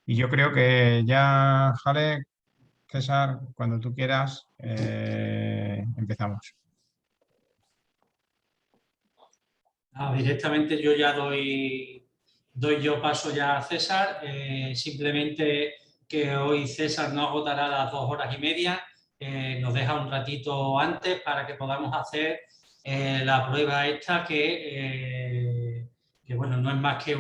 Y yo creo que ya, Jale, César, cuando tú quieras, empezamos. Directamente yo ya doy yo paso ya a César. Simplemente que hoy César no agotará las 2 horas y media. Nos deja un ratito antes para que podamos hacer la prueba esta que bueno, no es más que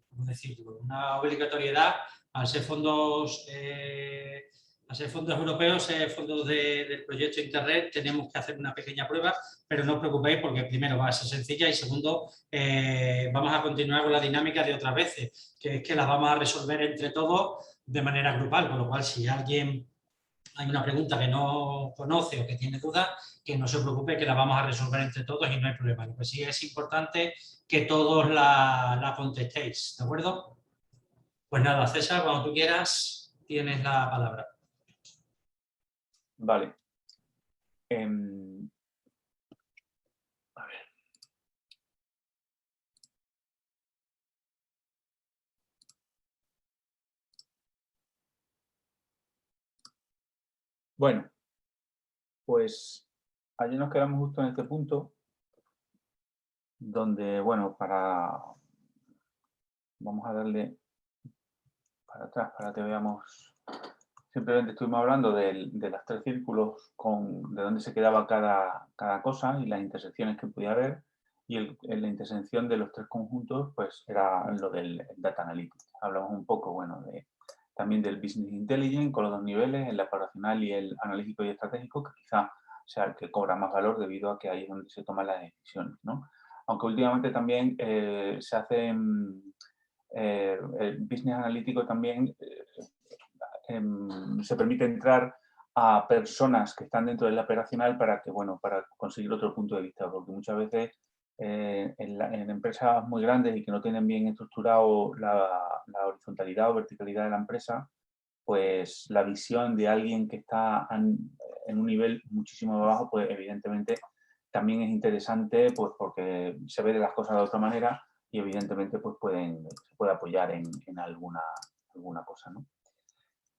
¿cómo decirlo? Una obligatoriedad al ser fondos europeos, fondos del proyecto Interreg, tenemos que hacer una pequeña prueba, pero no os preocupéis porque primero va a ser sencilla y segundo vamos a continuar con la dinámica de otras veces, que es que las vamos a resolver entre todos de manera grupal, con lo cual si alguien hay una pregunta que no conoce o que tiene dudas, que no se preocupe, que la vamos a resolver entre todos y no hay problema. Lo que sí es importante que todos la contestéis, ¿de acuerdo? Pues nada, César, cuando tú quieras, tienes la palabra. Vale. A ver. Bueno, pues ayer nos quedamos justo en este punto donde, bueno, vamos a darle para atrás para que veamos. Simplemente estuvimos hablando de los 3 círculos de dónde se quedaba cada cosa y las intersecciones que podía haber. Y la intersección de los 3 conjuntos, pues era lo del Data Analytics. Hablamos un poco, bueno, también del Business Intelligence con los 2 niveles, el operacional y el analítico y estratégico, que quizá sea el que cobra más valor debido a que ahí es donde se toman las decisiones, ¿no? Aunque últimamente también se hace el Business Analítico también se permite entrar a personas que están dentro del operacional para conseguir otro punto de vista, porque muchas veces en empresas muy grandes y que no tienen bien estructurado la horizontalidad o verticalidad de la empresa, pues la visión de alguien que está en un nivel muchísimo más bajo, pues evidentemente también es interesante, pues porque se ve de las cosas de otra manera y evidentemente pues se puede apoyar en alguna cosa, ¿no?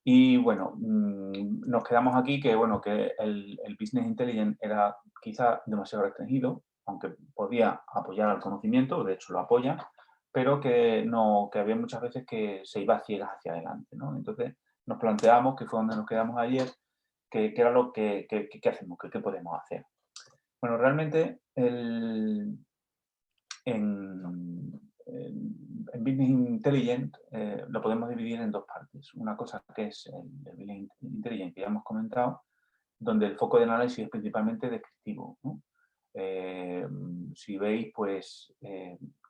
Y bueno, nos quedamos aquí que, bueno, que el Business Intelligence era quizá demasiado restringido, aunque podía apoyar al conocimiento, de hecho lo apoya, pero que había muchas veces que se iba a ciegas hacia adelante, ¿no? Entonces nos planteamos, que fue donde nos quedamos ayer, que era lo que hacemos, qué podemos hacer. Bueno, realmente en Business Intelligence lo podemos dividir en 2 partes. Una cosa que es el Business Intelligence que ya hemos comentado, donde el foco de análisis es principalmente descriptivo, ¿no? Si veis, pues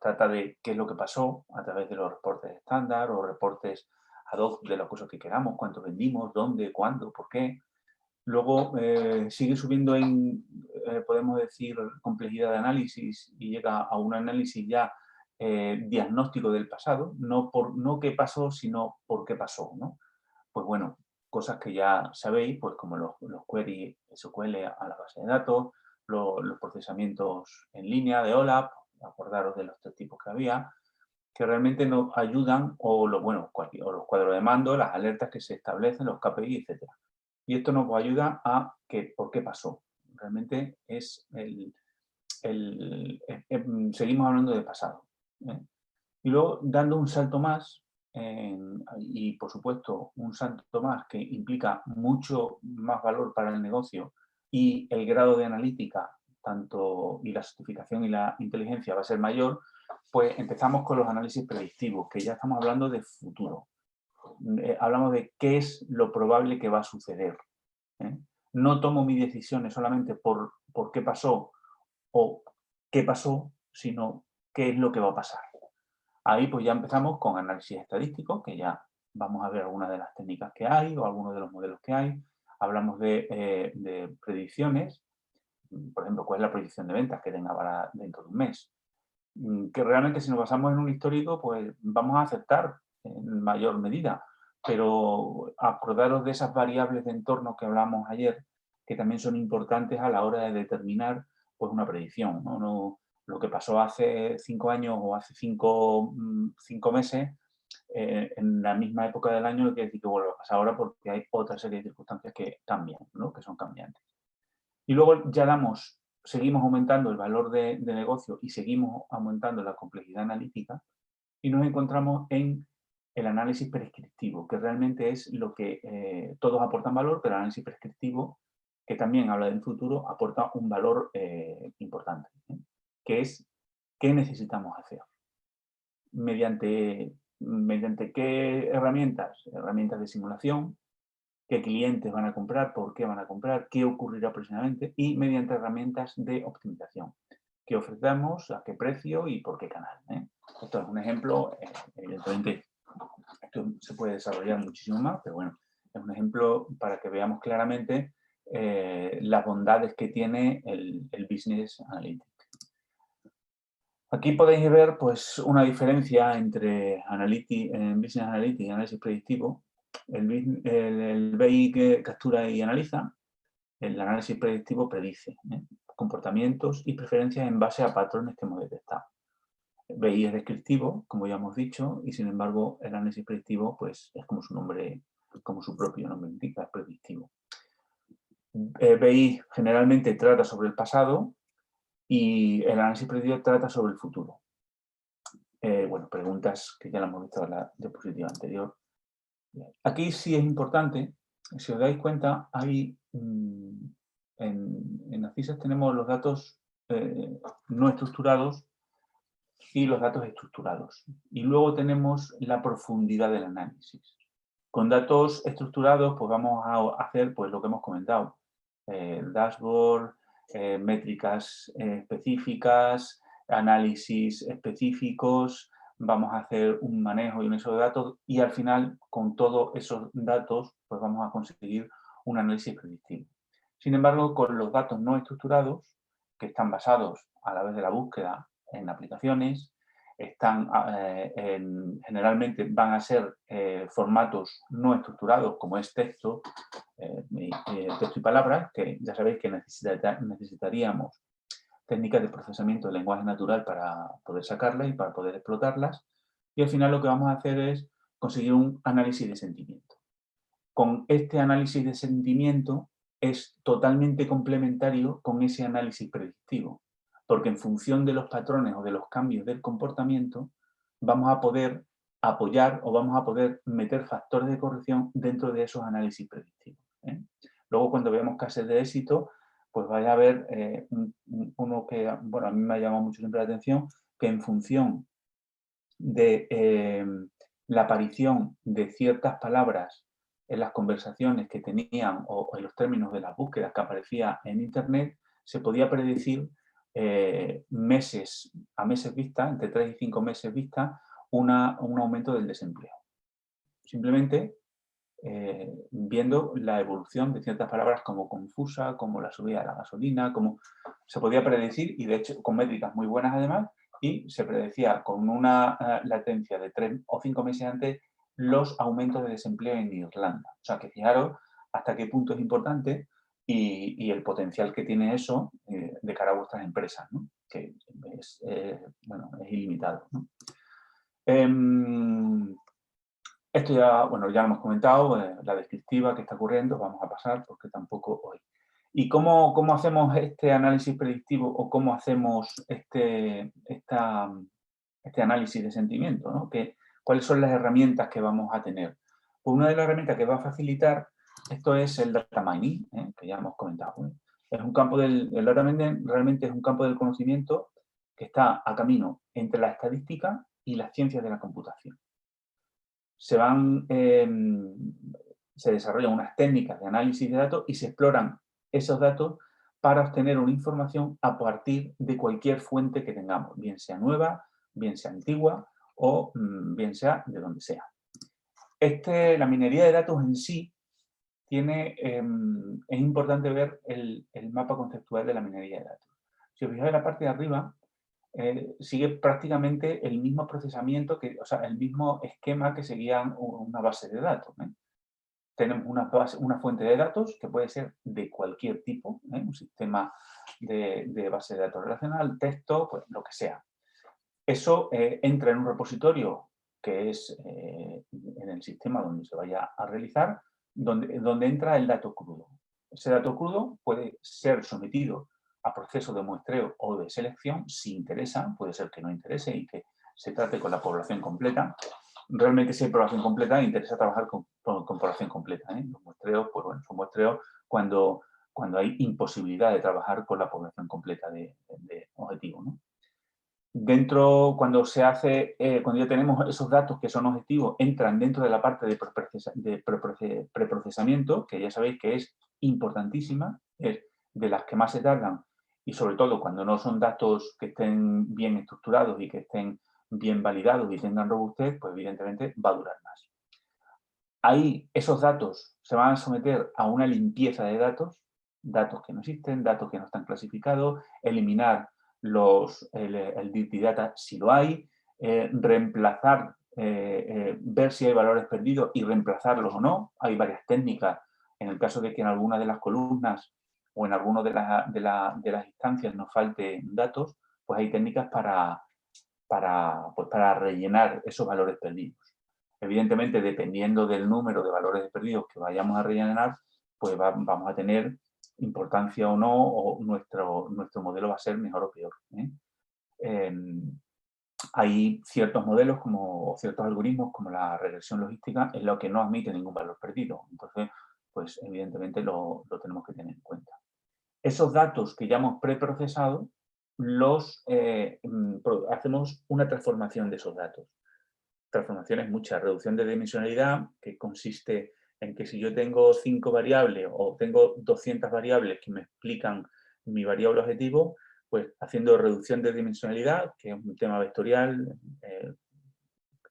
trata de qué es lo que pasó a través de los reportes estándar o reportes ad hoc de las cosas que queramos, cuánto vendimos, dónde, cuándo, por qué. Luego sigue subiendo podemos decir, complejidad de análisis y llega a un análisis ya diagnóstico del pasado, no qué pasó, sino por qué pasó, ¿no? Pues bueno, cosas que ya sabéis, pues como los queries SQL a la base de datos, los procesamientos en línea de OLAP, acordaros de los 3 tipos que había, que realmente nos ayudan, o los cuadros de mando, las alertas que se establecen, los KPI, etcétera. Y esto nos ayuda a por qué pasó. Realmente seguimos hablando de pasado. Y luego, dando un salto más, y por supuesto un salto más que implica mucho más valor para el negocio y el grado de analítica y la certificación y la inteligencia va a ser mayor, pues empezamos con los análisis predictivos, que ya estamos hablando de futuro. Hablamos de qué es lo probable que va a suceder. No tomo mis decisiones solamente por qué pasó o qué pasó, sino qué es lo que va a pasar. Ahí pues ya empezamos con análisis estadístico, que ya vamos a ver algunas de las técnicas que hay o algunos de los modelos que hay. Hablamos de predicciones, por ejemplo, cuál es la predicción de ventas que tenga para dentro de un mes. Que realmente si nos basamos en un histórico, pues vamos a aceptar en mayor medida, pero acordaros de esas variables de entorno que hablamos ayer, que también son importantes a la hora de determinar pues una predicción, ¿no? lo que pasó hace 5 años o hace 5 meses, en la misma época del año, no quiere decir que vuelva a pasar ahora porque hay otra serie de circunstancias que cambian, ¿no? Que son cambiantes. Y luego ya seguimos aumentando el valor de negocio y seguimos aumentando la complejidad analítica y nos encontramos en el análisis prescriptivo, que realmente es lo que todos aportan valor, pero el análisis prescriptivo, que también habla del futuro, aporta un valor importante, que es qué necesitamos hacer. ¿Mediante qué herramientas? Herramientas de simulación, qué clientes van a comprar, por qué van a comprar, qué ocurrirá próximamente y mediante herramientas de optimización. ¿Qué ofrecemos, a qué precio y por qué canal? Esto es un ejemplo, evidentemente esto se puede desarrollar muchísimo más, pero bueno, es un ejemplo para que veamos claramente las bondades que tiene el Business Analytics. Aquí podéis ver pues, una diferencia entre Business Analytics y análisis predictivo. El BI que captura y analiza, el análisis predictivo predice comportamientos y preferencias en base a patrones que hemos detectado. El BI es descriptivo, como ya hemos dicho, y sin embargo el análisis predictivo pues, es como su propio nombre indica, es predictivo. BI generalmente trata sobre el pasado y el análisis predictivo trata sobre el futuro. Bueno, preguntas que ya las hemos visto en la diapositiva anterior. Aquí sí es importante, si os dais cuenta, hay en ACISAS tenemos los datos no estructurados y los datos estructurados. Y luego tenemos la profundidad del análisis. Con datos estructurados pues vamos a hacer pues, lo que hemos comentado. Dashboard, métricas específicas, análisis específicos, vamos a hacer un manejo y un uso de datos y al final con todos esos datos pues vamos a conseguir un análisis predictivo. Sin embargo, con los datos no estructurados, que están basados a la vez de la búsqueda en aplicaciones, generalmente van a ser formatos no estructurados como es texto, texto y palabras, que ya sabéis que necesitaríamos técnicas de procesamiento de lenguaje natural para poder sacarlas y para poder explotarlas. Y al final lo que vamos a hacer es conseguir un análisis de sentimiento. Con este análisis de sentimiento es totalmente complementario con ese análisis predictivo, porque en función de los patrones o de los cambios del comportamiento vamos a poder apoyar o vamos a poder meter factores de corrección dentro de esos análisis predictivos. Luego, cuando veamos casos de éxito, pues vaya a ver uno que, bueno, a mí me ha llamado mucho siempre la atención, que en función de la aparición de ciertas palabras en las conversaciones que tenían o en los términos de las búsquedas que aparecía en Internet, se podía predecir meses a meses vista, entre 3 y 5 meses vista, un aumento del desempleo. Simplemente viendo la evolución de ciertas palabras como confusa, como la subida de la gasolina, como se podía predecir, y de hecho con métricas muy buenas además, y se predecía con una latencia de 3 o 5 meses antes los aumentos de desempleo en Irlanda. O sea que fijaros hasta qué punto es importante y el potencial que tiene eso de cara a vuestras empresas, ¿no? Que es, bueno, es ilimitado, ¿no? Esto ya, bueno, ya lo hemos comentado, la descriptiva que está ocurriendo, vamos a pasar porque tampoco hoy. ¿Y cómo hacemos este análisis predictivo o cómo hacemos este análisis de sentimiento, ¿no? ¿Cuáles son las herramientas que vamos a tener? Pues una de las herramientas que va a facilitar esto es el data mining, que ya hemos comentado. Es un campo el data mining realmente es un campo del conocimiento que está a camino entre la estadística y las ciencias de la computación. Se desarrollan unas técnicas de análisis de datos y se exploran esos datos para obtener una información a partir de cualquier fuente que tengamos, bien sea nueva, bien sea antigua o bien sea de donde sea. La minería de datos en sí es importante ver el mapa conceptual de la minería de datos. Si os fijáis en la parte de arriba, sigue prácticamente el mismo procesamiento, o sea, el mismo esquema que seguía una base de datos. tenemos una fuente de datos que puede ser de cualquier tipo, un sistema de base de datos relacional, texto, pues lo que sea. Eso entra en un repositorio que es en el sistema donde se vaya a realizar, donde entra el dato crudo. Ese dato crudo puede ser sometido a proceso de muestreo o de selección si interesa, puede ser que no interese y que se trate con la población completa. Realmente si hay población completa, interesa trabajar con población completa. Los muestreos, pues bueno, son muestreos cuando hay imposibilidad de trabajar con la población completa de objetivo, ¿no? Cuando ya tenemos esos datos que son objetivos, entran dentro de la parte de preprocesamiento, que ya sabéis que es importantísima, es de las que más se tardan, y sobre todo cuando no son datos que estén bien estructurados y que estén bien validados y tengan robustez, pues evidentemente va a durar más. Ahí esos datos se van a someter a una limpieza de datos que no existen, datos que no están clasificados, eliminar el dirty data si lo hay, reemplazar, ver si hay valores perdidos y reemplazarlos o no. Hay varias técnicas. En el caso de que en alguna de las columnas o en alguna de las instancias nos falte datos, pues hay técnicas para rellenar esos valores perdidos. Evidentemente, dependiendo del número de valores perdidos que vayamos a rellenar, pues vamos a tener importancia o no, o nuestro modelo va a ser mejor o peor. Hay ciertos modelos o ciertos algoritmos como la regresión logística en lo que no admite ningún valor perdido. Entonces, pues evidentemente lo tenemos que tener en cuenta. Esos datos que ya hemos preprocesado, hacemos una transformación de esos datos. Transformaciones muchas, reducción de dimensionalidad, que consiste en que si yo tengo 5 variables o tengo 200 variables que me explican mi variable objetivo, pues haciendo reducción de dimensionalidad, que es un tema vectorial,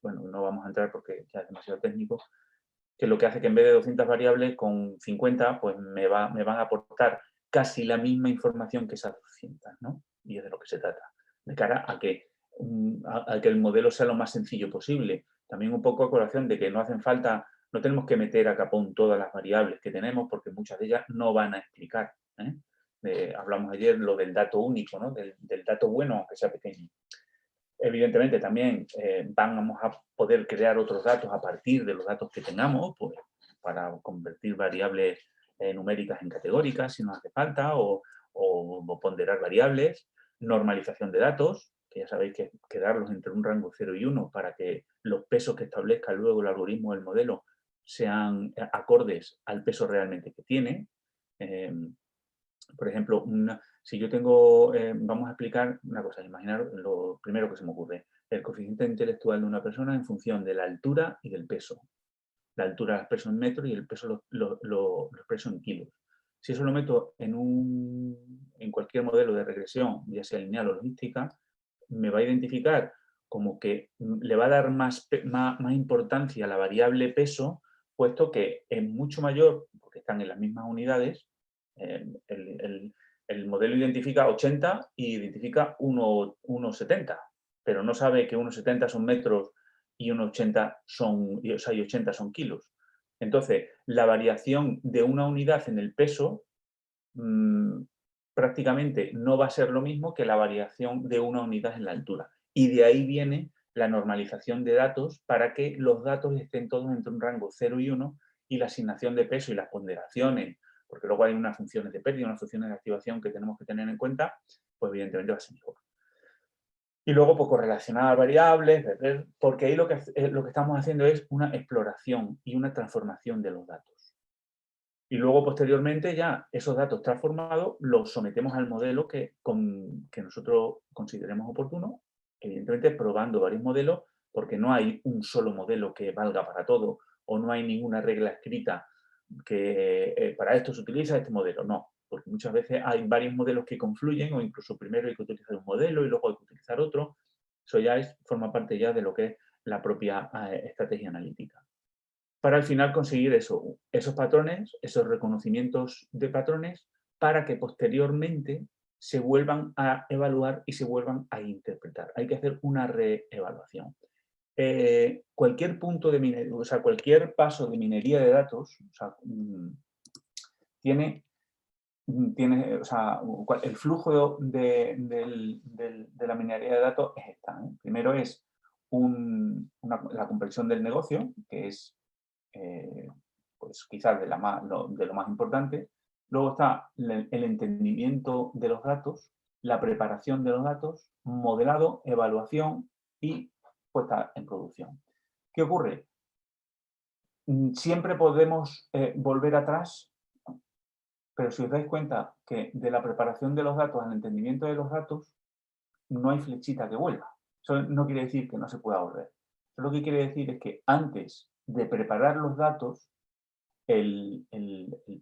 bueno, no vamos a entrar porque ya es demasiado técnico, que lo que hace que en vez de 200 variables, con 50, pues me van a aportar casi la misma información que esas 200, ¿no? Y es de lo que se trata, de cara a que el modelo sea lo más sencillo posible. También un poco a colación de que no tenemos que meter a capón todas las variables que tenemos porque muchas de ellas no van a explicar. Hablamos ayer lo del dato único, ¿no? Del dato bueno, aunque sea pequeño. Evidentemente también vamos a poder crear otros datos a partir de los datos que tengamos, pues, para convertir variables numéricas en categóricas si nos hace falta, o ponderar variables, normalización de datos, que ya sabéis que darlos entre un rango 0 y 1 para que los pesos que establezca luego el algoritmo o el modelo sean acordes al peso realmente que tiene. Por ejemplo, si yo tengo, vamos a explicar una cosa, imaginar lo primero que se me ocurre, el coeficiente intelectual de una persona en función de la altura y del peso. La altura la expreso en metros y el peso lo expreso en kilos. Si eso lo meto en cualquier modelo de regresión, ya sea lineal o logística, me va a identificar como que le va a dar más importancia a la variable peso, puesto que es mucho mayor, porque están en las mismas unidades. El modelo identifica 80 y identifica 1,70, pero no sabe que 1,70 son metros y 1,80 son kilos. Entonces, la variación de una unidad en el peso prácticamente no va a ser lo mismo que la variación de una unidad en la altura. Y de ahí viene la normalización de datos para que los datos estén todos entre un rango 0 y 1 y la asignación de peso y las ponderaciones, porque luego hay unas funciones de pérdida, unas funciones de activación que tenemos que tener en cuenta, pues evidentemente va a ser mejor. Y luego, pues, correlacionar variables, porque ahí lo que estamos haciendo es una exploración y una transformación de los datos. Y luego, posteriormente, ya esos datos transformados los sometemos al modelo que nosotros consideremos oportuno, evidentemente probando varios modelos, porque no hay un solo modelo que valga para todo, o no hay ninguna regla escrita que para esto se utiliza este modelo, no. Porque muchas veces hay varios modelos que confluyen, o incluso primero hay que utilizar un modelo y luego hay que utilizar otro. Eso ya forma parte ya de lo que es la propia estrategia analítica. Para al final conseguir esos patrones, esos reconocimientos de patrones, para que posteriormente se vuelvan a evaluar y se vuelvan a interpretar. Hay que hacer una reevaluación. cualquier punto de minería, o sea, cualquier paso de minería de datos, o sea, tiene, o sea, el flujo de la minería de datos es esta, ¿eh? Primero es la comprensión del negocio, que es pues quizás de lo más importante. Luego está el entendimiento de los datos, la preparación de los datos, modelado, evaluación y puesta en producción. ¿Qué ocurre? Siempre podemos volver atrás, pero si os dais cuenta que de la preparación de los datos al entendimiento de los datos, no hay flechita que vuelva. Eso no quiere decir que no se pueda volver. Eso lo que quiere decir es que antes de preparar los datos, el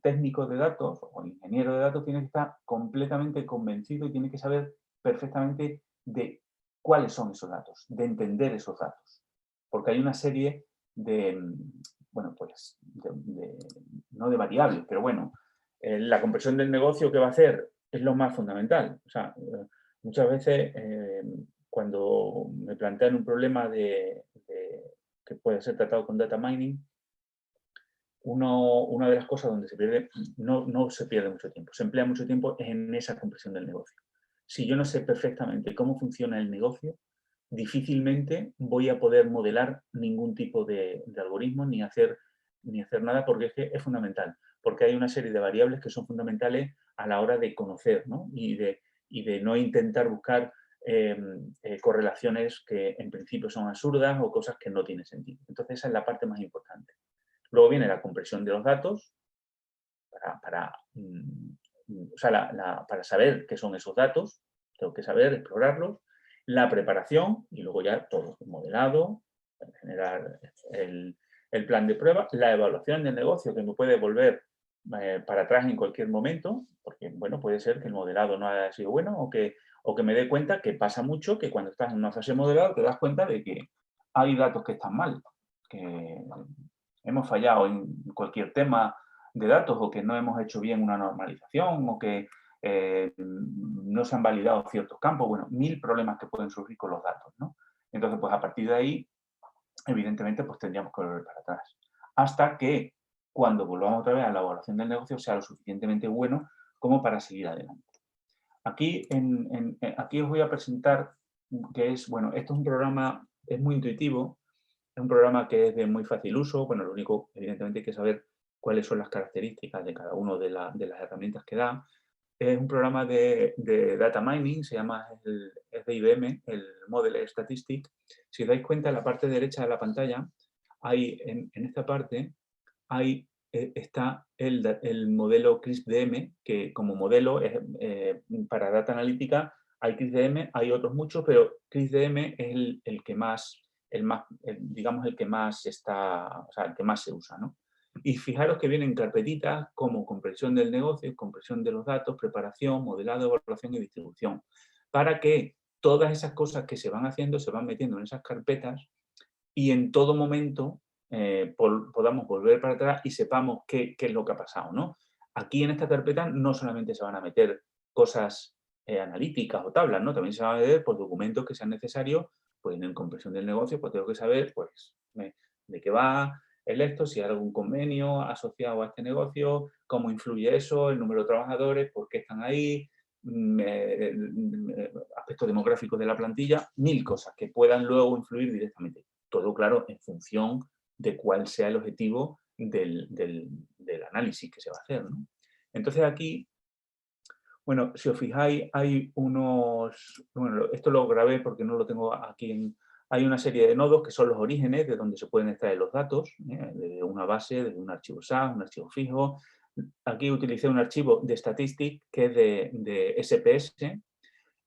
técnico de datos o el ingeniero de datos tiene que estar completamente convencido y tiene que saber perfectamente de cuáles son esos datos, de entender esos datos. Porque hay una serie de, bueno, pues, no de variables, pero bueno, la comprensión del negocio que va a hacer es lo más fundamental. O sea, muchas veces cuando me plantean un problema que puede ser tratado con data mining, una de las cosas donde se pierde, no se pierde mucho tiempo, se emplea mucho tiempo en esa comprensión del negocio. Si yo no sé perfectamente cómo funciona el negocio, difícilmente voy a poder modelar ningún tipo de algoritmo ni hacer nada, porque es fundamental, porque hay una serie de variables que son fundamentales a la hora de conocer, ¿no? Y de no intentar buscar correlaciones que en principio son absurdas o cosas que no tienen sentido. Entonces esa es la parte más importante. Luego viene la compresión de los datos para saber qué son esos datos, tengo que saber explorarlos, la preparación y luego ya todo, el modelado, generar el plan de prueba, la evaluación del negocio que me puede volver para atrás en cualquier momento, porque bueno, puede ser que el modelado no haya sido bueno o que me dé cuenta que pasa mucho que cuando estás en una fase de modelado te das cuenta de que hay datos que están mal, que hemos fallado en cualquier tema de datos o que no hemos hecho bien una normalización o que no se han validado ciertos campos, bueno, 1000 problemas que pueden surgir con los datos, ¿no? Entonces, pues a partir de ahí, evidentemente, pues tendríamos que volver para atrás. Hasta que cuando volvamos otra vez a la evaluación del negocio sea lo suficientemente bueno como para seguir adelante. Aquí, aquí os voy a presentar que es, bueno, esto es un programa, es muy intuitivo, es un programa que es de muy fácil uso. Bueno, lo único, evidentemente, hay que saber cuáles son las características de cada una de las herramientas que da. Es un programa de data mining, se llama, es de IBM, el Model Statistic. Si os dais cuenta, en la parte derecha de la pantalla, hay, en esta parte, está el modelo CRISP-DM, que como modelo es, para data analítica hay CRISP-DM, hay otros muchos, pero CRISP-DM es el que más, digamos, el que más está, o sea, el que más se usa, ¿no? Y fijaros que vienen carpetitas como comprensión del negocio, comprensión de los datos, preparación, modelado, evaluación y distribución, para que todas esas cosas que se van haciendo se van metiendo en esas carpetas y en todo momento podamos volver para atrás y sepamos qué es lo que ha pasado, ¿no? Aquí en esta carpeta no solamente se van a meter cosas analíticas o tablas, ¿no? También se van a meter pues, documentos que sean necesarios, pues en compresión del negocio, pues tengo que saber pues, de qué va el esto, si hay algún convenio asociado a este negocio, cómo influye eso, el número de trabajadores, por qué están ahí, aspectos demográficos de la plantilla, 1000 cosas que puedan luego influir directamente. Todo, claro, en función de cuál sea el objetivo del análisis que se va a hacer, ¿no? Entonces aquí, bueno, si os fijáis, hay unos, bueno, esto lo grabé porque no lo tengo aquí hay una serie de nodos que son los orígenes de donde se pueden extraer los datos, desde una base, desde un archivo SAS, un archivo fijo. Aquí utilicé un archivo de Statistic que es de SPS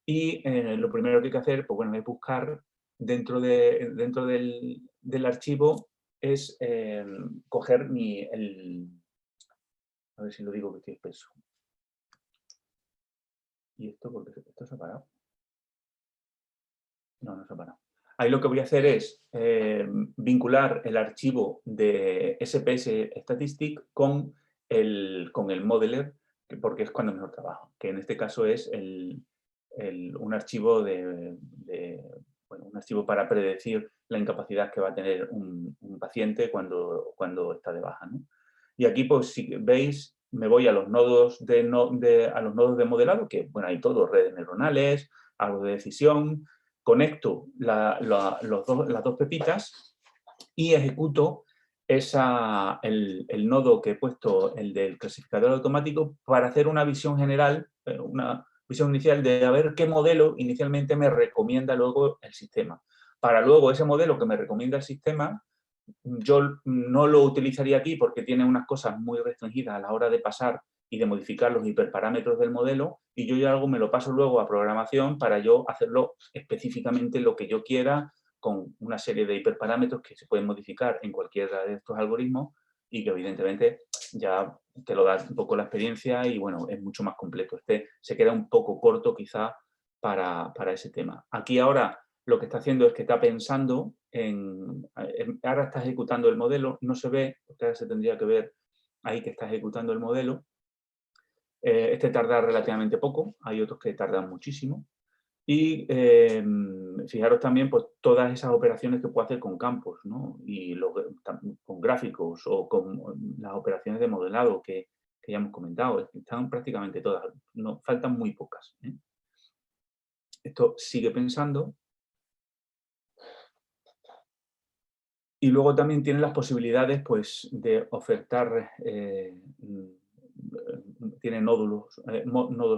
y lo primero que hay que hacer, pues bueno, es buscar dentro del archivo, es coger a ver si lo digo que estoy espeso. ¿Y esto? Porque esto se ha parado. No se ha parado. Ahí lo que voy a hacer es vincular el archivo de SPS Statistic con el modeler, porque es cuando mejor trabajo, que en este caso es un archivo de bueno, un archivo para predecir la incapacidad que va a tener un paciente cuando está de baja, ¿no? Y aquí, pues, si veis, me voy a los nodos de modelado, que, bueno, hay todo, redes neuronales, algo de decisión, conecto las dos pepitas y ejecuto el nodo que he puesto, el del clasificador automático, para hacer una visión general, una visión inicial de a ver qué modelo inicialmente me recomienda luego el sistema. Para luego ese modelo que me recomienda el sistema, yo no lo utilizaría aquí porque tiene unas cosas muy restringidas a la hora de pasar y de modificar los hiperparámetros del modelo, y yo ya algo me lo paso luego a programación para yo hacerlo específicamente lo que yo quiera, con una serie de hiperparámetros que se pueden modificar en cualquiera de estos algoritmos y que evidentemente ya te lo da un poco la experiencia y bueno, es mucho más completo. Este se queda un poco corto quizá para ese tema. Aquí ahora lo que está haciendo es que está pensando ahora está ejecutando el modelo, no se ve, porque ahora se tendría que ver ahí que está ejecutando el modelo. Este tarda relativamente poco, hay otros que tardan muchísimo. Y fijaros también pues, todas esas operaciones que puede hacer con campos, ¿no? Y con gráficos o con las operaciones de modelado que ya hemos comentado. Están prácticamente todas, no, faltan muy pocas, ¿eh? Esto sigue pensando. Y luego también tiene las posibilidades pues, de ofertar, tiene nodos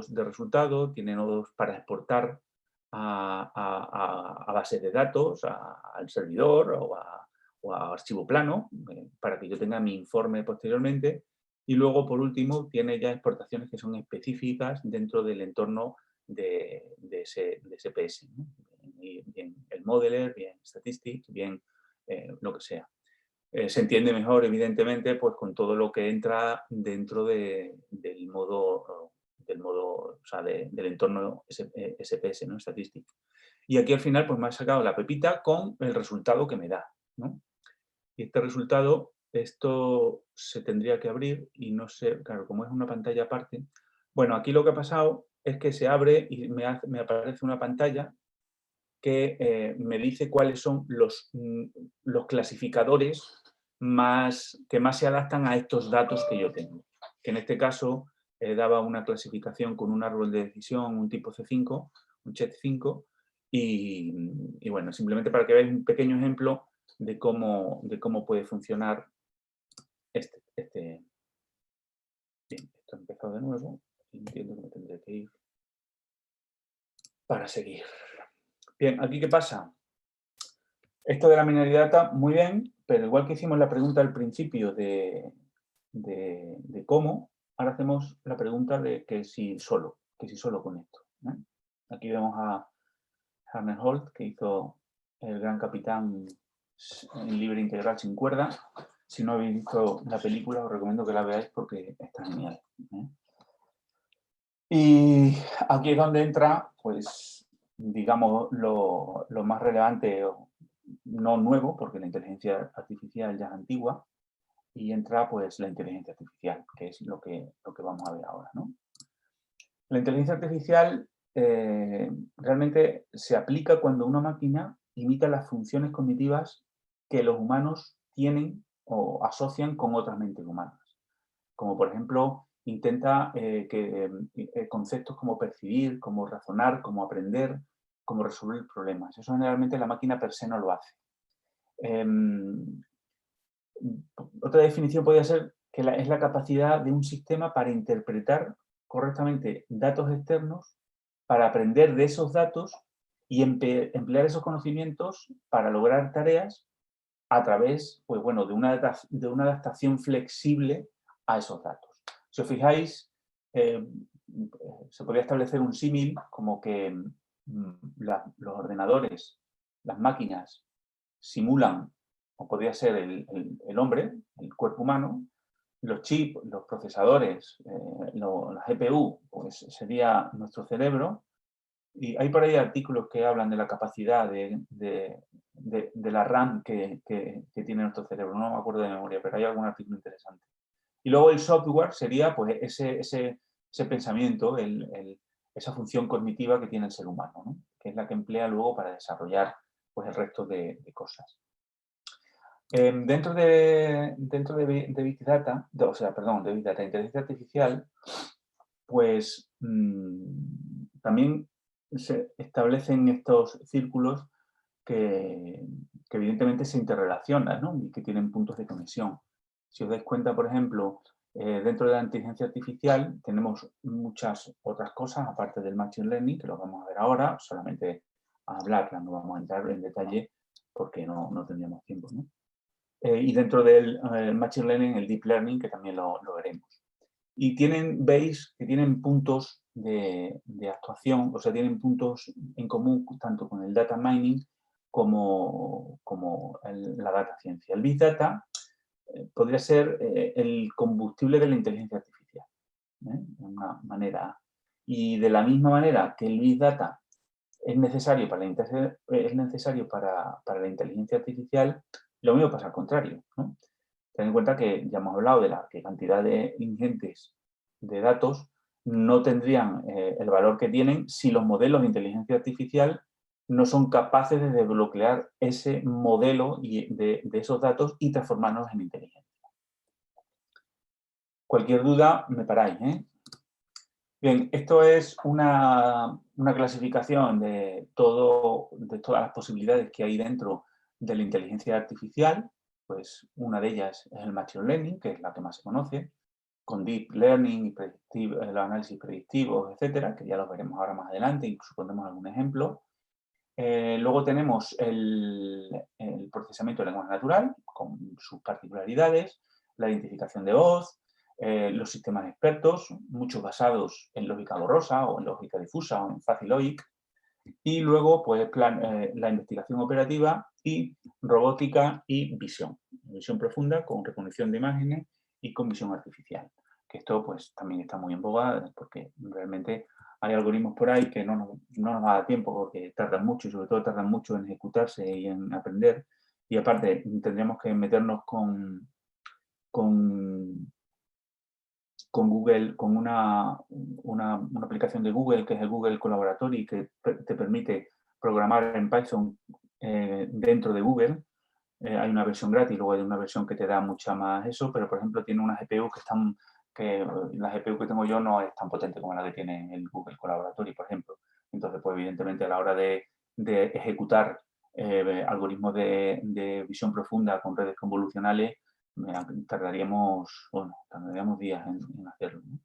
de resultado, tiene nodos para exportar a bases de datos, al servidor o a archivo plano, para que yo tenga mi informe posteriormente. Y luego, por último, tiene ya exportaciones que son específicas dentro del entorno de SPS, ¿no? Bien el Modeler, bien Statistics, bien lo que sea. Se entiende mejor, evidentemente, pues con todo lo que entra dentro del modo, o sea, del entorno SPS, ¿no? Statistics. Y aquí al final pues me ha sacado la pepita con el resultado que me da, ¿no? Y este resultado, esto se tendría que abrir y no sé, claro, como es una pantalla aparte. Bueno, aquí lo que ha pasado es que se abre y me aparece una pantalla que me dice cuáles son los clasificadores que más se adaptan a estos datos que yo tengo. Que en este caso daba una clasificación con un árbol de decisión, un tipo C5, un CHET5, y bueno, simplemente para que veáis un pequeño ejemplo de cómo puede funcionar Bien, esto ha empezado de nuevo. Entiendo que me tendré que ir para seguir. Bien, ¿aquí qué pasa? Esto de la Binary Data, muy bien, pero igual que hicimos la pregunta al principio de cómo, ahora hacemos la pregunta de que si solo con esto, ¿eh? Aquí vemos a Hammerholt, que hizo El Gran Capitán en libre integral sin cuerda. Si no habéis visto la película, os recomiendo que la veáis porque está genial, ¿eh? Y aquí es donde entra, pues, digamos, lo más relevante, no nuevo, porque la inteligencia artificial ya es antigua, y entra, pues, la inteligencia artificial, que es lo que vamos a ver ahora, ¿no? La inteligencia artificial realmente se aplica cuando una máquina imita las funciones cognitivas que los humanos tienen o asocian con otras mentes humanas. Como por ejemplo, intenta conceptos como percibir, como razonar, como aprender, como resolver problemas. Eso generalmente la máquina per se no lo hace. Otra definición podría ser que es la capacidad de un sistema para interpretar correctamente datos externos, para aprender de esos datos y emplear esos conocimientos para lograr tareas a través, pues bueno, de una adaptación flexible a esos datos. Si os fijáis, se podría establecer un símil como que los ordenadores, las máquinas, simulan, o podría ser el hombre, el cuerpo humano, los chips, los procesadores, la GPU, pues sería nuestro cerebro. Y hay por ahí artículos que hablan de la capacidad de la RAM que tiene nuestro cerebro. No me acuerdo de memoria, pero hay algún artículo interesante. Y luego el software sería pues, ese pensamiento, esa función cognitiva que tiene el ser humano, ¿no? Que es la que emplea luego para desarrollar pues el resto de cosas. Dentro de Big Data, de Big Data, inteligencia artificial, pues también se establecen estos círculos que evidentemente se interrelacionan, ¿no? Y que tienen puntos de conexión. Si os dais cuenta, por ejemplo, dentro de la inteligencia artificial tenemos muchas otras cosas, aparte del Machine Learning, que lo vamos a ver ahora, solamente a hablarla, no vamos a entrar en detalle porque no tendríamos tiempo, ¿no? Y dentro del Machine Learning, el Deep Learning, que también lo veremos. Y veis que tienen puntos de actuación, o sea, tienen puntos en común tanto con el Data Mining como la Data Ciencia. El Big Data podría ser el combustible de la inteligencia artificial, de una manera. Y de la misma manera que el Big Data es necesario para la inteligencia artificial, lo mismo pasa al contrario, ¿no? Ten en cuenta que ya hemos hablado de la cantidad de ingentes de datos no tendrían el valor que tienen si los modelos de inteligencia artificial no son capaces de desbloquear ese modelo de esos datos y transformarlos en inteligencia. Cualquier duda, me paráis, ¿eh? Bien, esto es una clasificación de todas las posibilidades que hay dentro de la inteligencia artificial. Pues una de ellas es el Machine Learning, que es la que más se conoce, con Deep Learning y los análisis predictivos, etcétera, que ya los veremos ahora más adelante, incluso pondremos algún ejemplo. Luego tenemos el procesamiento de lenguaje natural, con sus particularidades, la identificación de voz, los sistemas expertos, muchos basados en lógica borrosa o en lógica difusa o en Faciloic. Y luego, pues, la investigación operativa y robótica y visión. Visión profunda con recognición de imágenes y con visión artificial. Que esto, pues, también está muy en boga porque realmente hay algoritmos por ahí que no nos va a dar tiempo porque tardan mucho y sobre todo tardan mucho en ejecutarse y en aprender. Y aparte, tendríamos que meternos con Google, con una aplicación de Google, que es el Google Collaboratory, que te permite programar en Python dentro de Google. Hay una versión gratis, luego hay una versión que te da mucha más eso, pero por ejemplo tiene una GPU que la GPU que tengo yo no es tan potente como la que tiene el Google Collaboratory, por ejemplo. Entonces, pues evidentemente a la hora de ejecutar algoritmos de visión profunda con redes convolucionales, tardaríamos días en hacerlo, ¿no?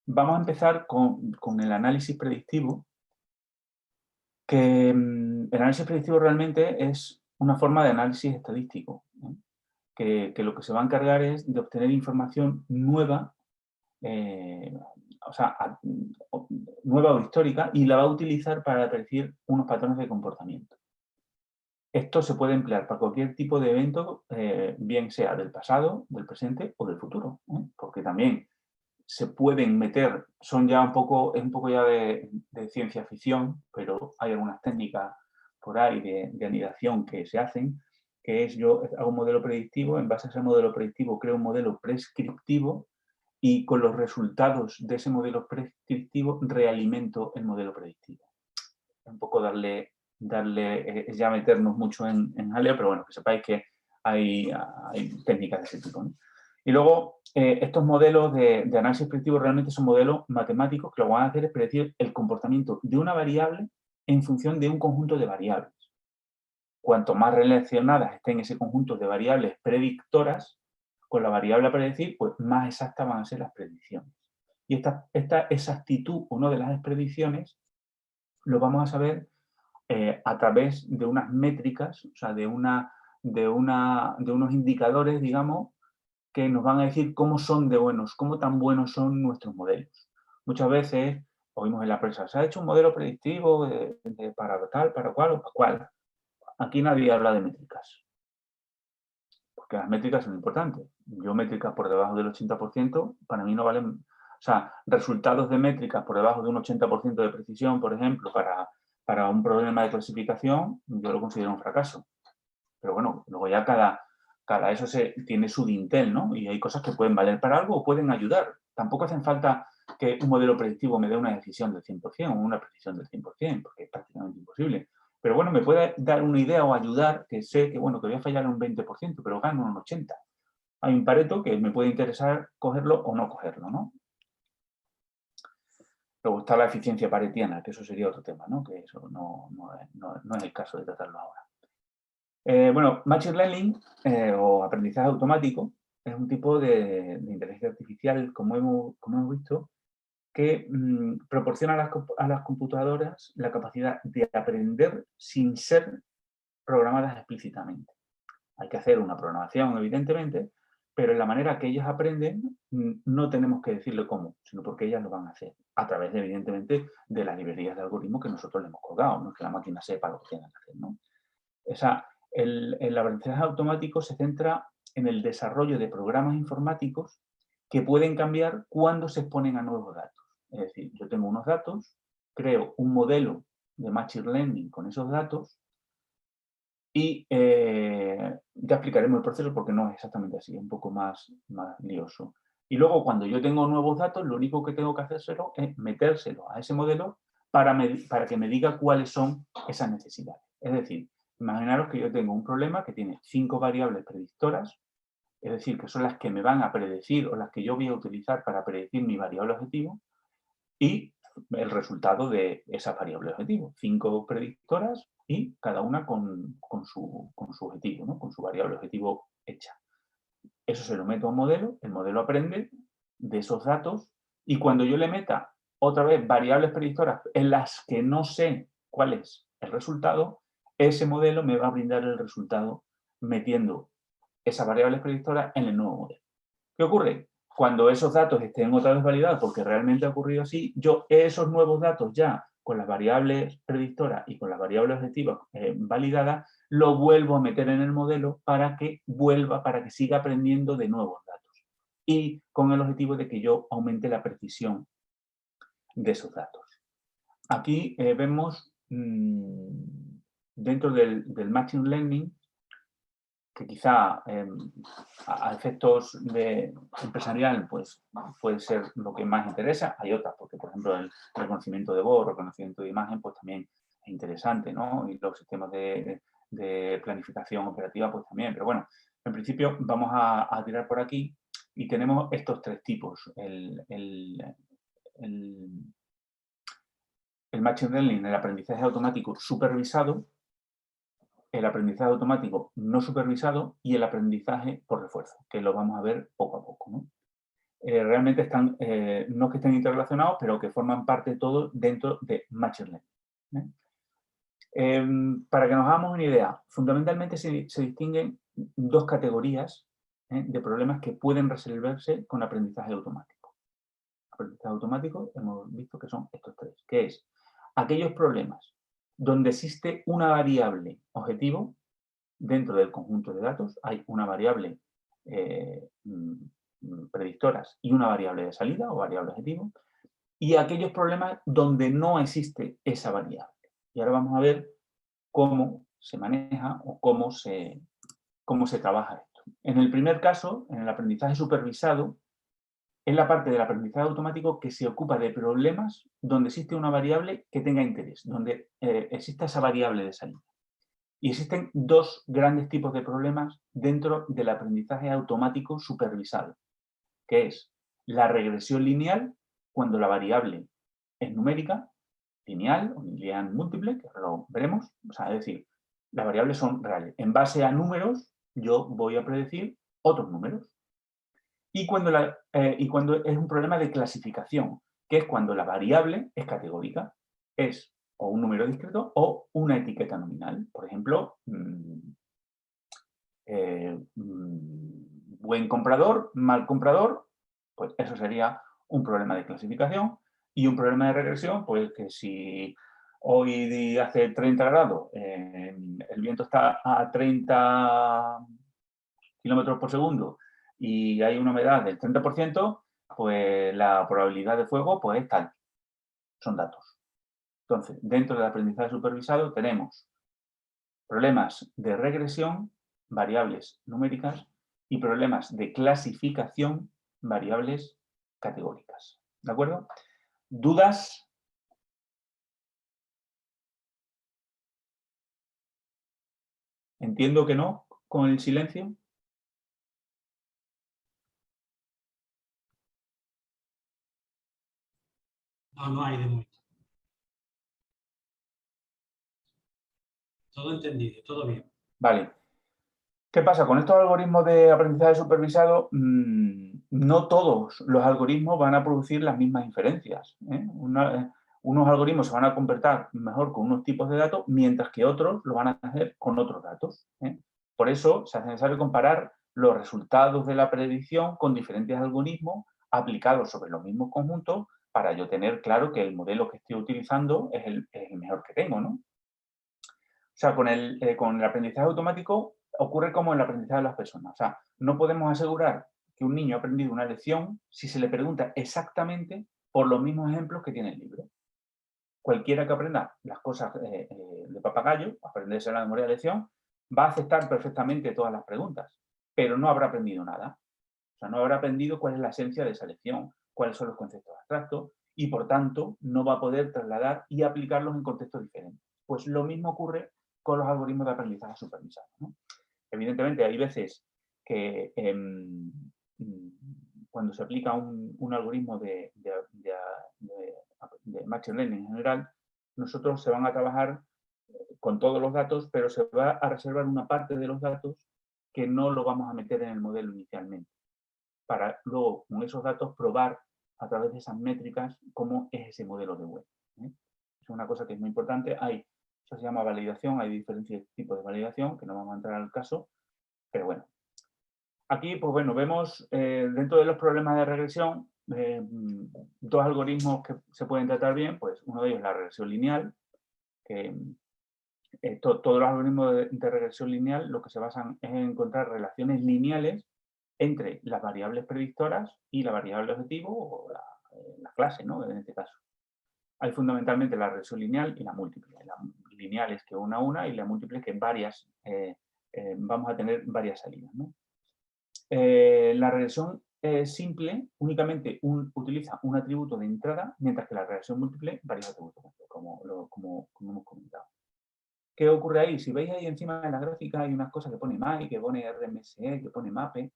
Vamos a empezar con el análisis predictivo, que el análisis predictivo realmente es una forma de análisis estadístico, ¿no? Que lo que se va a encargar es de obtener información nueva, nueva o histórica, y la va a utilizar para predecir unos patrones de comportamiento. Esto se puede emplear para cualquier tipo de evento, bien sea del pasado, del presente o del futuro, ¿eh? Porque también se pueden meter, es un poco ya de ciencia ficción, pero hay algunas técnicas por ahí de anidación que se hacen, que es yo hago un modelo predictivo, en base a ese modelo predictivo creo un modelo prescriptivo y con los resultados de ese modelo prescriptivo realimento el modelo predictivo. Un poco darle ya meternos mucho en jaleo, pero bueno, que sepáis que hay técnicas de ese tipo, ¿no? Y luego, estos modelos de análisis predictivo realmente son modelos matemáticos que lo que van a hacer es predecir el comportamiento de una variable en función de un conjunto de variables. Cuanto más relacionadas estén ese conjunto de variables predictoras con la variable a predecir, pues más exactas van a ser las predicciones. Y esta exactitud o no de las predicciones lo vamos a saber a través de unas métricas, o sea, de unos indicadores, digamos, que nos van a decir cómo tan buenos son nuestros modelos. Muchas veces oímos en la prensa, se ha hecho un modelo predictivo para tal, para cual o para cual. Aquí nadie habla de métricas, porque las métricas son importantes. Yo métricas por debajo del 80%, para mí no valen. O sea, resultados de métricas por debajo de un 80% de precisión, por ejemplo, para un problema de clasificación, yo lo considero un fracaso. Pero bueno, luego ya cada eso tiene su dintel, ¿no? Y hay cosas que pueden valer para algo o pueden ayudar. Tampoco hacen falta que un modelo predictivo me dé una decisión del 100% o una precisión del 100%, porque es prácticamente imposible. Pero bueno, me puede dar una idea o ayudar, que sé que, bueno, que voy a fallar un 20%, pero gano un 80%. Hay un Pareto que me puede interesar cogerlo o no cogerlo, ¿no? Luego está la eficiencia paretiana, que eso sería otro tema, ¿no? Que eso no es el caso de tratarlo ahora. Bueno, Machine Learning o aprendizaje automático es un tipo de inteligencia artificial, como hemos visto, que proporciona a las computadoras la capacidad de aprender sin ser programadas explícitamente. Hay que hacer una programación, evidentemente, pero en la manera que ellas aprenden no tenemos que decirle cómo, sino porque ellas lo van a hacer, a través, evidentemente, de las librerías de algoritmos que nosotros le hemos colgado, no es que la máquina sepa lo que tiene que hacer, ¿no? El aprendizaje automático se centra en el desarrollo de programas informáticos que pueden cambiar cuando se exponen a nuevos datos. Es decir, yo tengo unos datos, creo un modelo de Machine Learning con esos datos y ya explicaremos el proceso porque no es exactamente así, es un poco más lioso. Y luego, cuando yo tengo nuevos datos, lo único que tengo que hacérselo es metérselo a ese modelo para que me diga cuáles son esas necesidades. Es decir, imaginaros que yo tengo un problema que tiene 5 variables predictoras, es decir, que son las que me van a predecir o las que yo voy a utilizar para predecir mi variable objetivo, y el resultado de esa variable objetivo. 5 predictoras y cada una con su objetivo, ¿no? Con su variable objetivo hecha. Eso se lo meto a un modelo, el modelo aprende de esos datos y cuando yo le meta otra vez variables predictoras en las que no sé cuál es el resultado, ese modelo me va a brindar el resultado metiendo esas variables predictoras en el nuevo modelo. ¿Qué ocurre? Cuando esos datos estén otra vez validados, porque realmente ha ocurrido así, yo esos nuevos datos ya con las variables predictoras y con las variables objetivas validadas, lo vuelvo a meter en el modelo para que siga aprendiendo de nuevos datos. Y con el objetivo de que yo aumente la precisión de esos datos. Aquí vemos dentro del Machine Learning, que quizá a efectos empresarial pues, puede ser lo que más interesa. Hay otras, porque por ejemplo el reconocimiento de voz, reconocimiento de imagen, pues también es interesante, ¿no? Y los sistemas de planificación operativa, pues también. Pero bueno, en principio vamos a tirar por aquí y tenemos estos 3 tipos. El Machine Learning, el aprendizaje automático supervisado, el aprendizaje automático no supervisado y el aprendizaje por refuerzo, que lo vamos a ver poco a poco, ¿no? Realmente están, no es que estén interrelacionados, pero que forman parte todos dentro de Machine Learning. Para que nos hagamos una idea, fundamentalmente se distinguen 2 categorías de problemas que pueden resolverse con aprendizaje automático. Aprendizaje automático hemos visto que son estos 3, que es aquellos problemas donde existe una variable objetivo. Dentro del conjunto de datos hay una variable predictoras y una variable de salida o variable objetivo, y aquellos problemas donde no existe esa variable. Y ahora vamos a ver cómo se maneja o cómo se trabaja esto. En el primer caso, en el aprendizaje supervisado, es la parte del aprendizaje automático que se ocupa de problemas donde existe una variable que tenga interés, donde exista esa variable de salida. Y existen 2 grandes tipos de problemas dentro del aprendizaje automático supervisado, que es la regresión lineal, cuando la variable es numérica, lineal o lineal múltiple, que ahora lo veremos, o sea, es decir, las variables son reales. En base a números, yo voy a predecir otros números. Y cuando es un problema de clasificación, que es cuando la variable es categórica, es o un número discreto o una etiqueta nominal. Por ejemplo, buen comprador, mal comprador, pues eso sería un problema de clasificación. Y un problema de regresión, pues que si hoy hace 30 grados, el viento está a 30 kilómetros por segundo y hay una humedad del 30%, pues la probabilidad de fuego pues es tal. Son datos. Entonces, dentro del aprendizaje supervisado tenemos problemas de regresión, variables numéricas, y problemas de clasificación, variables categóricas. ¿De acuerdo? ¿Dudas? Entiendo que no, con el silencio. No, no hay de momento. Todo entendido, todo bien. Vale. ¿Qué pasa? Con estos algoritmos de aprendizaje supervisado, no todos los algoritmos van a producir las mismas inferencias, ¿eh? Unos algoritmos se van a comportar mejor con unos tipos de datos, mientras que otros lo van a hacer con otros datos, ¿eh? Por eso se hace necesario comparar los resultados de la predicción con diferentes algoritmos aplicados sobre los mismos conjuntos para yo tener claro que el modelo que estoy utilizando es el mejor que tengo, ¿no? O sea, con el aprendizaje automático ocurre como en el aprendizaje de las personas. O sea, no podemos asegurar que un niño ha aprendido una lección si se le pregunta exactamente por los mismos ejemplos que tiene el libro. Cualquiera que aprenda las cosas de papagayo, aprenderse la memoria de lección, va a aceptar perfectamente todas las preguntas, pero no habrá aprendido nada. O sea, no habrá aprendido cuál es la esencia de esa lección, cuáles son los conceptos abstractos y, por tanto, no va a poder trasladar y aplicarlos en contextos diferentes. Pues lo mismo ocurre con los algoritmos de aprendizaje supervisado, ¿no? Evidentemente, hay veces que cuando se aplica un algoritmo de Machine Learning en general, nosotros se van a trabajar con todos los datos, pero se va a reservar una parte de los datos que no lo vamos a meter en el modelo inicialmente, para luego con esos datos probar a través de esas métricas cómo es ese modelo de web, ¿eh? Es una cosa que es muy importante. Eso se llama validación, hay diferentes tipos de validación, que no vamos a entrar al caso, pero bueno. Aquí, pues bueno, vemos dentro de los problemas de regresión, dos algoritmos que se pueden tratar bien, pues uno de ellos es la regresión lineal, que todos los algoritmos de regresión lineal lo que se basan es en encontrar relaciones lineales entre las variables predictoras y la variable objetivo o la clase, ¿no? En este caso. Hay fundamentalmente la regresión lineal y la múltiple. La lineal es que una a una y la múltiple es que varias, vamos a tener varias salidas, ¿no? La regresión simple únicamente utiliza un atributo de entrada, mientras que la regresión múltiple varios atributos, como hemos comentado. ¿Qué ocurre ahí? Si veis ahí encima de la gráfica hay unas cosas que pone MAI, que pone RMSE, que pone MAPE,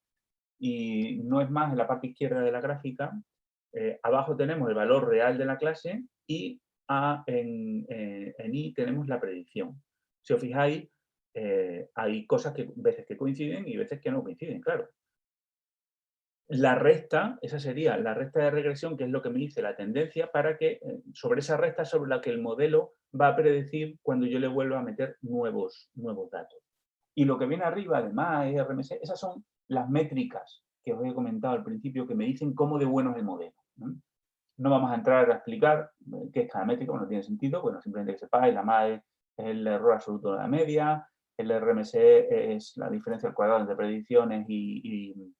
y no es más en la parte izquierda de la gráfica. Abajo tenemos el valor real de la clase y en I tenemos la predicción. Si os fijáis, hay cosas que veces que coinciden y veces que no coinciden, claro. La resta, esa sería la resta de regresión, que es lo que me dice la tendencia, para que sobre esa resta sobre la que el modelo va a predecir cuando yo le vuelva a meter nuevos datos. Y lo que viene arriba, además, es RMS, esas son las métricas que os he comentado al principio, que me dicen cómo de bueno es el modelo. No vamos a entrar a explicar qué es cada métrica, no tiene sentido, bueno, simplemente que sepáis, la MAE es el error absoluto de la media, el RMSE es la diferencia al cuadrado entre predicciones y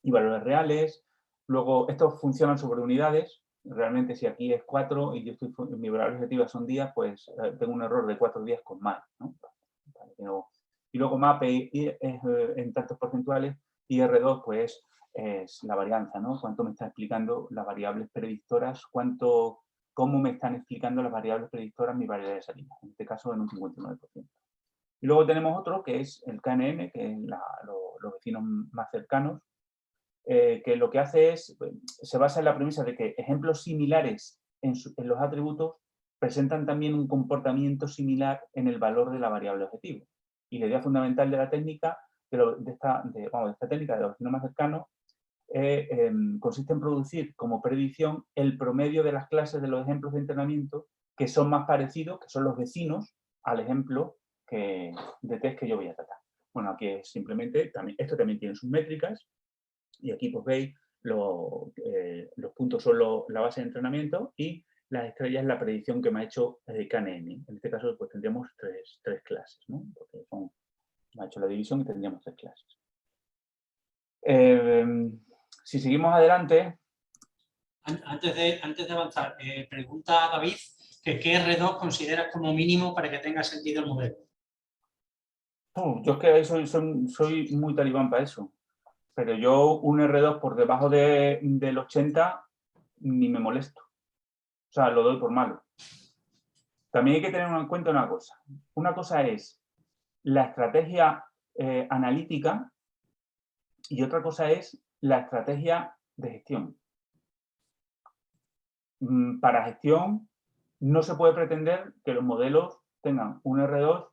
valores reales. Luego, estos funcionan sobre unidades. Realmente, si aquí es 4 y yo mi variable objetiva son días, pues tengo un error de 4 días con MAE, ¿no? Y luego MAPE es en tantos porcentuales y R2, pues, es la varianza, ¿no? Cuánto me están explicando las variables predictoras, cómo me están explicando las variables predictoras mi variable de salida. En este caso, en un 59%. Y luego tenemos otro, que es el KNN, que es los vecinos más cercanos, que lo que hace es, se basa en la premisa de que ejemplos similares en los atributos presentan también un comportamiento similar en el valor de la variable objetivo. Y la idea fundamental de la técnica, de esta técnica de los vecinos más cercanos, consiste en producir como predicción el promedio de las clases de los ejemplos de entrenamiento que son más parecidos, que son los vecinos, al ejemplo de test que yo voy a tratar. Bueno, aquí es simplemente, esto también tiene sus métricas, y aquí pues veis los puntos son la base de entrenamiento y las estrellas la predicción que me ha hecho KNN. En este caso pues tendríamos tres clases, ¿no? Porque me ha hecho la división y tendríamos 3 clases. Si seguimos adelante... Antes de avanzar, pregunta David que qué R2 consideras como mínimo para que tenga sentido el modelo. Yo es que soy muy talibán para eso. Pero yo un R2 por debajo del 80 ni me molesto. O sea, lo doy por malo. También hay que tener en cuenta una cosa. Una cosa es la estrategia analítica y otra cosa es la estrategia de gestión. Para gestión no se puede pretender que los modelos tengan un R2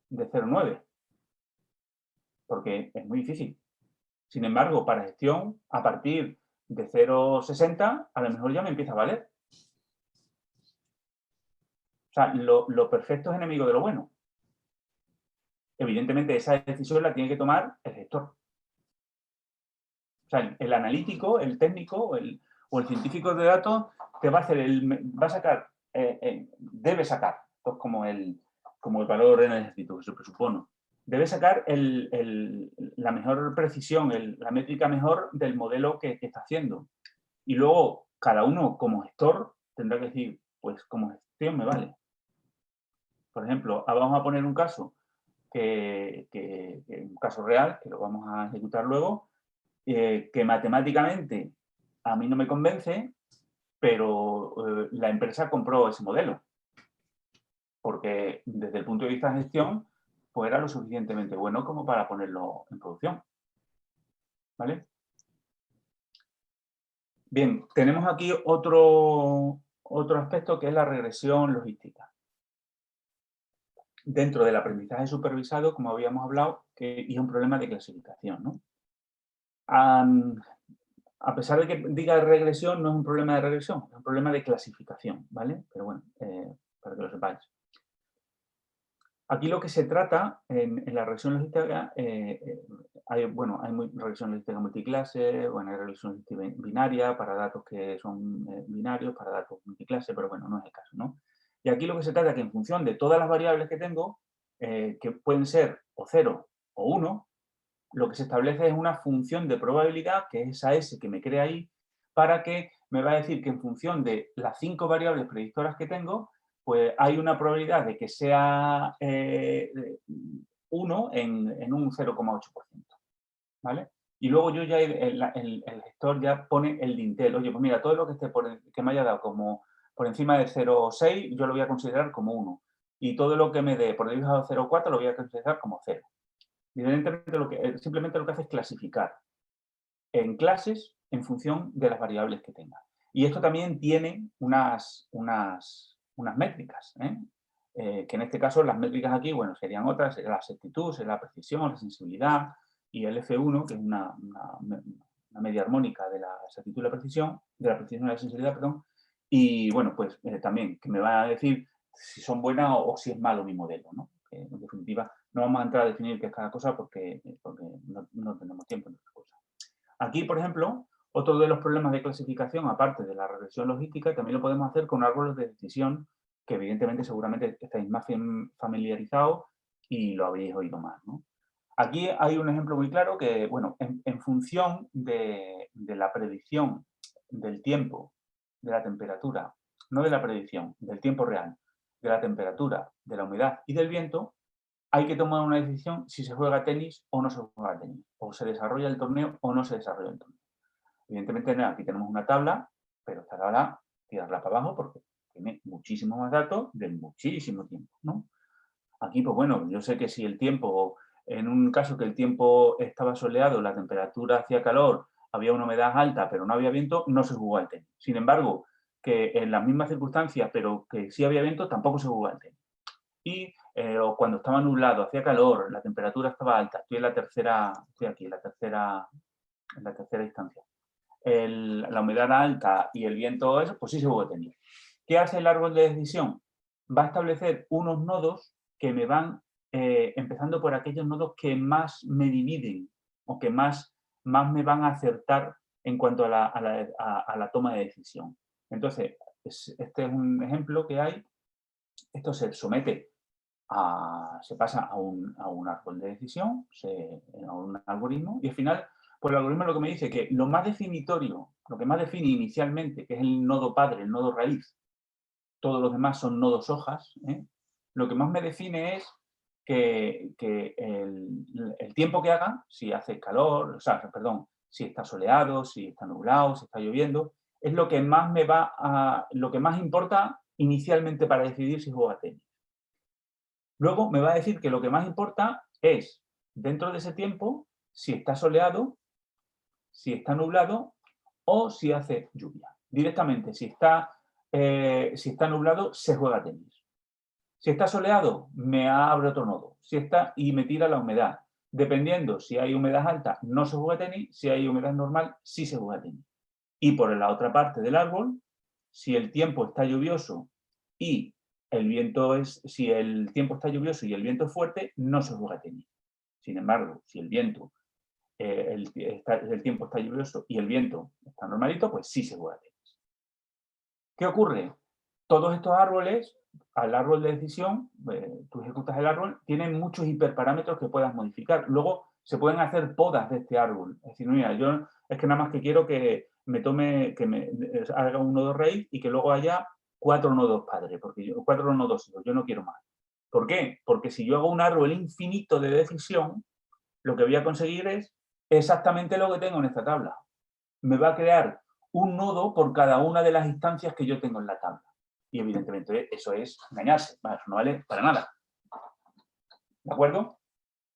de 0,9, porque es muy difícil. Sin embargo, para gestión, a partir de 0,60, a lo mejor ya me empieza a valer. O sea, lo perfecto es enemigo de lo bueno. Evidentemente, esa decisión la tiene que tomar el gestor. O sea, el analítico, el técnico o el científico de datos te va a hacer va a sacar, debe sacar, pues como el valor energético, se presupone. Debe sacar la mejor precisión, la métrica mejor del modelo que está haciendo. Y luego, cada uno como gestor tendrá que decir, pues como gestión me vale. Por ejemplo, vamos a poner un caso, un caso real, que lo vamos a ejecutar luego, que matemáticamente a mí no me convence, pero la empresa compró ese modelo. Porque desde el punto de vista de gestión, pues era lo suficientemente bueno como para ponerlo en producción. ¿Vale? Bien, tenemos aquí otro aspecto que es la regresión logística. Dentro del aprendizaje supervisado, como habíamos hablado, y es un problema de clasificación, ¿no? A pesar de que diga regresión, no es un problema de regresión, es un problema de clasificación, ¿vale? Pero bueno, para que lo sepáis. Aquí lo que se trata en la regresión logística, hay regresión logística multiclase, bueno, hay regresión logística binaria para datos que son binarios, para datos multiclase, pero bueno, no es el caso, ¿no? Y aquí lo que se trata es que en función de todas las variables que tengo, que pueden ser o 0 o 1, lo que se establece es una función de probabilidad, que es esa S que me crea ahí, para que me va a decir que en función de las 5 variables predictoras que tengo, pues hay una probabilidad de que sea 1 en un 0,8%. ¿Vale? Y luego yo ya, el gestor ya pone el dintel. Oye, pues mira, todo lo que esté que me haya dado como por encima de 0,6, yo lo voy a considerar como 1. Y todo lo que me dé por debajo de 0,4 lo voy a considerar como 0. Evidentemente, simplemente lo que hace es clasificar en clases en función de las variables que tenga. Y esto también tiene unas métricas, que en este caso las métricas aquí, bueno, serían otras, la exactitud, la precisión, la sensibilidad, y el F1, que es una media armónica de la exactitud y la precisión, de la precisión y la sensibilidad, perdón, y bueno, pues también que me va a decir si son buenas o si es malo mi modelo, ¿no? Que en definitiva, no vamos a entrar a definir qué es cada cosa porque no tenemos tiempo en esta cosa. Aquí, por ejemplo, otro de los problemas de clasificación, aparte de la regresión logística, también lo podemos hacer con árboles de decisión, que evidentemente seguramente estáis más familiarizados y lo habréis oído más, ¿no? Aquí hay un ejemplo muy claro que, bueno, en función de la predicción del tiempo, de la temperatura, no de la predicción, del tiempo real, de la temperatura, de la humedad y del viento, hay que tomar una decisión si se juega tenis o no se juega tenis, o se desarrolla el torneo o no se desarrolla el torneo. Evidentemente, aquí tenemos una tabla, pero esta tabla, tirarla para abajo porque tiene muchísimos más datos de muchísimo tiempo, ¿no? Aquí, pues bueno, yo sé que si el tiempo, en un caso que el tiempo estaba soleado, la temperatura hacía calor, había una humedad alta, pero no había viento, no se jugó al tenis. Sin embargo, que en las mismas circunstancias, pero que sí había viento, tampoco se jugó al tenis. Y cuando estaba nublado, hacía calor, la temperatura estaba alta, estoy aquí, en la tercera instancia. La humedad alta y el viento, eso, pues sí se puede tener. ¿Qué hace el árbol de decisión? Va a establecer unos nodos que me van, empezando por aquellos nodos que más me dividen o que más me van a acertar en cuanto a la toma de decisión. Entonces, este es un ejemplo que hay. Esto se somete se pasa a un árbol de decisión, a un algoritmo, y al final, pues el algoritmo lo que me dice que lo más definitorio, lo que más define inicialmente, que es el nodo padre, el nodo raíz, todos los demás son nodos hojas, lo que más me define es que el tiempo que haga, si hace calor, si está soleado, si está nublado, si está lloviendo, es lo que más lo que más importa inicialmente para decidir si juego a tenis. Luego me va a decir que lo que más importa es, dentro de ese tiempo, si está soleado, si está nublado o si hace lluvia. Directamente, si está nublado, se juega tenis. Si está soleado, me abre otro nodo. Y me tira la humedad. Dependiendo, si hay humedad alta, no se juega tenis. Si hay humedad normal, sí se juega tenis. Y por la otra parte del árbol, si el tiempo está lluvioso y si el tiempo está lluvioso y el viento es fuerte, no se juega tenis. Sin embargo, si el tiempo está lluvioso y el viento está normalito, pues sí se juega tenis. ¿Qué ocurre? Todos estos árboles, al árbol de decisión, tú ejecutas el árbol, tienen muchos hiperparámetros que puedas modificar. Luego se pueden hacer podas de este árbol. Es decir, mira, yo es que nada más que quiero que me haga un nodo raíz y que luego haya 4 nodos padre, 4 nodos hijos, yo no quiero más. ¿Por qué? Porque si yo hago un árbol infinito de decisión, lo que voy a conseguir es exactamente lo que tengo en esta tabla. Me va a crear un nodo por cada una de las instancias que yo tengo en la tabla. Y evidentemente eso es engañarse, eso no vale para nada. ¿De acuerdo?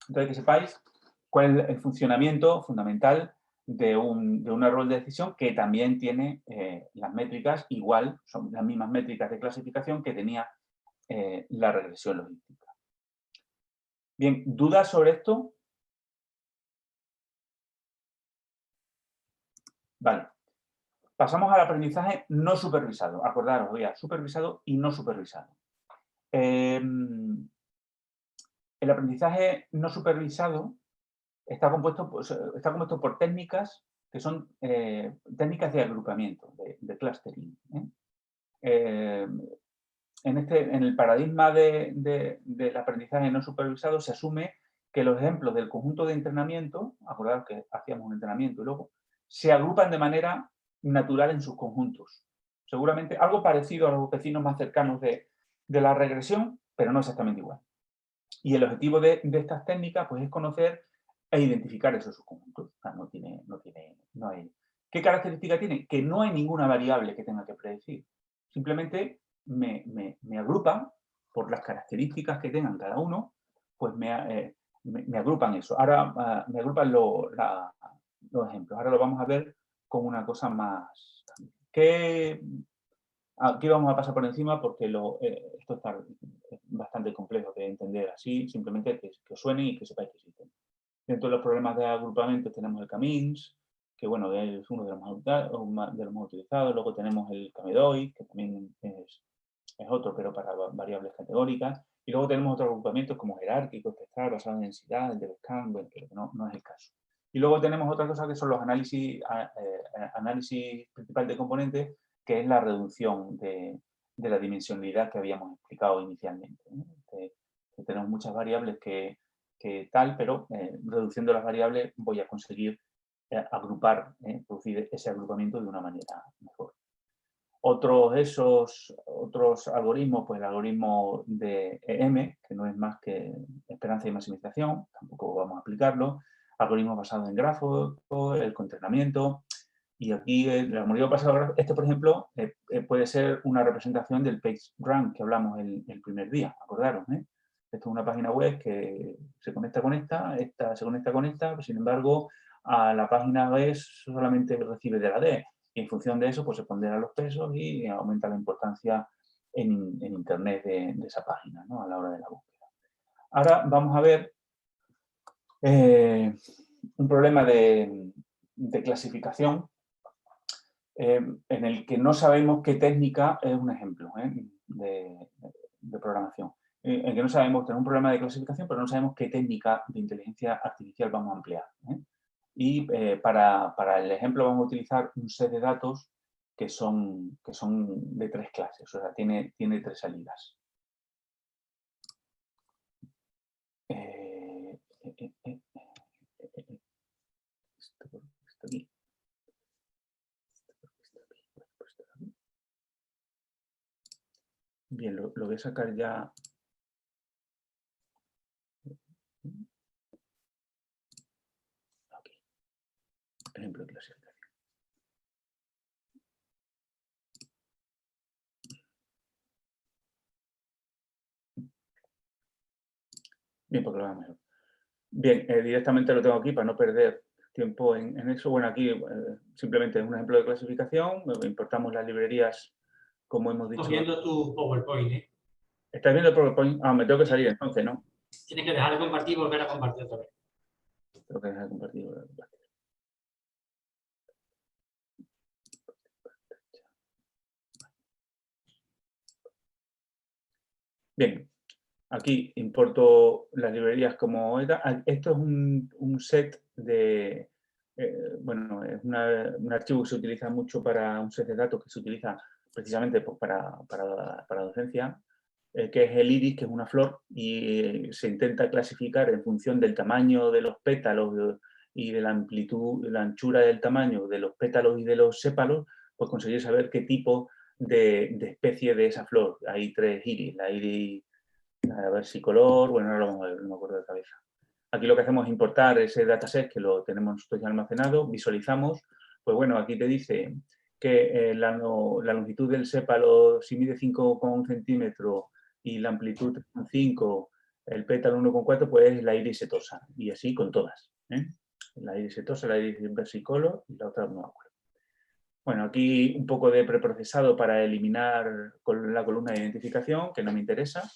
Entonces que sepáis cuál es el funcionamiento fundamental de un árbol de decisión que también tiene las métricas igual, son las mismas métricas de clasificación que tenía la regresión logística. Bien, ¿dudas sobre esto? Vale. Pasamos al aprendizaje no supervisado. Acordaros, había supervisado y no supervisado. El aprendizaje no supervisado está compuesto por técnicas que son técnicas de agrupamiento, de clustering. En el paradigma del aprendizaje no supervisado se asume que los ejemplos del conjunto de entrenamiento, acordaros que hacíamos un entrenamiento y luego, se agrupan de manera natural en sus conjuntos. Seguramente algo parecido a los vecinos más cercanos de la regresión, pero no exactamente igual. Y el objetivo de estas técnicas pues, es conocer e identificar esos subconjuntos. O sea, no hay. ¿Qué característica tiene? Que no hay ninguna variable que tenga que predecir. Simplemente me agrupan por las características que tengan cada uno, pues me agrupan eso. Ahora me agrupan los ejemplos. Ahora lo vamos a ver con una cosa más. Aquí vamos a pasar por encima porque esto está bastante complejo de entender así, simplemente que os suene y que sepáis que existen. Dentro de los problemas de agrupamiento tenemos el Camins, que bueno, es uno de los más utilizados. Luego tenemos el Camedoid, que también es otro, pero para variables categóricas. Y luego tenemos otros agrupamientos como jerárquicos, que está basado en densidad, el de Bescam, que no es el caso. Y luego tenemos otra cosa que son los análisis principal de componentes, que es la reducción de la dimensionalidad que habíamos explicado inicialmente. Que tenemos muchas variables que tal, pero reduciendo las variables voy a conseguir agrupar, producir ese agrupamiento de una manera mejor. Otros algoritmos, pues el algoritmo de EM, que no es más que esperanza y maximización, tampoco vamos a aplicarlo, algoritmos basados en grafos, el coentrenamiento, y aquí el algoritmo basado en grafos, este por ejemplo, puede ser una representación del PageRank que hablamos el primer día, acordaros, Esto es una página web que se conecta con esta se conecta con esta, pero sin embargo, a la página web solamente recibe de la D. Y en función de eso, pues se pondera los pesos y aumenta la importancia en Internet de esa página, ¿no? A la hora de la búsqueda. Ahora vamos a ver un problema de clasificación en el que no sabemos qué técnica es un ejemplo de programación. En el que no sabemos, tenemos un problema de clasificación, pero no sabemos qué técnica de inteligencia artificial vamos a emplear. Y para el ejemplo vamos a utilizar un set de datos que son de 3 clases, o sea, tiene 3 salidas. Esto aquí. Bien, lo voy a sacar ya. Aquí. Ejemplo de clasificación. Bien, porque lo veamos mejor. Bien, directamente lo tengo aquí para no perder tiempo en eso. Bueno, aquí simplemente es un ejemplo de clasificación. Importamos las librerías, como hemos dicho. Estás viendo tu PowerPoint, ¿eh? ¿Estás viendo el PowerPoint? Ah, me tengo que salir entonces, ¿no? Tienes que dejar de compartir y volver a compartir otra vez. Tengo que dejar de compartir. Bien, aquí importo las librerías como era. Esto es un set de, bueno, es un archivo que se utiliza mucho para un set de datos que se utiliza precisamente pues, para docencia, que es el iris, que es una flor, y se intenta clasificar en función del tamaño de los pétalos y de la amplitud, de la anchura del tamaño de los pétalos y de los sépalos, pues conseguir saber qué tipo de especie de esa flor. Hay 3 iris, la iris versicolor, bueno, no lo vamos a ver, no me acuerdo de cabeza. Aquí lo que hacemos es importar ese dataset que lo tenemos nosotros ya almacenado, visualizamos, pues bueno, aquí te dice que la longitud del sépalo, si mide 5,1 centímetros y la amplitud 3,5, el pétalo 1,4, pues es la iris setosa, y así con todas. La iris setosa, la iris versicolor y la otra no me acuerdo. Bueno, aquí un poco de preprocesado para eliminar la columna de identificación, que no me interesa.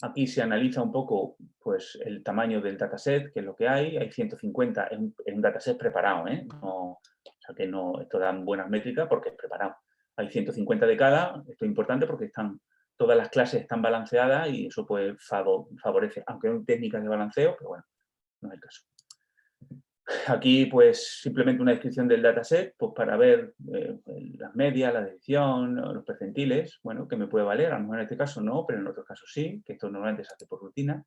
Aquí se analiza un poco pues, el tamaño del dataset, que es lo que hay. Hay 150, es un dataset preparado, ¿eh? No, o sea que no, esto dan buenas métricas porque es preparado. Hay 150 de cada, esto es importante porque todas las clases están balanceadas y eso pues favorece, aunque hay técnicas de balanceo, pero bueno, no es el caso. Aquí, pues, simplemente una descripción del dataset, pues, para ver las medias, la desviación, los percentiles, bueno, que me puede valer, a lo mejor en este caso no, pero en otros casos sí, que esto normalmente se hace por rutina.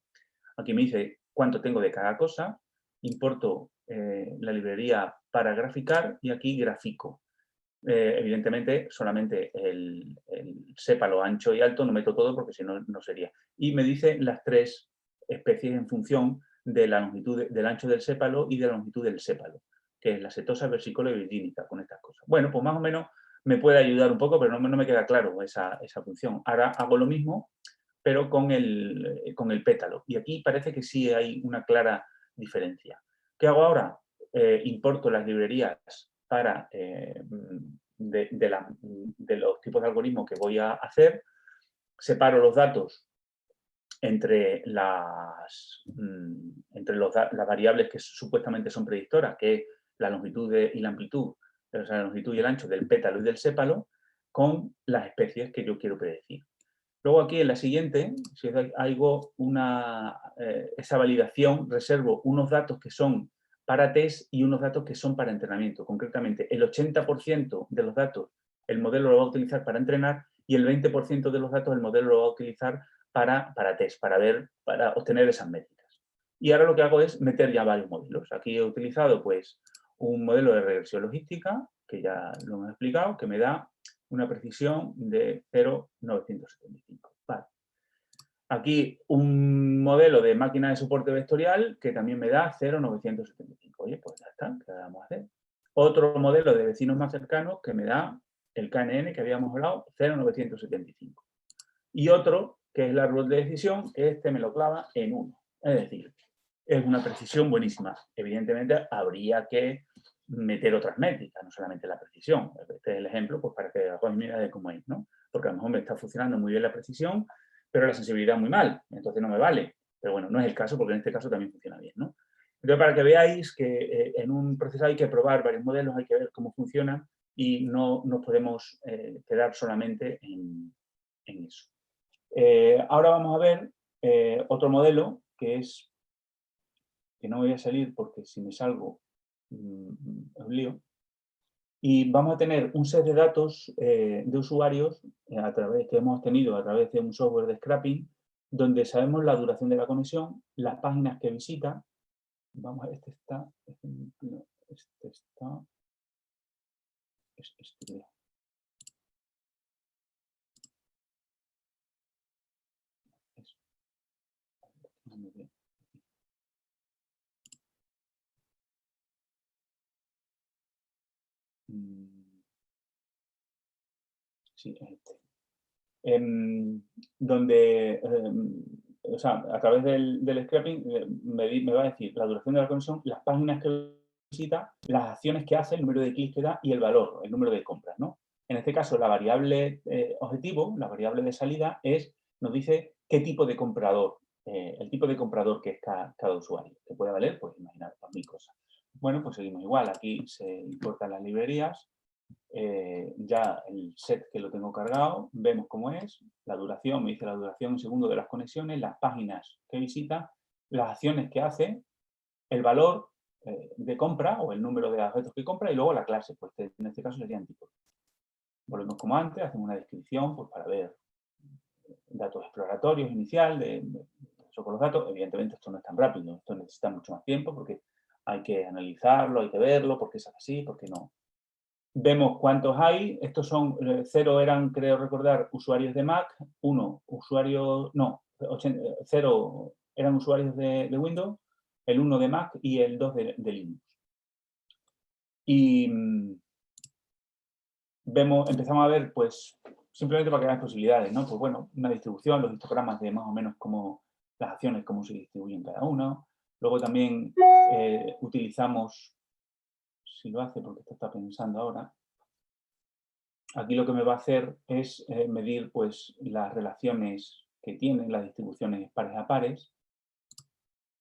Aquí me dice cuánto tengo de cada cosa, importo la librería para graficar y aquí grafico. Evidentemente, solamente el sépalo ancho y alto, no meto todo porque si no, no sería. Y me dice las 3 especies en función de la longitud del ancho del sépalo y de la longitud del sépalo, que es la setosa, versicolor y virgínica, con estas cosas. Bueno, pues más o menos me puede ayudar un poco, pero no me queda claro esa función. Ahora hago lo mismo, pero con el pétalo. Y aquí parece que sí hay una clara diferencia. ¿Qué hago ahora? Importo las librerías para de los tipos de algoritmos que voy a hacer, separo los datos entre las variables que supuestamente son predictoras, que es la longitud y la amplitud, o sea, la longitud y el ancho del pétalo y del sépalo, con las especies que yo quiero predecir. Luego aquí en la siguiente, si hago esa validación, reservo unos datos que son para test y unos datos que son para entrenamiento. Concretamente, el 80% de los datos el modelo lo va a utilizar para entrenar y el 20% de los datos el modelo lo va a utilizar para test, para obtener esas métricas. Y ahora lo que hago es meter ya varios modelos. Aquí he utilizado pues un modelo de regresión logística, que ya lo hemos explicado, que me da una precisión de 0,975. Vale. Aquí un modelo de máquina de soporte vectorial que también me da 0,975. Oye, pues ya está, ¿qué vamos a hacer? Otro modelo de vecinos más cercanos que me da el KNN que habíamos hablado, 0,975. Y otro, que es el árbol de decisión, que este me lo clava en 1. Es decir, es una precisión buenísima. Evidentemente, habría que meter otras métricas, no solamente la precisión. Este es el ejemplo pues, para que hagáis una idea de cómo es, ¿no? Porque a lo mejor me está funcionando muy bien la precisión, pero la sensibilidad muy mal, entonces no me vale. Pero bueno, no es el caso, porque en este caso también funciona bien, ¿no? Entonces, para que veáis que en un proceso hay que probar varios modelos, hay que ver cómo funcionan y no nos podemos quedar solamente en eso. Ahora vamos a ver otro modelo que es, que no voy a salir porque si me salgo es un lío, y vamos a tener un set de datos de usuarios que hemos tenido a través de un software de scrapping, donde sabemos la duración de la conexión, las páginas que visita. Vamos a ver, este está. Sí, este. Donde o sea, a través del scraping me va a decir la duración de la conexión, las páginas que visita, las acciones que hace, el número de clics que da y el valor, el número de compras, ¿no? En este caso, la variable objetivo, la variable de salida, nos dice qué tipo de comprador, el tipo de comprador que es cada usuario, que puede valer, pues imaginar, 1000 cosas. Bueno, pues seguimos igual, aquí se importan las librerías, ya el set que lo tengo cargado, vemos cómo es, la duración, me dice la duración en segundo de las conexiones, las páginas que visita, las acciones que hace, el valor de compra o el número de objetos que compra y luego la clase, pues en este caso serían tipos. Volvemos como antes, hacemos una descripción pues, para ver datos exploratorios inicial de eso con los datos. Evidentemente esto no es tan rápido, esto necesita mucho más tiempo porque hay que analizarlo, hay que verlo, por qué es así, por qué no. Vemos cuántos hay. Estos son, 0 eran, creo recordar, usuarios de Mac, 1 usuarios, no, 0 eran usuarios de Windows, el 1 de Mac y el 2 de Linux. Y empezamos a ver, pues, simplemente para que vean posibilidades, ¿no? Pues bueno, una distribución, los histogramas de más o menos cómo las acciones, cómo se distribuyen cada uno. Luego también utilizamos, si lo hace porque esto está pensando ahora, aquí lo que me va a hacer es medir pues, las relaciones que tienen, las distribuciones pares a pares.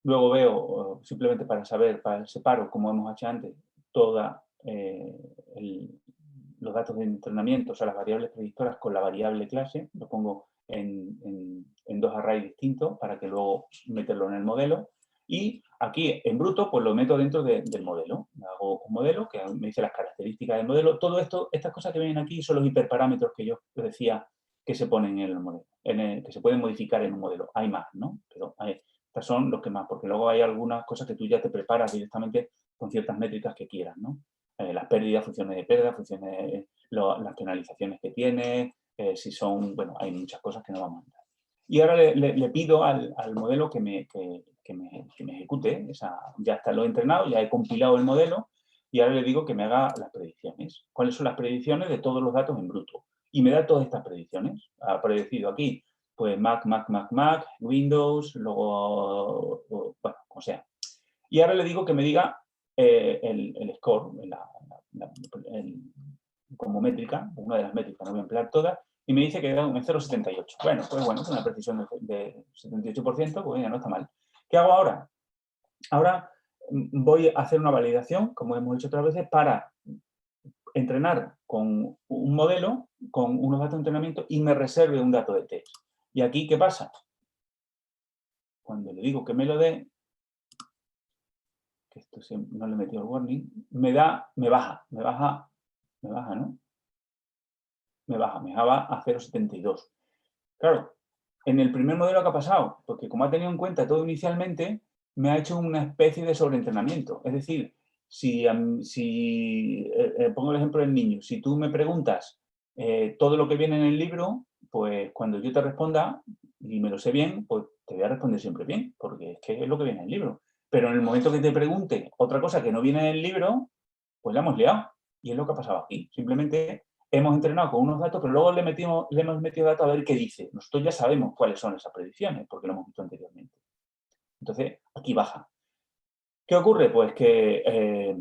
Luego veo, simplemente para saber, separo, como hemos hecho antes, todos los datos de entrenamiento, o sea, las variables predictoras con la variable clase. Lo pongo en 2 arrays distintos para que luego meterlo en el modelo. Y aquí, en bruto, pues lo meto dentro del modelo. Hago un modelo que me dice las características del modelo. Todo esto, estas cosas que ven aquí son los hiperparámetros que yo decía que se ponen en el modelo, que se pueden modificar en un modelo. Hay más, ¿no? Pero estos son los que más, porque luego hay algunas cosas que tú ya te preparas directamente con ciertas métricas que quieras, ¿no? Las pérdidas, funciones de pérdida, funciones, las penalizaciones que tiene, si son, bueno, hay muchas cosas que no vamos a entrar. Y ahora le pido al modelo que me ejecute, ya está, lo he entrenado, ya he compilado el modelo y ahora le digo que me haga las predicciones. ¿Cuáles son las predicciones de todos los datos en bruto? Y me da todas estas predicciones. Ha predecido aquí, pues Mac, Windows, luego, bueno, como sea. Y ahora le digo que me diga el score, como métrica, una de las métricas, no voy a emplear todas, y me dice que da un 0,78. Bueno, pues bueno, es una precisión de 78%, pues ya no está mal. ¿Qué hago ahora? Ahora voy a hacer una validación, como hemos hecho otras veces, para entrenar con un modelo, con unos datos de entrenamiento, y me reserve un dato de test. ¿Y aquí qué pasa? Cuando le digo que me lo dé, que esto no le he metido el warning, me baja, ¿no? Me bajaba a 0,72. Claro, en el primer modelo que ha pasado, porque como ha tenido en cuenta todo inicialmente, me ha hecho una especie de sobreentrenamiento. Es decir, pongo el ejemplo del niño, si tú me preguntas todo lo que viene en el libro, pues cuando yo te responda, y me lo sé bien, pues te voy a responder siempre bien, porque es que es lo que viene en el libro. Pero en el momento que te pregunte otra cosa que no viene en el libro, pues la hemos liado. Y es lo que ha pasado aquí. Simplemente hemos entrenado con unos datos, pero luego le hemos metido datos a ver qué dice. Nosotros ya sabemos cuáles son esas predicciones, porque lo hemos visto anteriormente. Entonces, aquí baja. ¿Qué ocurre? Pues que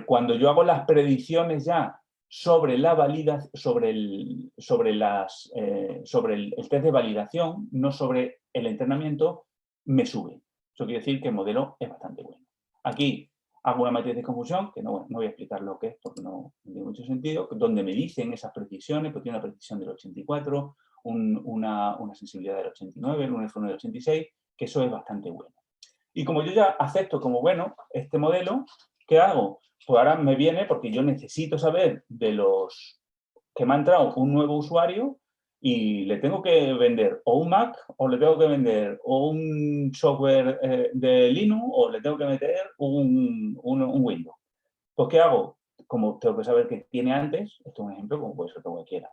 cuando yo hago las predicciones ya sobre la validación, sobre el test de validación, no sobre el entrenamiento, me sube. Eso quiere decir que el modelo es bastante bueno. Aquí hago una matriz de confusión, que no voy a explicar lo que es porque no tiene mucho sentido, donde me dicen esas precisiones, pues tiene una precisión del 84, una sensibilidad del 89, un F1 del 86, que eso es bastante bueno. Y como yo ya acepto como bueno este modelo, ¿qué hago? Pues ahora me viene porque yo necesito saber de los que me ha entrado un nuevo usuario y le tengo que vender o un Mac o le tengo que vender o un software de Linux o le tengo que meter un Windows. Pues ¿qué hago? Como tengo que saber qué tiene antes, esto es un ejemplo, como puede ser como quiera,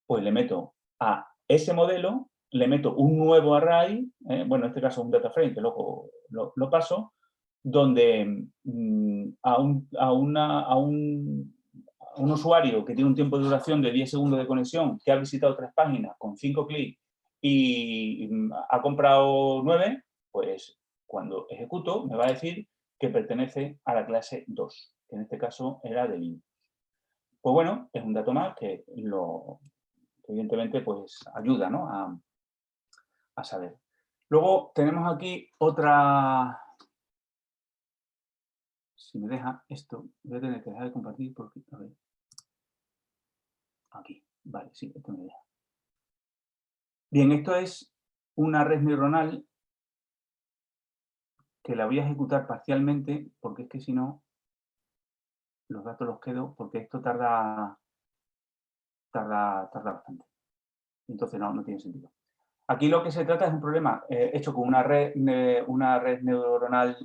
pues le meto a ese modelo, le meto un nuevo array, bueno, en este caso un data frame, que luego lo paso, donde a un usuario que tiene un tiempo de duración de 10 segundos de conexión, que ha visitado 3 páginas con 5 clics y ha comprado 9, pues cuando ejecuto me va a decir que pertenece a la clase 2, que en este caso era de Linux. Pues bueno, es un dato más que evidentemente pues ayuda, ¿no? a saber. Luego tenemos aquí otra... Si me deja esto, voy a tener que dejar de compartir porque... A ver. Aquí, vale, sí, esto me deja. Bien, esto es una red neuronal que la voy a ejecutar parcialmente porque es que si no, los datos los quedo porque esto tarda bastante. Entonces no tiene sentido. Aquí lo que se trata es un problema hecho con una red neuronal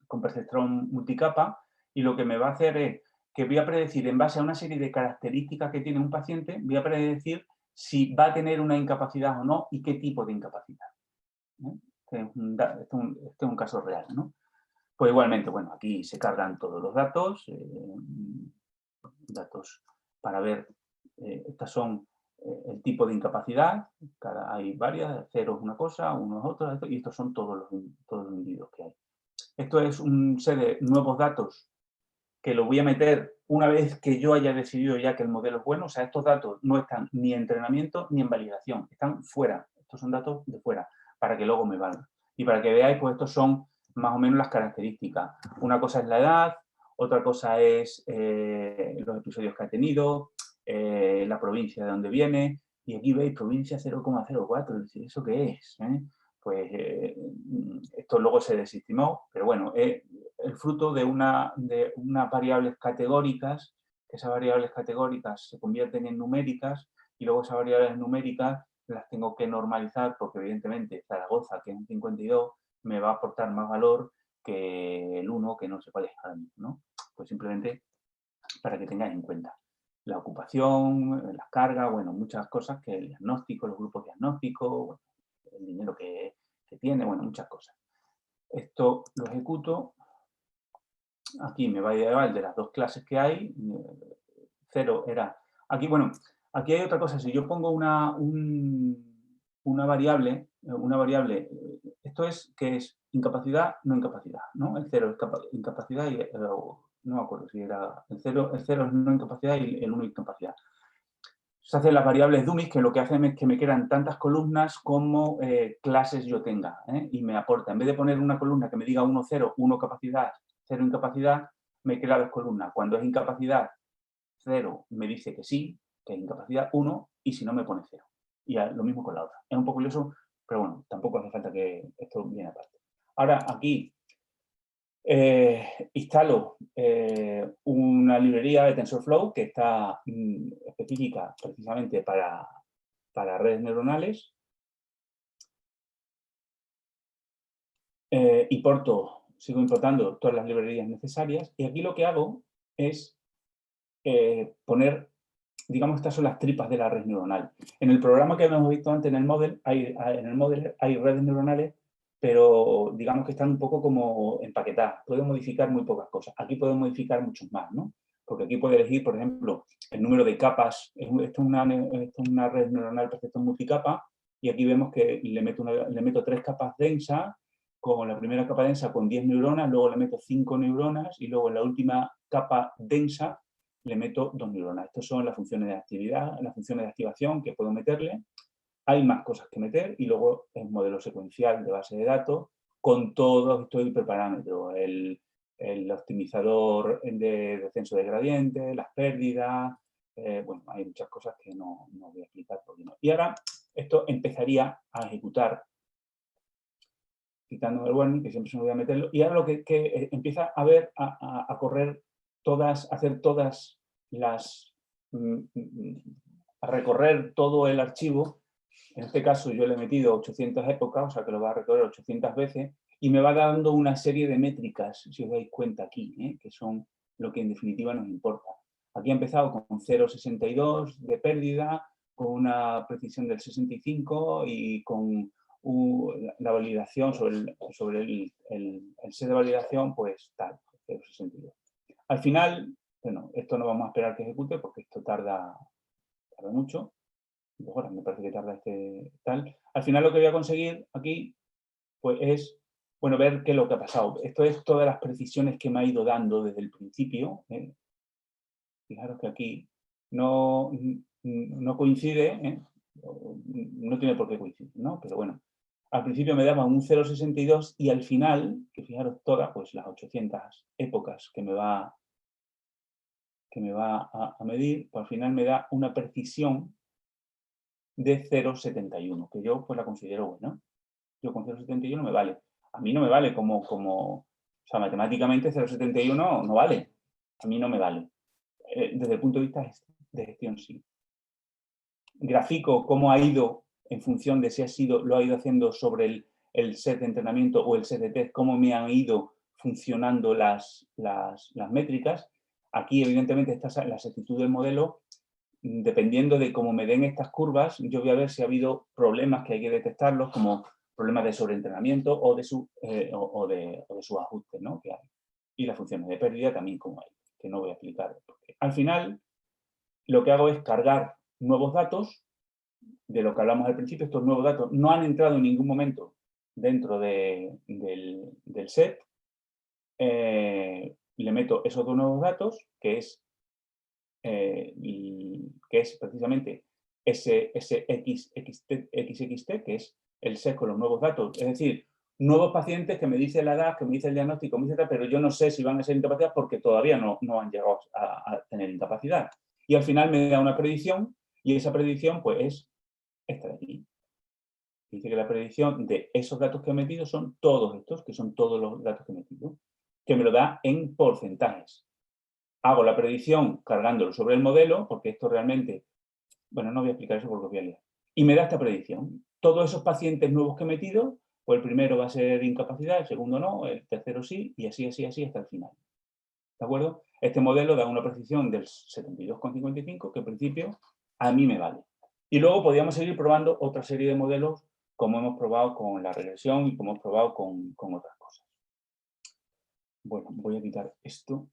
con perceptrón multicapa, y lo que me va a hacer es que voy a predecir, en base a una serie de características que tiene un paciente, voy a predecir si va a tener una incapacidad o no y qué tipo de incapacidad. Este es un caso real, ¿no? Pues igualmente, bueno, aquí se cargan todos los datos, datos para ver, estas son el tipo de incapacidad, hay varias, 0 es una cosa, 1 es otra, y estos son todos los individuos que hay. Esto es un set de nuevos datos que lo voy a meter una vez que yo haya decidido ya que el modelo es bueno. O sea, estos datos no están ni en entrenamiento ni en validación, están fuera. Estos son datos de fuera, para que luego me valgan. Y para que veáis, pues estos son más o menos las características. Una cosa es la edad, otra cosa es los episodios que ha tenido, la provincia de donde viene, y aquí veis provincia 0,04, ¿eso qué es? Pues esto luego se desestimó, pero bueno, el fruto de unas variables categóricas, que esas variables categóricas se convierten en numéricas, y luego esas variables numéricas las tengo que normalizar porque evidentemente Zaragoza, que es un 52, me va a aportar más valor que el 1, que no sé cuál es ahora mismo, ¿no? Pues simplemente para que tengáis en cuenta. La ocupación, las cargas, bueno, muchas cosas que el diagnóstico, los grupos diagnósticos, bueno, el dinero que tiene, bueno, muchas cosas. Esto lo ejecuto. Aquí me va a llevar de las dos clases que hay. 0 era... Aquí, bueno, aquí hay otra cosa. Si yo pongo una variable, esto es que es incapacidad, no incapacidad, ¿no? El 0 es incapacidad y no me acuerdo si era el 0 es no incapacidad y el 1 incapacidad. Se hacen las variables dummies, que lo que hacen es que me quedan tantas columnas como clases yo tenga, y me aporta. En vez de poner una columna que me diga 1, 0, 1 capacidad, 0 incapacidad, me crea 2 columnas. Cuando es incapacidad 0, me dice que sí, que es incapacidad 1, y si no me pone 0. Y lo mismo con la otra. Es un poco curioso, pero bueno, tampoco hace falta que esto viene aparte. Ahora, aquí instalo una librería de TensorFlow que está específica precisamente para redes neuronales, sigo importando todas las librerías necesarias, y aquí lo que hago es poner, digamos, estas son las tripas de la red neuronal. En el programa que hemos visto antes, en el Model, hay redes neuronales, pero digamos que están un poco como empaquetadas. Puedo modificar muy pocas cosas. Aquí puedo modificar muchos más, ¿no? Porque aquí puedo elegir, por ejemplo, el número de capas. Esto es una red neuronal perfecta multicapa, y aquí vemos que le meto 3 capas densas, con la primera capa densa con 10 neuronas, luego le meto 5 neuronas, y luego en la última capa densa le meto 2 neuronas. Estas son las funciones de actividad, las funciones de activación que puedo meterle. Hay más cosas que meter, y luego el modelo secuencial de base de datos con todos estos hiperparámetros, el optimizador de descenso de gradiente, las pérdidas, bueno, hay muchas cosas que no voy a explicar porque no. Y ahora esto empezaría a ejecutar, quitándome el warning, que siempre se me voy a meterlo, y ahora lo que empieza a ver, a correr todas, a hacer todas las, a recorrer todo el archivo. En este caso yo le he metido 800 épocas, o sea que lo va a recorrer 800 veces, y me va dando una serie de métricas, si os dais cuenta aquí, que son lo que en definitiva nos importa. Aquí ha empezado con 0,62 de pérdida, con una precisión del 65 y con la validación sobre el set de validación, pues tal, 0,62. Al final, bueno, esto no vamos a esperar que ejecute porque esto tarda mucho. 2 horas me parece que tarda tal. Al final lo que voy a conseguir aquí pues es, bueno, ver qué es lo que ha pasado. Esto es todas las precisiones que me ha ido dando desde el principio. Fijaros que aquí no coincide, no tiene por qué coincidir, ¿no? Pero bueno, al principio me daba un 0,62 y al final, que fijaros todas, pues las 800 épocas que me va a medir, pues al final me da una precisión de 0,71, que yo pues la considero buena. Yo con 0,71 me vale. A mí no me vale o sea, matemáticamente 0,71 no vale. A mí no me vale. Desde el punto de vista de gestión, sí. Grafico cómo ha ido en función de si lo ha ido haciendo sobre el set de entrenamiento o el set de test, cómo me han ido funcionando las métricas. Aquí, evidentemente, está la exactitud del modelo. Dependiendo de cómo me den estas curvas, yo voy a ver si ha habido problemas que hay que detectarlos, como problemas de sobreentrenamiento o de sus ajustes, ¿no? Que hay. Y las funciones de pérdida también como hay, que no voy a explicar. Porque al final, lo que hago es cargar nuevos datos, de lo que hablamos al principio. Estos nuevos datos no han entrado en ningún momento dentro del set. Le meto esos 2 nuevos datos, que es precisamente ese XXT, que es el set con los nuevos datos. Es decir, nuevos pacientes que me dice la edad, que me dice el diagnóstico, pero yo no sé si van a ser incapacidad porque todavía no han llegado a tener incapacidad. Y al final me da una predicción y esa predicción pues es esta de aquí. Dice que la predicción de esos datos que he metido son todos estos, que son todos los datos que he metido, que me lo da en porcentajes. Hago la predicción cargándolo sobre el modelo, porque esto realmente, bueno, no voy a explicar eso porque os voy a liar. Y me da esta predicción. Todos esos pacientes nuevos que he metido, pues el primero va a ser incapacidad, el segundo no, el tercero sí, y así hasta el final. ¿De acuerdo? Este modelo da una precisión del 72,55, que en principio a mí me vale. Y luego podríamos seguir probando otra serie de modelos, como hemos probado con la regresión y como hemos probado con otras cosas. Bueno, voy a quitar esto.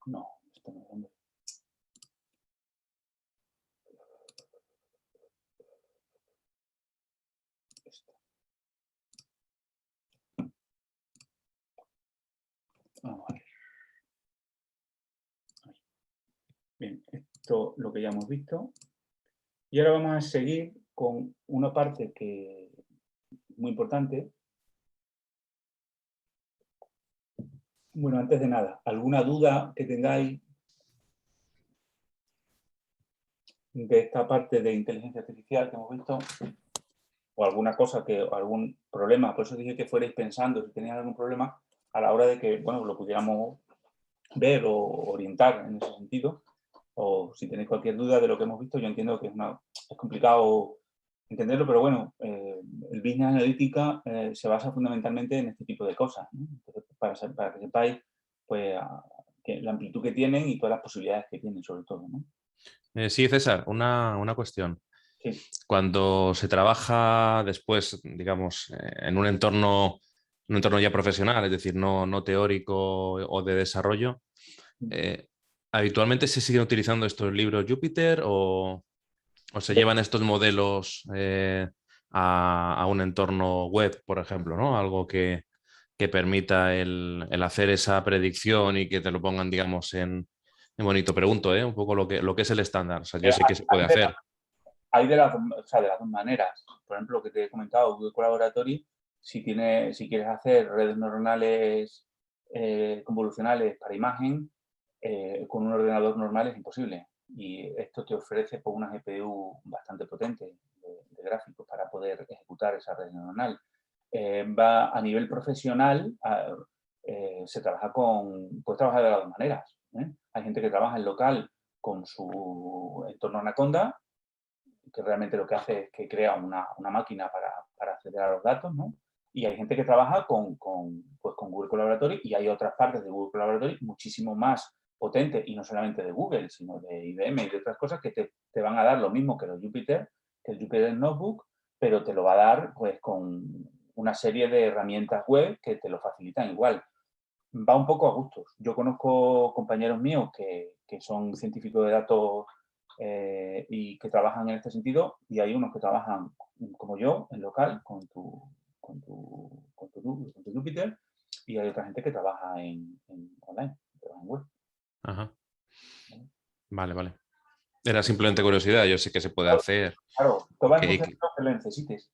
No, esto no es hombre. Esto. Vamos a ver. Bien, esto lo que ya hemos visto. Y ahora vamos a seguir con una parte que es muy importante. Bueno, antes de nada, ¿alguna duda que tengáis de esta parte de inteligencia artificial que hemos visto? O alguna cosa algún problema, por eso dije que fuerais pensando si teníais algún problema a la hora de que, bueno, lo pudiéramos ver o orientar en ese sentido. O si tenéis cualquier duda de lo que hemos visto, yo entiendo que es complicado entenderlo, pero bueno, el Business Analytica se basa fundamentalmente en este tipo de cosas, ¿no? Entonces, para que sepáis pues, la amplitud que tienen y todas las posibilidades que tienen, sobre todo, ¿no? Sí, César, una cuestión. Sí. Cuando se trabaja después, digamos, en un entorno ya profesional, es decir, no teórico o de desarrollo, ¿habitualmente se siguen utilizando estos libros Jupyter o se llevan estos modelos a un entorno web, por ejemplo, ¿no? Algo que permita el hacer esa predicción y que te lo pongan, digamos, en bonito. Pregunto, un poco lo que es el estándar. O sea, yo sé que se puede hacer. Hay de las dos maneras. Por ejemplo, lo que te he comentado, Google Collaboratory, si quieres hacer redes neuronales convolucionales para imagen, con un ordenador normal es imposible. Y esto te ofrece pues, una GPU bastante potente de gráficos para poder ejecutar esa red neuronal. Va a nivel profesional, se trabaja puedes trabajar de las dos maneras. Hay gente que trabaja en local con su entorno Anaconda, que realmente lo que hace es que crea una máquina para acceder a los datos, ¿no? Y hay gente que trabaja con Google Collaboratory y hay otras partes de Google Collaboratory muchísimo más potentes, y no solamente de Google, sino de IBM y de otras cosas que te van a dar lo mismo que el Jupyter Notebook, pero te lo va a dar pues con una serie de herramientas web que te lo facilitan igual. Va un poco a gustos. Yo conozco compañeros míos que son científicos de datos y que trabajan en este sentido, y hay unos que trabajan como yo, en local, con tu Jupyter, y hay otra gente que trabaja en online, trabaja en web. Ajá. Vale. Era simplemente curiosidad, yo sé que se puede hacer. Claro, todo va en Que- función de lo que lo necesites.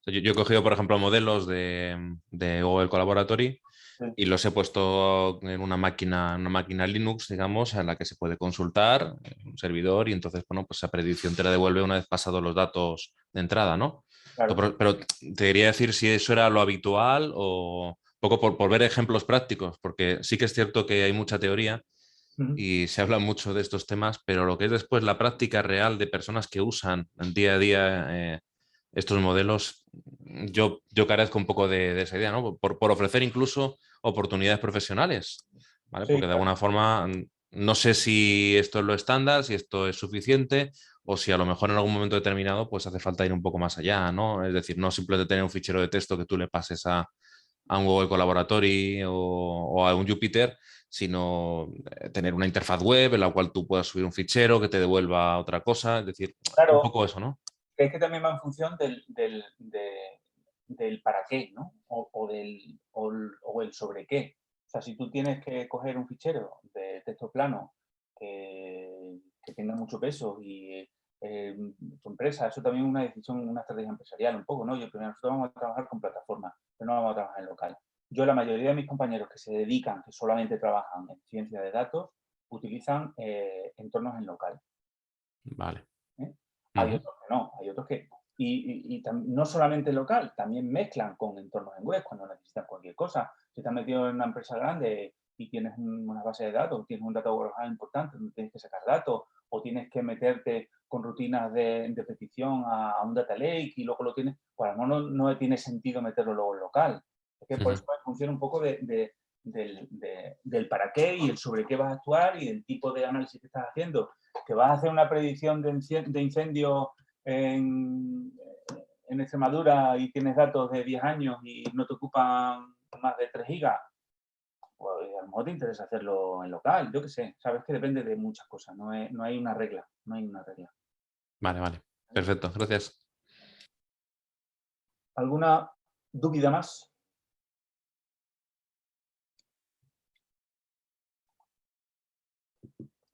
Yo he cogido, por ejemplo, modelos de Google Colaboratory Sí. y los he puesto en una máquina Linux, digamos, en la que se puede consultar, un servidor, y entonces, bueno, pues esa predicción te la devuelve una vez pasados los datos de entrada, ¿no? Claro. Pero te quería decir si eso era lo habitual o un poco por ver ejemplos prácticos, porque sí que es cierto que hay mucha teoría y se habla mucho de estos temas, pero lo que es después la práctica real de personas que usan día a día estos modelos, yo carezco un poco de esa idea, ¿no? Por ofrecer incluso oportunidades profesionales, ¿vale? Sí, Porque de claro. alguna forma no sé si esto es lo estándar, si esto es suficiente o si a lo mejor en algún momento determinado pues hace falta ir un poco más allá, ¿no? Es decir, no simplemente tener un fichero de texto que tú le pases a un Google Colaboratory o a un Jupyter, sino tener una interfaz web en la cual tú puedas subir un fichero que te devuelva otra cosa, es decir, un Claro, poco eso, ¿no? es que también va en función del para qué, ¿no? O el sobre qué. O sea, si tú tienes que coger un fichero de texto plano que tenga mucho peso y tu empresa, eso también es una decisión, una estrategia empresarial un poco, ¿no? Yo primero, nosotros vamos a trabajar con plataformas, pero no vamos a trabajar en local. Yo, la mayoría de mis compañeros que se dedican, que solamente trabajan en ciencia de datos, utilizan entornos en local. Vale. Hay otros que no, hay otros que... Y no solamente local, también mezclan con entornos en web cuando necesitan cualquier cosa. Si estás metido en una empresa grande y tienes una base de datos, tienes un data warehouse importante donde tienes que sacar datos, o tienes que meterte con rutinas de petición a un data lake y luego lo tienes, pues a lo mejor no tiene sentido meterlo luego en local. Es que por eso funciona un poco del para qué y el sobre qué vas a actuar y el tipo de análisis que estás haciendo. Que vas a hacer una predicción de incendio en Extremadura y tienes datos de 10 años y no te ocupan más de 3 gigas, pues a lo mejor te interesa hacerlo en local, yo qué sé. Sabes que depende de muchas cosas, no hay una regla, no hay una regla. Vale. Perfecto, gracias. ¿Alguna duda más?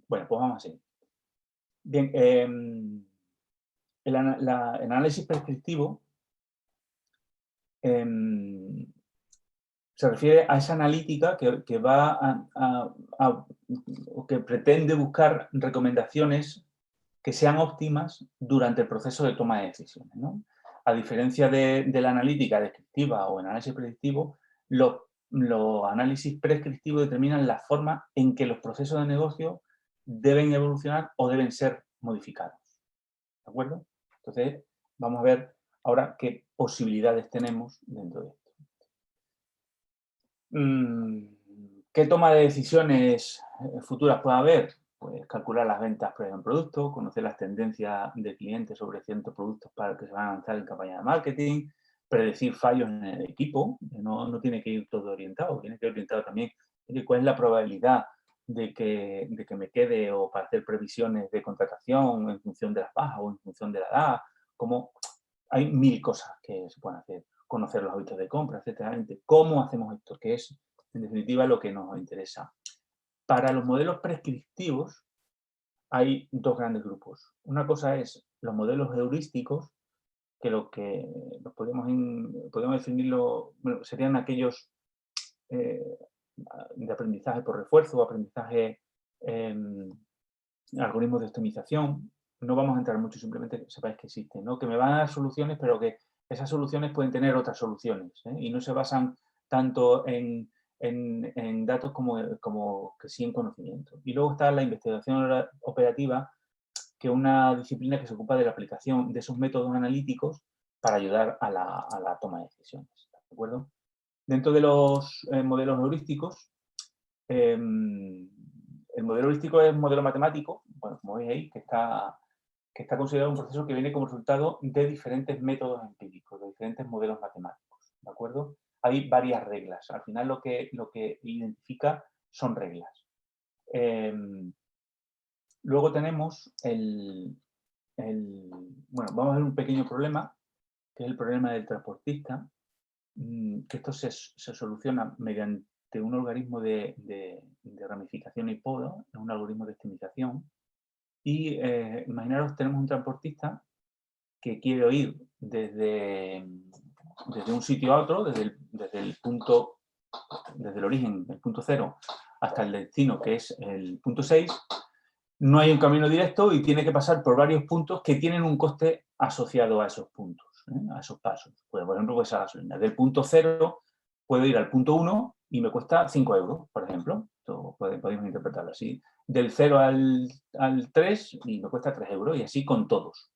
Bueno, pues vamos a seguir. Bien, el análisis prescriptivo se refiere a esa analítica que va que pretende buscar recomendaciones que sean óptimas durante el proceso de toma de decisiones, ¿no? A diferencia de la analítica descriptiva o el análisis predictivo, los análisis prescriptivos determinan la forma en que los procesos de negocio deben evolucionar o deben ser modificados. ¿De acuerdo? Entonces, vamos a ver ahora qué posibilidades tenemos dentro de esto. ¿Qué toma de decisiones futuras puede haber? Pues calcular las ventas por un producto, conocer las tendencias de clientes sobre ciertos productos para que se van a lanzar en campaña de marketing, predecir fallos en el equipo, no tiene que ir todo orientado, tiene que ir orientado también cuál es la probabilidad de que me quede o para hacer previsiones de contratación en función de las bajas o en función de la edad, como hay 1000 cosas que se pueden hacer, conocer los hábitos de compra, etcétera. ¿Cómo hacemos esto? Que es, en definitiva, lo que nos interesa. Para los modelos prescriptivos hay dos grandes grupos. Una cosa es los modelos heurísticos, que los podemos definirlo, bueno, serían aquellos de aprendizaje por refuerzo o aprendizaje, algoritmos de optimización. No vamos a entrar mucho, simplemente que sepáis que existen, ¿no? Que me van a dar soluciones, pero que esas soluciones pueden tener otras soluciones, ¿eh? Y no se basan tanto en datos como que sí en conocimiento. Y luego está la investigación operativa, que es una disciplina que se ocupa de la aplicación de esos métodos analíticos para ayudar a la toma de decisiones. ¿De acuerdo? Dentro de los modelos heurísticos, el modelo heurístico es un modelo matemático, bueno, como veis ahí, que está considerado un proceso que viene como resultado de diferentes métodos empíricos, de diferentes modelos matemáticos. ¿de acuerdo? Hay varias reglas. Al final lo que identifica son reglas. Luego tenemos bueno, vamos a ver un pequeño problema, que es el problema del transportista, que esto se soluciona mediante un algoritmo de ramificación y poda, un algoritmo de optimización. Y imaginaros, tenemos un transportista que quiere ir desde un sitio a otro, desde el origen, el punto 0, hasta el destino, que es el punto 6, no hay un camino directo y tiene que pasar por varios puntos que tienen un coste asociado a esos puntos, a esos pasos. Pues, por ejemplo, pues a gasolina. Del punto 0 puedo ir al punto 1 y me cuesta 5 euros, por ejemplo. Esto podemos interpretarlo así. Del 0 al 3 y me cuesta 3 euros, y así con todos.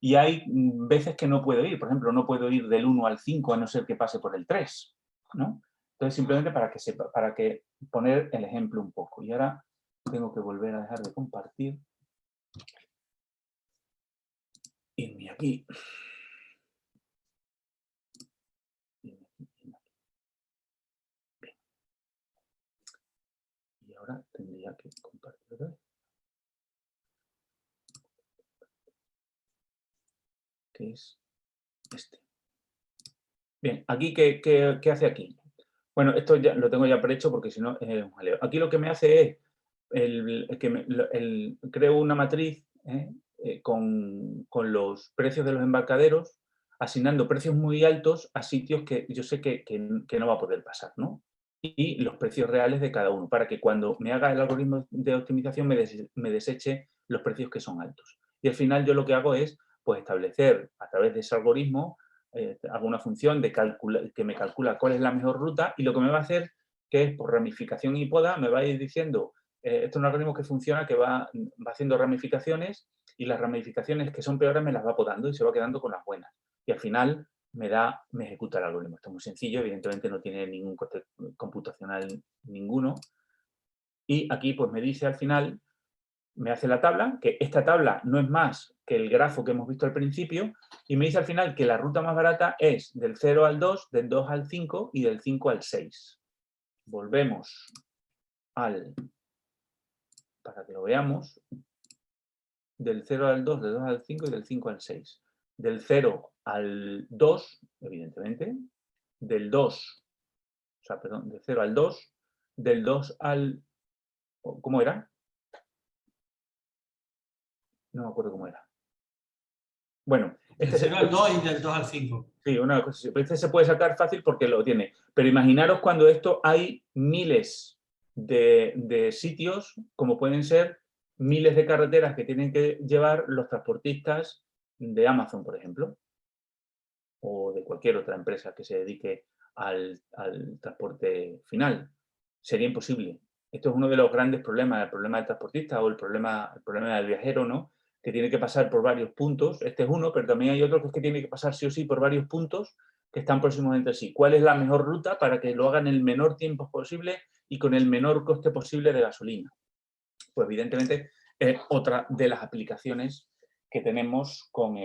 Y hay veces que no puedo ir. Por ejemplo, no puedo ir del 1 al 5 a no ser que pase por el 3, ¿no? Entonces, simplemente para que poner el ejemplo un poco. Y ahora tengo que volver a dejar de compartir. Irme aquí. Bien. Y ahora tendría que compartir otra vez. Que es este. Bien, aquí, ¿qué hace aquí? Bueno, esto ya lo tengo ya prehecho porque si no es un jaleo. Aquí lo que me hace es creo una matriz con los precios de los embarcaderos, asignando precios muy altos a sitios que yo sé que no va a poder pasar, ¿no? Y los precios reales de cada uno, para que cuando me haga el algoritmo de optimización me deseche los precios que son altos. Y al final yo lo que hago es pues, establecer a través de ese algoritmo, hago una función que me calcula cuál es la mejor ruta, y lo que me va a hacer, que es por ramificación y poda, me va a ir diciendo, esto es un algoritmo que funciona, que va haciendo ramificaciones, y las ramificaciones que son peores me las va podando y se va quedando con las buenas. Y al final me ejecuta el algoritmo. Esto es muy sencillo, evidentemente no tiene ningún coste computacional ninguno. Y aquí pues me dice al final, me hace la tabla, que esta tabla no es más que el grafo que hemos visto al principio, y me dice al final que la ruta más barata es del 0 al 2, del 2 al 5 y del 5 al 6. Volvemos para que lo veamos, del 0 al 2, del 2 al 5 y del 5 al 6. Del 0 al 2, evidentemente, del 0 al 2, del 2 al... ¿Cómo era? No me acuerdo cómo era. Bueno, del 0 al 2 y del 2 al 5. Sí, una cosa así. Este se puede sacar fácil porque lo tiene. Pero imaginaros cuando esto hay miles de sitios, como pueden ser miles de carreteras que tienen que llevar los transportistas de Amazon, por ejemplo, o de cualquier otra empresa que se dedique al transporte final. Sería imposible. Esto es uno de los grandes problemas, el problema del transportista o el problema del viajero, ¿no? Que tiene que pasar por varios puntos. Este es uno, pero también hay otro que tiene que pasar sí o sí por varios puntos que están próximos entre sí. ¿Cuál es la mejor ruta para que lo hagan en el menor tiempo posible y con el menor coste posible de gasolina? Pues evidentemente es otra de las aplicaciones que tenemos con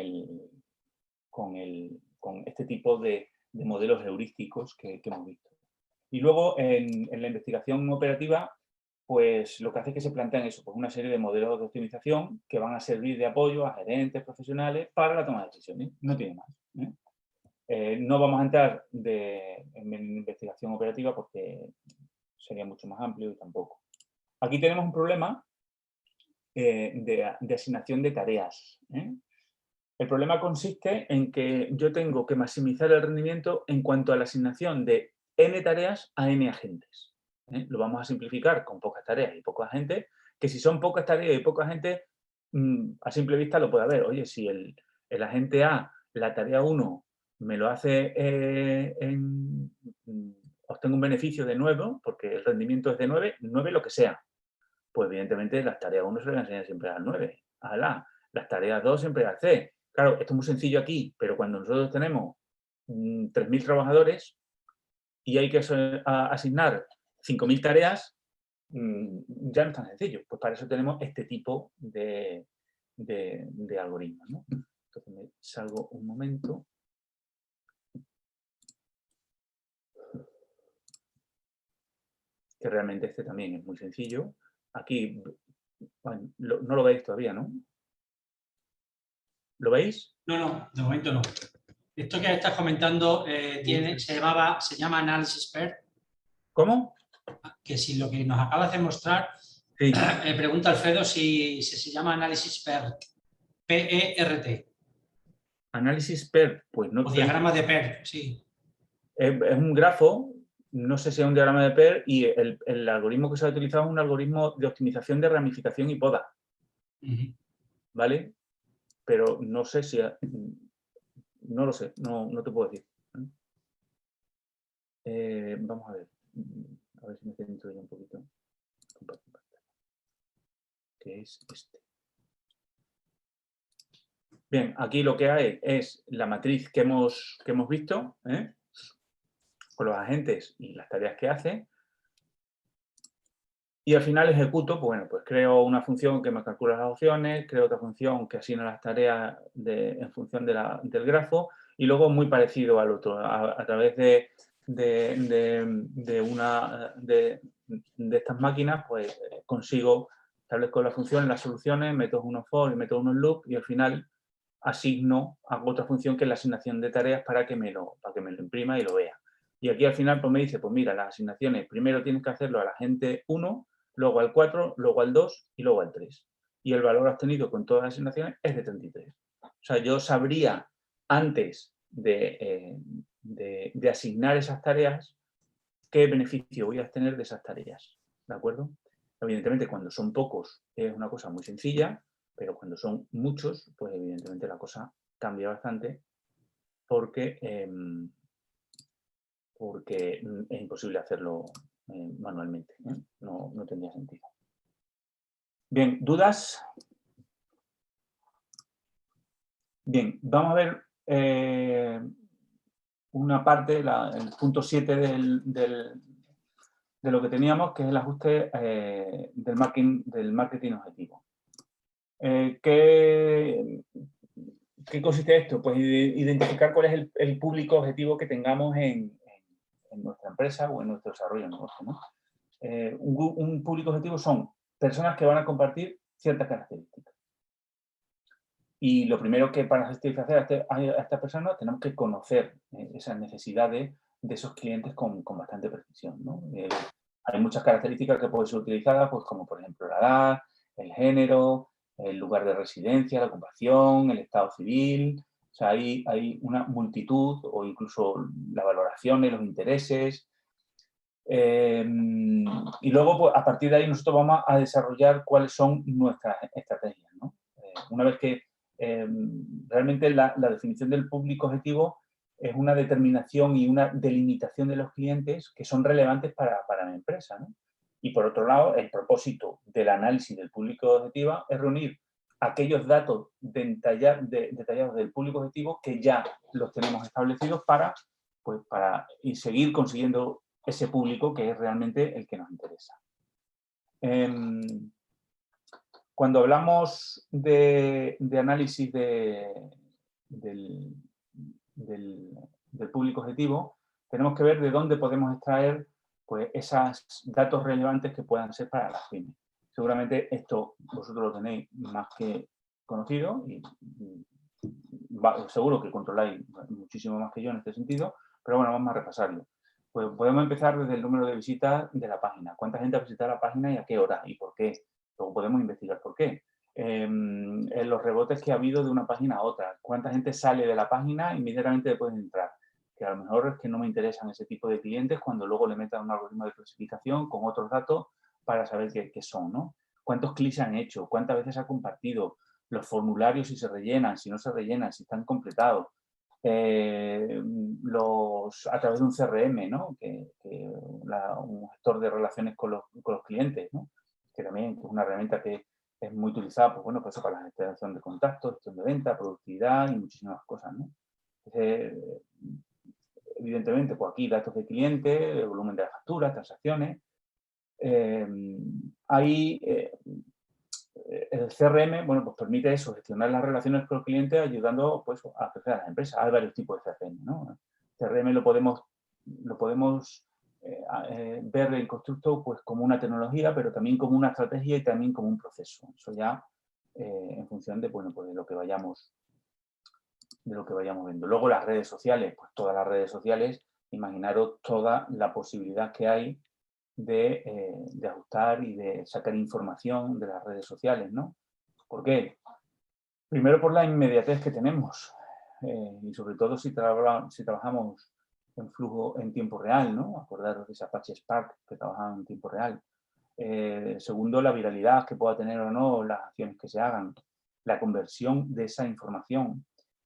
este tipo de modelos heurísticos que hemos visto. Y luego en la investigación operativa, pues lo que hace es que se plantean eso, pues una serie de modelos de optimización que van a servir de apoyo a gerentes profesionales para la toma de decisiones. No tiene más. No vamos a entrar en investigación operativa porque sería mucho más amplio y tampoco. Aquí tenemos un problema de asignación de tareas. El problema consiste en que yo tengo que maximizar el rendimiento en cuanto a la asignación de n tareas a n agentes. Lo vamos a simplificar con pocas tareas y poca gente, que si son pocas tareas y poca gente, a simple vista lo puede haber. Oye, si el agente A, la tarea 1, me lo hace obtengo un beneficio de 9, porque el rendimiento es de 9 lo que sea. Pues evidentemente las tareas 1 se le van a enseñar siempre al 9, al A. Las tareas 2 siempre al C. Claro, esto es muy sencillo aquí, pero cuando nosotros tenemos 3.000 trabajadores y hay que asignar 5.000 tareas, ya no es tan sencillo. Pues para eso tenemos este tipo de algoritmos, ¿no? Entonces me salgo un momento. que realmente este también es muy sencillo. Aquí, bueno, no lo veis todavía, ¿no? ¿Lo veis? No, de momento no. Esto que estás comentando se llama Analysis PERT, ¿Cómo? que si lo que nos acabas de mostrar, Sí. pregunta Alfredo si se llama Analysis PERT, P-E-R-T, Análisis PERT, pues no. o diagrama de PERT, sí. Es un grafo, no sé si es un diagrama de PERT, y el algoritmo que se ha utilizado es un algoritmo de optimización de ramificación y poda, ¿vale? Pero no sé si... No lo sé, no te puedo decir. Vamos a ver si me centro yo un poquito. Que es este. Bien, aquí lo que hay es la matriz que hemos visto, con los agentes y las tareas que hace. Y al final ejecuto, pues creo una función que me calcula las opciones, creo otra función que asigna las tareas en función del grafo, y luego muy parecido al otro, a través de estas máquinas, pues consigo, establezco las funciones, las soluciones, meto unos for y meto unos loop, y al final hago otra función que es la asignación de tareas para que me lo imprima y lo vea. Y aquí al final pues me dice, pues mira, las asignaciones, primero tienes que hacerlo al agente 1, luego al 4, luego al 2 y luego al 3. Y el valor obtenido con todas las asignaciones es de 33. O sea, yo sabría antes de asignar esas tareas qué beneficio voy a obtener de esas tareas. ¿De acuerdo? Evidentemente, cuando son pocos es una cosa muy sencilla, pero cuando son muchos, pues evidentemente la cosa cambia bastante porque es imposible hacerlo manualmente. No tendría sentido. Bien, ¿dudas? Bien, vamos a ver una parte, el punto 7 de lo que teníamos, que es el ajuste del marketing objetivo. ¿Qué consiste esto? Pues identificar cuál es el público objetivo que tengamos en nuestra empresa o en nuestro desarrollo de negocio, ¿no? Un público objetivo son personas que van a compartir ciertas características. Y lo primero que para satisfacer a estas personas tenemos que conocer esas necesidades de esos clientes con bastante precisión, ¿no? Hay muchas características que pueden ser utilizadas, pues como por ejemplo la edad, el género, el lugar de residencia, la ocupación, el estado civil. O sea, hay una multitud, o incluso las valoraciones, los intereses. Y luego, pues, a partir de ahí, nosotros vamos a desarrollar cuáles son nuestras estrategias, ¿no? Una vez que realmente la definición del público objetivo es una determinación y una delimitación de los clientes que son relevantes para la empresa, ¿no? Y por otro lado, el propósito del análisis del público objetivo es reunir aquellos datos detallados del público objetivo que ya los tenemos establecidos para seguir consiguiendo ese público que es realmente el que nos interesa. Cuando hablamos de análisis del público objetivo, tenemos que ver de dónde podemos extraer pues, esos datos relevantes que puedan ser para las pymes. Seguramente esto vosotros lo tenéis más que conocido y seguro que controláis muchísimo más que yo en este sentido, pero bueno, vamos a repasarlo. Pues podemos empezar desde el número de visitas de la página. ¿Cuánta gente ha visitado la página y a qué hora y por qué? Luego podemos investigar por qué. Los rebotes que ha habido de una página a otra. ¿Cuánta gente sale de la página e inmediatamente puede entrar? Que a lo mejor es que no me interesan ese tipo de clientes cuando luego le metan un algoritmo de clasificación con otros datos para saber qué son, ¿no? ¿Cuántos clics se han hecho? ¿Cuántas veces se ha compartido? Los formularios, si se rellenan, si no se rellenan, si están completados. A través de un CRM, ¿no? Un gestor de relaciones con los clientes, ¿no? Que también es una herramienta que es muy utilizada, pues bueno, pues eso para la gestión de contactos, gestión de venta, productividad y muchísimas cosas, ¿no? Evidentemente, pues aquí datos de cliente, el volumen de las facturas, transacciones. El CRM, bueno, pues permite eso, gestionar las relaciones con los clientes ayudando pues, a crecer a las empresas. Hay varios tipos de CRM, ¿no? CRM lo podemos ver el constructo pues, como una tecnología, pero también como una estrategia y también como un proceso. Eso ya en función de, bueno, pues de lo que vayamos viendo. Luego las redes sociales, pues todas las redes sociales, imaginaros toda la posibilidad que hay de ajustar y de sacar información de las redes sociales, ¿no? ¿Por qué? Primero por la inmediatez que tenemos y sobre todo si trabajamos en flujo en tiempo real, ¿no? Acordaros de ese Apache Spark que trabajaban en tiempo real. Segundo, la viralidad que pueda tener o no las acciones que se hagan, la conversión de esa información,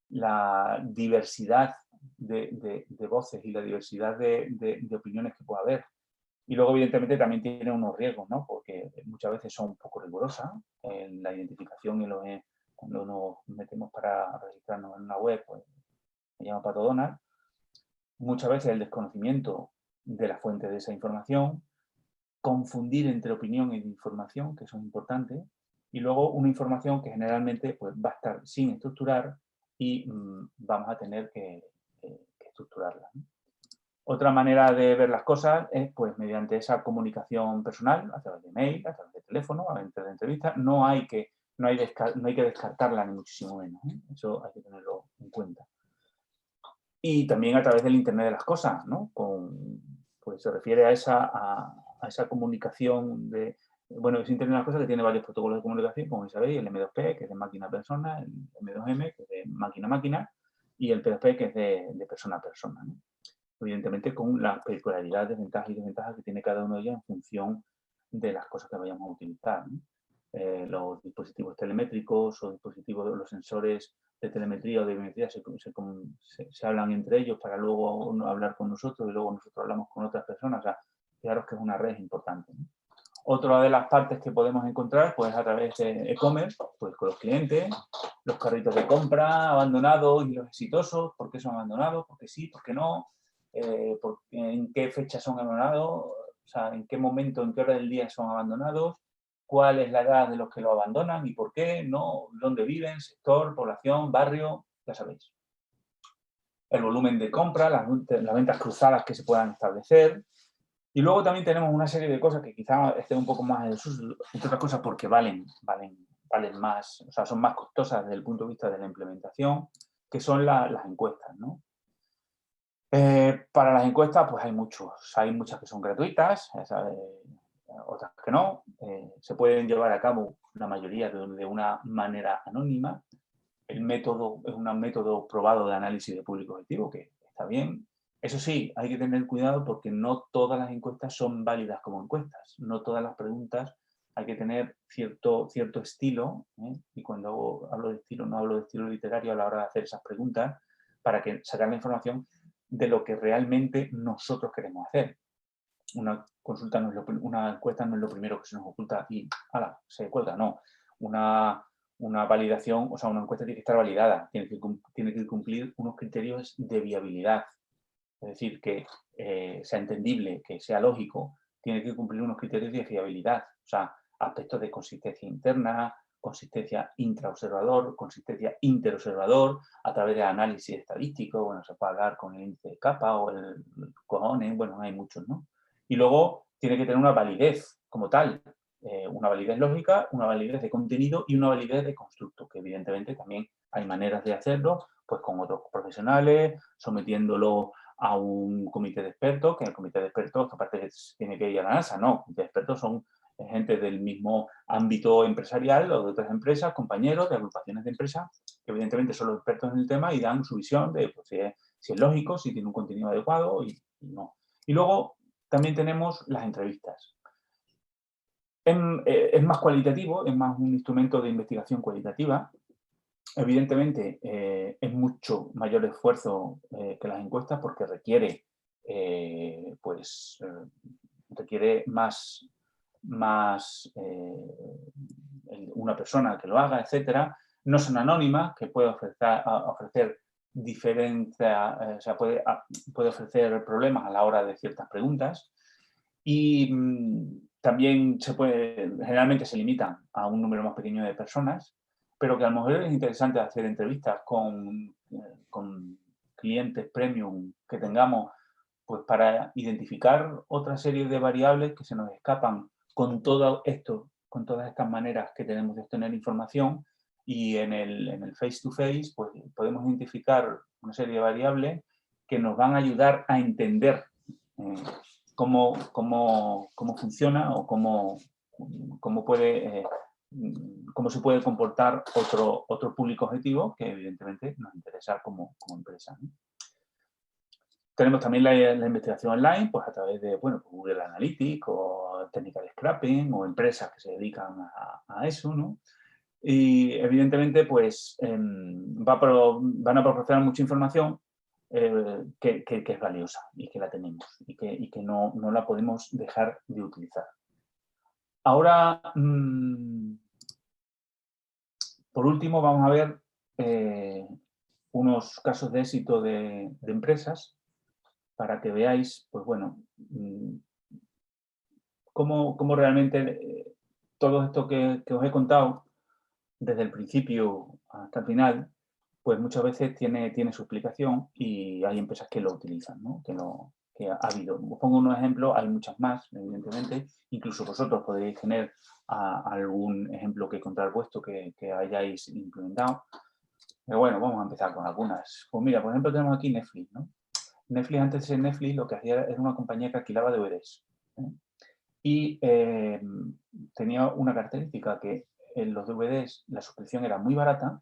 la diversidad de voces y la diversidad de opiniones que pueda haber. Y luego, evidentemente, también tiene unos riesgos, ¿no? Porque muchas veces son un poco rigurosas en la identificación y cuando nos metemos para registrarnos en una web, pues me llamo Pato Donald. Muchas veces el desconocimiento de la fuente de esa información, confundir entre opinión e información, que eso es importante, y luego una información que generalmente pues, va a estar sin estructurar y vamos a tener que estructurarla, ¿no? Otra manera de ver las cosas es pues, mediante esa comunicación personal, a través de mail, a través de teléfono, a través de entrevistas. No hay que descartarla ni muchísimo menos, ¿eh? Eso hay que tenerlo en cuenta. Y también a través del Internet de las cosas, ¿no? Pues se refiere a esa comunicación de... Bueno, es Internet de las cosas que tiene varios protocolos de comunicación, como sabéis, el M2P, que es de máquina a persona, el M2M, que es de máquina a máquina, y el P2P, que es de persona a persona, ¿no? Evidentemente con las particularidades, ventajas y desventajas que tiene cada uno de ellos en función de las cosas que vayamos a utilizar, ¿no? Los dispositivos telemétricos o los sensores de telemetría o de biometría se hablan entre ellos para luego hablar con nosotros y luego nosotros hablamos con otras personas. O sea, fijaros que es una red importante, ¿no? Otra de las partes que podemos encontrar pues a través de e-commerce, pues con los clientes, los carritos de compra abandonados y los exitosos, ¿por qué son abandonados? ¿Por qué sí? ¿Por qué no? ¿En qué fecha son abandonados? O sea, ¿en qué momento, en qué hora del día son abandonados? ¿Cuál es la edad de los que lo abandonan y por qué? ¿No? ¿Dónde viven? ¿Sector? ¿Población? ¿Barrio? Ya sabéis. El volumen de compra, las ventas cruzadas que se puedan establecer. Y luego también tenemos una serie de cosas que quizá estén un poco más en desuso, entre otras cosas porque valen más, o sea, son más costosas desde el punto de vista de la implementación, que son las encuestas, ¿no? Para las encuestas, pues hay muchas que son gratuitas, otras que no. Se pueden llevar a cabo la mayoría de una manera anónima. El método es un método probado de análisis de público objetivo, que está bien. Eso sí, hay que tener cuidado porque no todas las encuestas son válidas como encuestas. No todas las preguntas hay que tener cierto estilo, ¿eh? Y cuando hablo de estilo, no hablo de estilo literario a la hora de hacer esas preguntas para sacar la información de lo que realmente nosotros queremos hacer. Una encuesta no es lo primero que se nos oculta y ¡hala!, se cuelga, no. Una validación, o sea, una encuesta tiene que estar validada, tiene que cumplir unos criterios de viabilidad. Es decir, que sea entendible, que sea lógico, tiene que cumplir unos criterios de fiabilidad. O sea, aspectos de consistencia interna, consistencia intraobservador, consistencia interobservador, a través de análisis estadístico, bueno, se puede hablar con el índice de capa o el cojones, bueno, hay muchos, ¿no? Y luego tiene que tener una validez como tal, una validez lógica, una validez de contenido y una validez de constructo, que evidentemente también hay maneras de hacerlo, pues con otros profesionales, sometiéndolo a un comité de expertos, que el comité de expertos, que aparte tiene que ir a la NASA, no, comité de expertos son gente del mismo ámbito empresarial o de otras empresas, compañeros de agrupaciones de empresas, que evidentemente son los expertos en el tema y dan su visión de pues, si es lógico, si tiene un contenido adecuado y no. Y luego también tenemos las entrevistas. Es más cualitativo, es más un instrumento de investigación cualitativa. Evidentemente, es mucho mayor esfuerzo que las encuestas porque requiere más una persona que lo haga, etcétera. No son anónimas, que puede ofrecer puede ofrecer problemas a la hora de ciertas preguntas. Y también generalmente se limitan a un número más pequeño de personas, pero que a lo mejor es interesante hacer entrevistas con clientes premium que tengamos, Pues para identificar otra serie de variables que se nos escapan con todo esto, con todas estas maneras que tenemos de obtener información, y en el face-to-face pues podemos identificar una serie de variables que nos van a ayudar a entender cómo funciona o cómo se puede comportar otro público objetivo que evidentemente nos interesa como empresa, ¿no? Tenemos también la investigación online, pues a través de Google Analytics o técnicas de scrapping o empresas que se dedican a eso, ¿no? Y evidentemente pues van a proporcionar mucha información que es valiosa y que la tenemos y que no la podemos dejar de utilizar. Ahora, por último, vamos a ver unos casos de éxito de empresas para que veáis, pues bueno, cómo realmente todo esto que os he contado desde el principio hasta el final, pues muchas veces tiene su explicación y hay empresas que lo utilizan, ¿no? Que ha habido. Os pongo unos ejemplos, hay muchas más, evidentemente. Incluso vosotros podéis tener algún ejemplo que contar vuestro que hayáis implementado. Pero bueno, vamos a empezar con algunas. Pues mira, por ejemplo, tenemos aquí Netflix, ¿no? Netflix, antes de ser Netflix, lo que hacía era una compañía que alquilaba DVDs, ¿eh? Y tenía una característica, que en los DVDs la suscripción era muy barata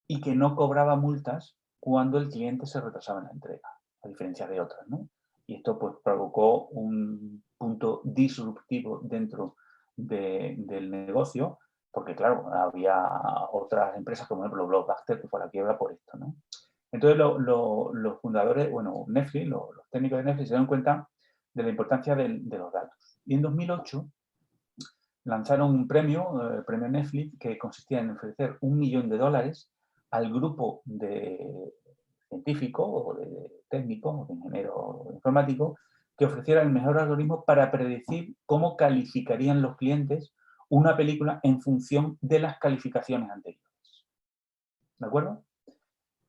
y que no cobraba multas cuando el cliente se retrasaba en la entrega, a diferencia de otras, ¿no? Y esto pues provocó un punto disruptivo dentro del negocio, porque claro, había otras empresas como por ejemplo Blockbuster que fue a la quiebra por esto, ¿no? Entonces los fundadores, Netflix, los técnicos de Netflix se dieron cuenta de la importancia de los datos. Y en 2008 lanzaron un premio, el premio Netflix, que consistía en ofrecer $1 millón al grupo de científicos o de técnicos o de ingenieros informáticos que ofreciera el mejor algoritmo para predecir cómo calificarían los clientes una película en función de las calificaciones anteriores. ¿De acuerdo?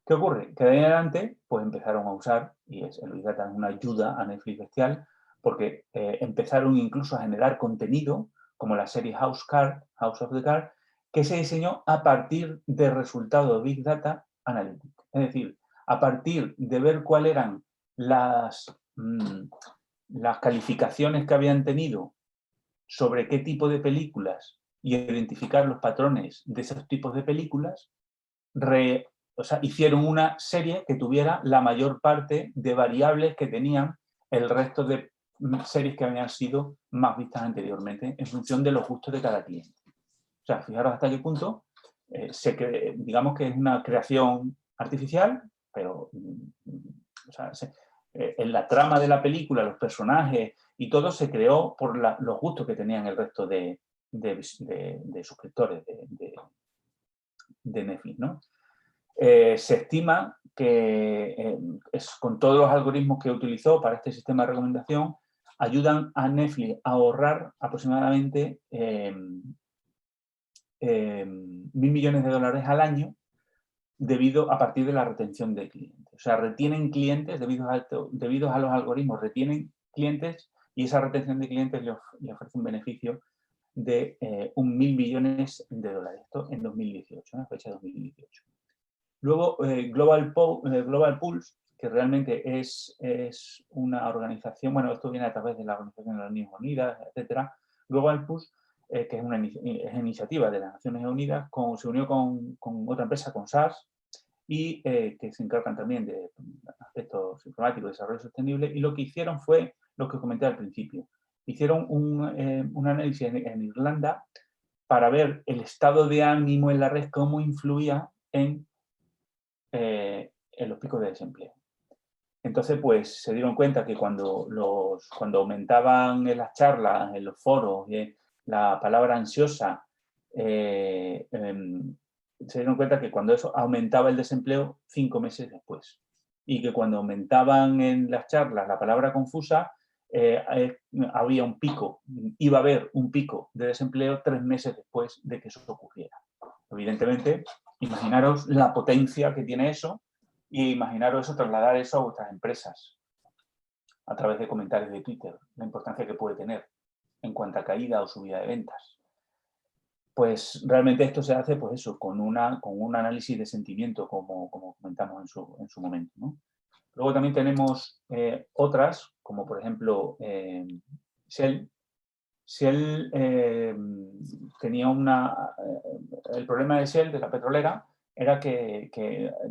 ¿Qué ocurre? Que de ahí en adelante pues empezaron a usar, y el Big Data es una ayuda a Netflix bestial, porque empezaron incluso a generar contenido como la serie House of the Card, que se diseñó a partir de resultados de Big Data Analytics. Es decir, a partir de ver cuáles eran las calificaciones que habían tenido sobre qué tipo de películas y identificar los patrones de esos tipos de películas, hicieron una serie que tuviera la mayor parte de variables que tenían el resto de series que habían sido más vistas anteriormente en función de los gustos de cada cliente. O sea, fijaros hasta qué punto digamos que es una creación artificial, pero en la trama de la película, los personajes y todo se creó por los gustos que tenían el resto de suscriptores de Netflix, ¿no? Se estima que con todos los algoritmos que utilizó para este sistema de recomendación, ayudan a Netflix a ahorrar aproximadamente $1.000 millones al año a partir de la retención de clientes. O sea, retienen clientes debido a los algoritmos, retienen clientes y esa retención de clientes le ofrece un beneficio de $1.000 millones. Esto en 2018, en la fecha de 2018. Luego, Global Pulse, que realmente es una organización, bueno, esto viene a través de la Organización de las Naciones Unidas, etcétera. Global Pulse, que es una iniciativa de las Naciones Unidas, se unió con otra empresa, con SARS, y que se encargan también de aspectos informáticos de desarrollo sostenible, y lo que hicieron fue lo que comenté al principio. Hicieron un análisis en Irlanda para ver el estado de ánimo en la red, cómo influía en los picos de desempleo. Entonces, pues se dieron cuenta que cuando aumentaban en las charlas, en los foros, la palabra ansiosa, se dieron cuenta que cuando eso aumentaba el desempleo 5 meses después. Y que cuando aumentaban en las charlas la palabra confusa, había un pico, iba a haber un pico de desempleo 3 meses después de que eso ocurriera. Evidentemente, imaginaros la potencia que tiene eso y imaginaros eso, trasladar eso a vuestras empresas. a través de comentarios de Twitter, la importancia que puede tener en cuanto a caída o subida de ventas. Pues realmente esto se hace, pues eso, con un análisis de sentimiento, como comentamos en su momento, ¿no? Luego también tenemos otras, como por ejemplo Shell. Shell tenía el problema de Shell, de la petrolera, era que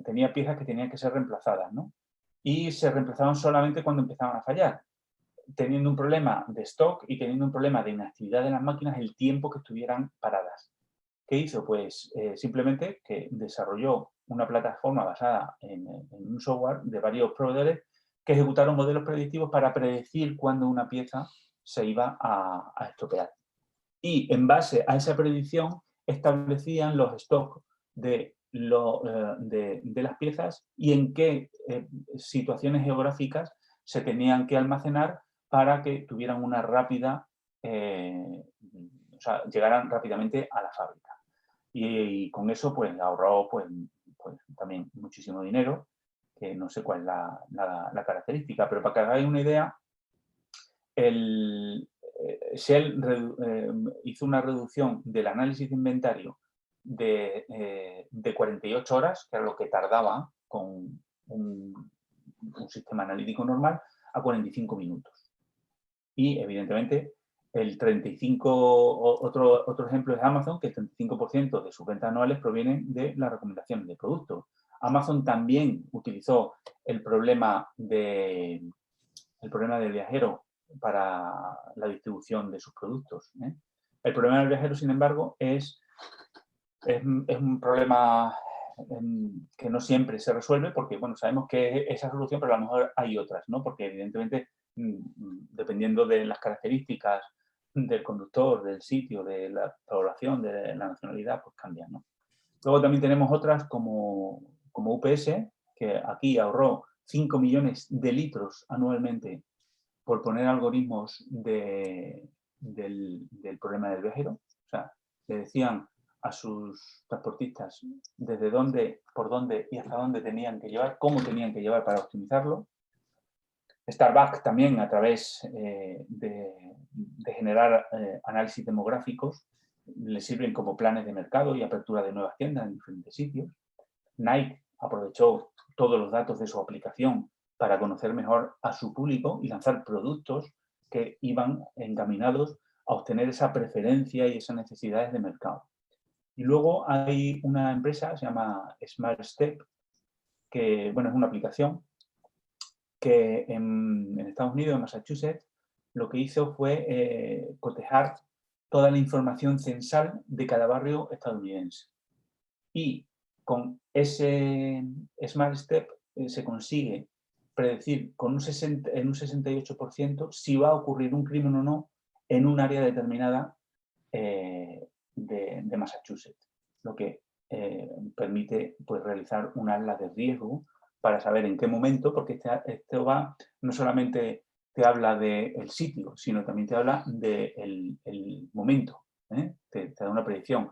tenía piezas que tenían que ser reemplazadas, ¿no? Y se reemplazaban solamente cuando empezaban a fallar, teniendo un problema de stock y teniendo un problema de inactividad de las máquinas el tiempo que estuvieran paradas. ¿Qué hizo? Pues simplemente que desarrolló una plataforma basada en un software de varios proveedores que ejecutaron modelos predictivos para predecir cuándo una pieza se iba a estropear. Y en base a esa predicción establecían los stocks de las piezas y en qué situaciones geográficas se tenían que almacenar para que tuvieran una rápida, o sea, llegaran rápidamente a la fábrica. Y con eso pues ahorró pues también muchísimo dinero, que no sé cuál es la característica, pero para que hagáis una idea, Shell hizo una reducción del análisis de inventario de 48 horas, que era lo que tardaba con un sistema analítico normal, a 45 minutos. Y evidentemente el 35, otro ejemplo es Amazon, que el 35% de sus ventas anuales provienen de las recomendaciones de productos. Amazon también utilizó el problema del viajero para la distribución de sus productos. El problema del viajero, sin embargo, es un problema que no siempre se resuelve porque, bueno, sabemos que esa solución, pero a lo mejor hay otras, ¿no? Porque evidentemente, dependiendo de las características del conductor, del sitio, de la población, de la nacionalidad, pues cambian, ¿no? Luego también tenemos otras como UPS, que aquí ahorró 5 millones de litros anualmente por poner algoritmos del problema del viajero. O sea, le decían a sus transportistas desde dónde, por dónde y hasta dónde tenían que llevar, cómo tenían que llevar para optimizarlo. Starbucks también, a través de generar análisis demográficos, le sirven como planes de mercado y apertura de nuevas tiendas en diferentes sitios. Nike aprovechó todos los datos de su aplicación para conocer mejor a su público y lanzar productos que iban encaminados a obtener esa preferencia y esas necesidades de mercado. Y luego hay una empresa, se llama Smart Step, que bueno, es una aplicación que en Estados Unidos, en Massachusetts, lo que hizo fue cotejar toda la información censal de cada barrio estadounidense. Y con ese Smart Step se consigue predecir en un 68% si va a ocurrir un crimen o no en un área determinada de Massachusetts, lo que permite pues, realizar un atlas de riesgo para saber en qué momento, porque esto va, no solamente te habla del sitio, sino también te habla del momento, te da una predicción.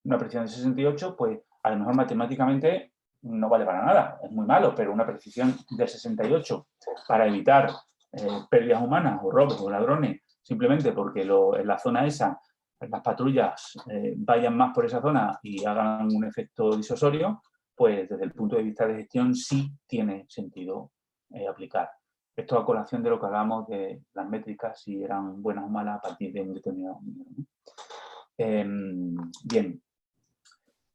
Una precisión de 68, pues a lo mejor matemáticamente no vale para nada, es muy malo, pero una precisión de 68 para evitar pérdidas humanas o robos o ladrones, simplemente porque en la zona esa las patrullas vayan más por esa zona y hagan un efecto disuasorio, pues desde el punto de vista de gestión sí tiene sentido aplicar. Esto a colación de lo que hablábamos de las métricas, si eran buenas o malas a partir de un determinado número, ¿no? Bien.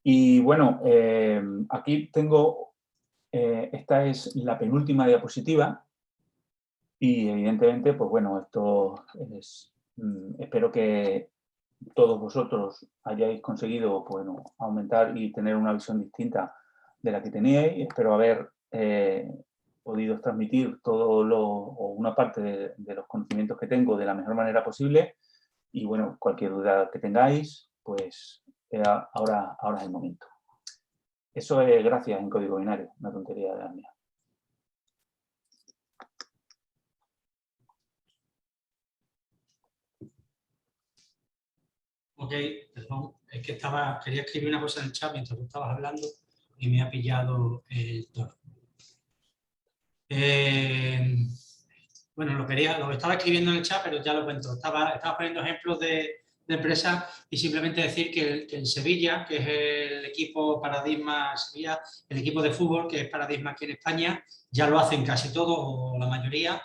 Y bueno, aquí tengo, esta es la penúltima diapositiva y evidentemente, pues bueno, esto es, espero que todos vosotros hayáis conseguido, bueno, aumentar y tener una visión distinta de la que teníais. Espero haber podido transmitir o una parte de los conocimientos que tengo de la mejor manera posible. Y bueno, cualquier duda que tengáis, pues ahora es el momento. Eso es gracias en código binario, una tontería de la mía. Ok, perdón, es que quería escribir una cosa en el chat mientras tú estabas hablando y me ha pillado el toro. Bueno, lo estaba escribiendo en el chat, pero ya lo cuento. Estaba poniendo ejemplos de empresas y simplemente decir que el Sevilla, que es el equipo paradigma Sevilla, el equipo de fútbol, que es paradigma aquí en España, ya lo hacen casi todos o la mayoría,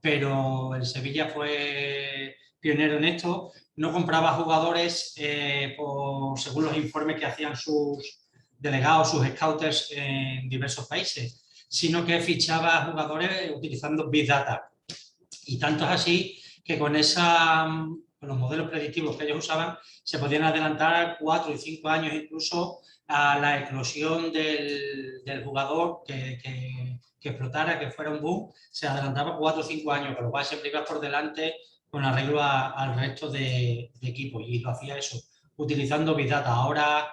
pero el Sevilla fue pionero en esto. No compraba jugadores según los informes que hacían sus delegados, sus scouters en diversos países, sino que fichaba jugadores utilizando Big Data. Y tanto es así que con los modelos predictivos que ellos usaban, se podían adelantar 4 y 5 años incluso a la eclosión del jugador que explotara, que fuera un boom, se adelantaba 4 o 5 años, con lo cual siempre iba por delante con arreglo al resto de equipos, y lo hacía eso, utilizando Big Data. Ahora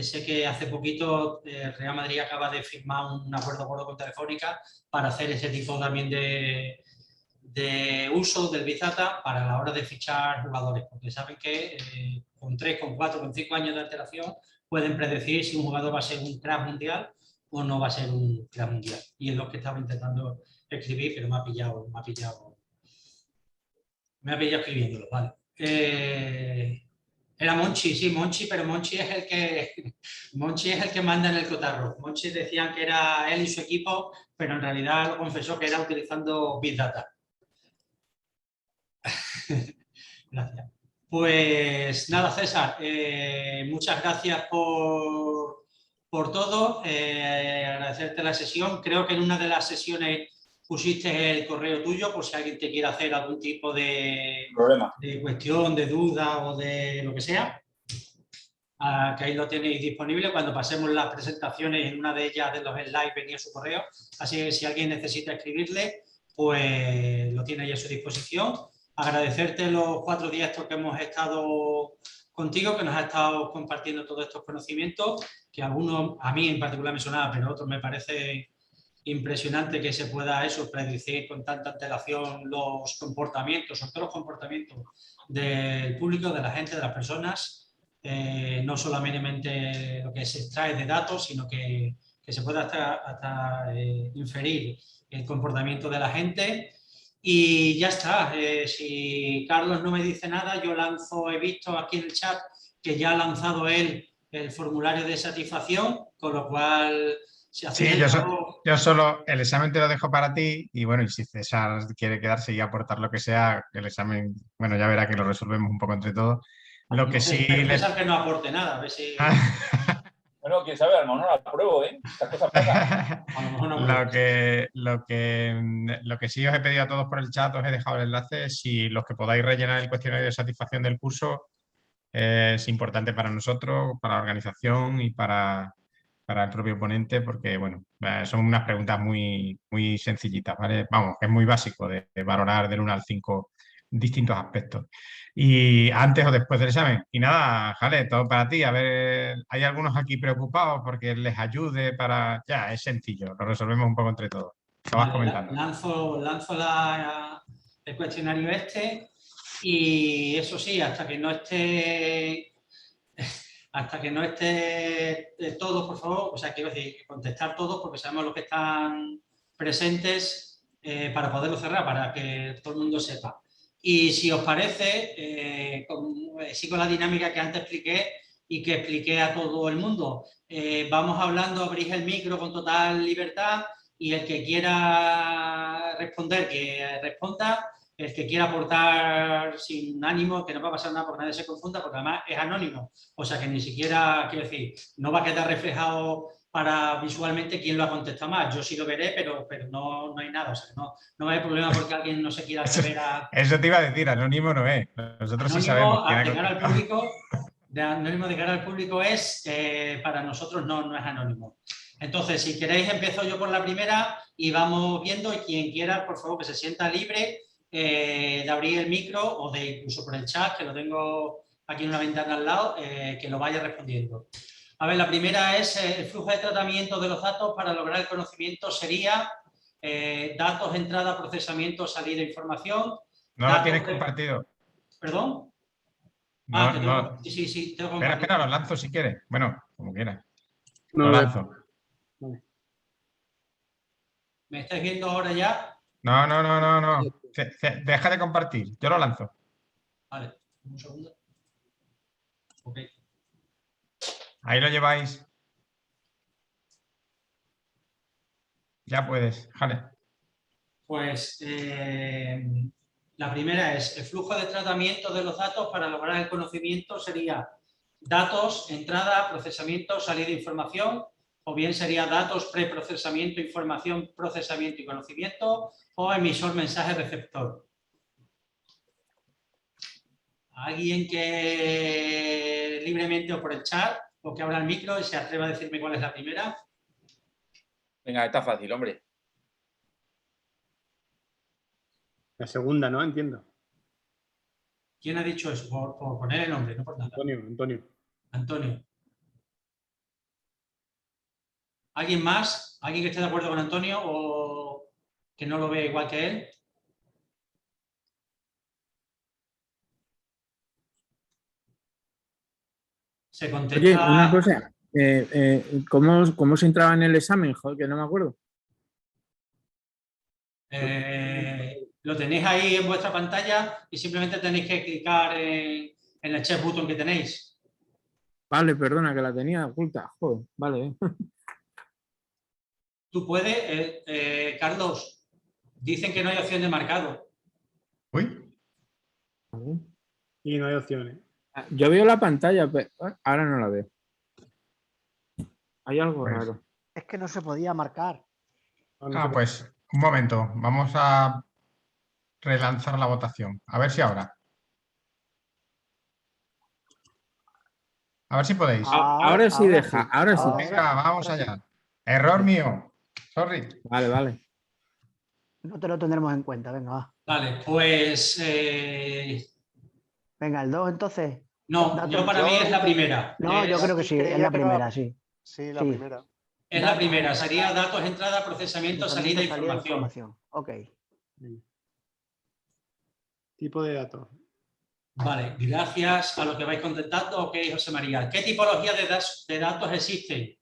sé que hace poquito Real Madrid acaba de firmar un acuerdo con Telefónica para hacer ese tipo también de uso del Big Data para la hora de fichar jugadores, porque saben que con 3, con 4, con 5 años de antelación pueden predecir si un jugador va a ser un crack mundial o no va a ser un crack mundial. Y es lo que estaba intentando escribir, pero me ha pillado escribiéndolo, vale. Era Monchi, sí, Monchi, pero Monchi es el que manda en el cotarro. Monchi decían que era él y su equipo, pero en realidad lo confesó que era utilizando Big Data. Gracias. Pues nada, César, muchas gracias por todo. Agradecerte la sesión. Creo que en una de las sesiones pusiste el correo tuyo por si alguien te quiere hacer algún tipo de cuestión, de duda o de lo que sea. Que ahí lo tenéis disponible. Cuando pasemos las presentaciones, en una de ellas de los slides venía su correo. Así que si alguien necesita escribirle, pues lo tiene ahí a su disposición. Agradecerte los 4 días estos que hemos estado contigo, que nos has estado compartiendo todos estos conocimientos, que algunos a mí en particular me sonaba, pero otros me parece impresionante que se pueda predecir con tanta antelación los comportamientos, sobre todo los comportamientos del público, de la gente, de las personas, no solamente lo que se extrae de datos, sino que se pueda hasta inferir el comportamiento de la gente. Y ya está. Si Carlos no me dice nada, yo he visto aquí en el chat que ya ha lanzado él el formulario de satisfacción, con lo cual si hace Sí, yo solo el examen te lo dejo para ti y bueno, y si César quiere quedarse y aportar lo que sea, el examen, bueno, ya verá que lo resolvemos un poco entre todos. Lo que sí César que no aporte nada, a ver si... Bueno, quién sabe, a lo mejor no la apruebo, ¿eh? Estas cosas pasan. Lo que sí os he pedido a todos por el chat, os he dejado el enlace. Si los que podáis rellenar el cuestionario de satisfacción del curso, es importante para nosotros, para la organización y para el propio ponente, porque bueno, son unas preguntas muy, muy sencillitas, ¿vale? Vamos, es muy básico de valorar del 1 al 5 distintos aspectos. Y antes o después del examen. Y nada, Jale, todo para ti. A ver, hay algunos aquí preocupados porque les ayude para... Ya, es sencillo, lo resolvemos un poco entre todos. Lo vas comentando. Lanzo el cuestionario y eso sí, hasta que no esté todos, por favor, o sea, quiero decir, contestar todos porque sabemos los que están presentes para poderlo cerrar, para que todo el mundo sepa. Y si os parece, sigo la dinámica que antes expliqué y que expliqué a todo el mundo. Vamos hablando, abrís el micro con total libertad y el que quiera responder, que responda. El que quiera aportar sin ánimo, que no va a pasar nada porque nadie se confunda, porque además es anónimo. O sea que ni siquiera, quiero decir, no va a quedar reflejado para visualmente quién lo ha contestado más. Yo sí lo veré, pero no hay nada. O sea, no va a haber problema porque alguien no se quiera atrever a... Eso te iba a decir, anónimo no es. Nosotros anónimo, sí sabemos quién ha de cara al contestado. público, anónimo de cara al público es, para nosotros no es anónimo. Entonces, si queréis, empiezo yo por la primera y vamos viendo, y quien quiera, por favor, que se sienta libre de abrir el micro o de incluso por el chat, que lo tengo aquí en una ventana al lado, que lo vaya respondiendo. A ver, la primera es el flujo de tratamiento de los datos para lograr el conocimiento sería datos, entrada, procesamiento, salida, información. No lo tienes compartido. ¿Perdón? No. Sí, tengo compartido. Espera, lo lanzo si quieres. Bueno, como quieras. No, lo lanzo. ¿Me estáis viendo ahora ya? No. Deja de compartir, yo lo lanzo. Vale, un segundo. Ok. Ahí lo lleváis. Ya puedes, Jale. Pues la primera es el flujo de tratamiento de los datos para lograr el conocimiento sería datos, entrada, procesamiento, salida de información, o bien sería datos, preprocesamiento, información, procesamiento y conocimiento, o emisor, mensaje, receptor. ¿Alguien que libremente o por el chat o que abra el micro y se atreva a decirme cuál es la primera? Venga, está fácil, hombre. La segunda, ¿no? Entiendo. ¿Quién ha dicho eso? Por poner el nombre, no por nada. Antonio. Antonio. ¿Alguien más? ¿Alguien que esté de acuerdo con Antonio o que no lo vea igual que él? Se contesta... Oye, una cosa. ¿Cómo se entraba en el examen? Joder, que no me acuerdo. Lo tenéis ahí en vuestra pantalla y simplemente tenéis que clicar en el check button que tenéis. Vale, perdona, que la tenía oculta. Joder, vale. Tú puedes, Carlos, dicen que no hay opción de marcado. Uy, Y no hay opciones. Yo veo la pantalla, pero ahora no la veo. Hay algo Pues, raro. Es que no se podía marcar. pues un momento. Vamos a relanzar la votación. A ver si ahora. A ver si podéis. Ahora sí deja, ahora sí. Venga, vamos allá. Error mío. Sorry. Vale, vale. No te lo tendremos en cuenta, venga, va. Vale, pues... Venga, el 2 entonces. no, yo para mí es la primera. No, yo creo que sí, es la primera, sí. Sí, la Sí. primera. Es la primera. Sería datos, entrada, procesamiento, salida, información. Ok. Tipo de datos. Vale, gracias a lo que vais contestando. Ok, José María. ¿Qué tipología de datos existen?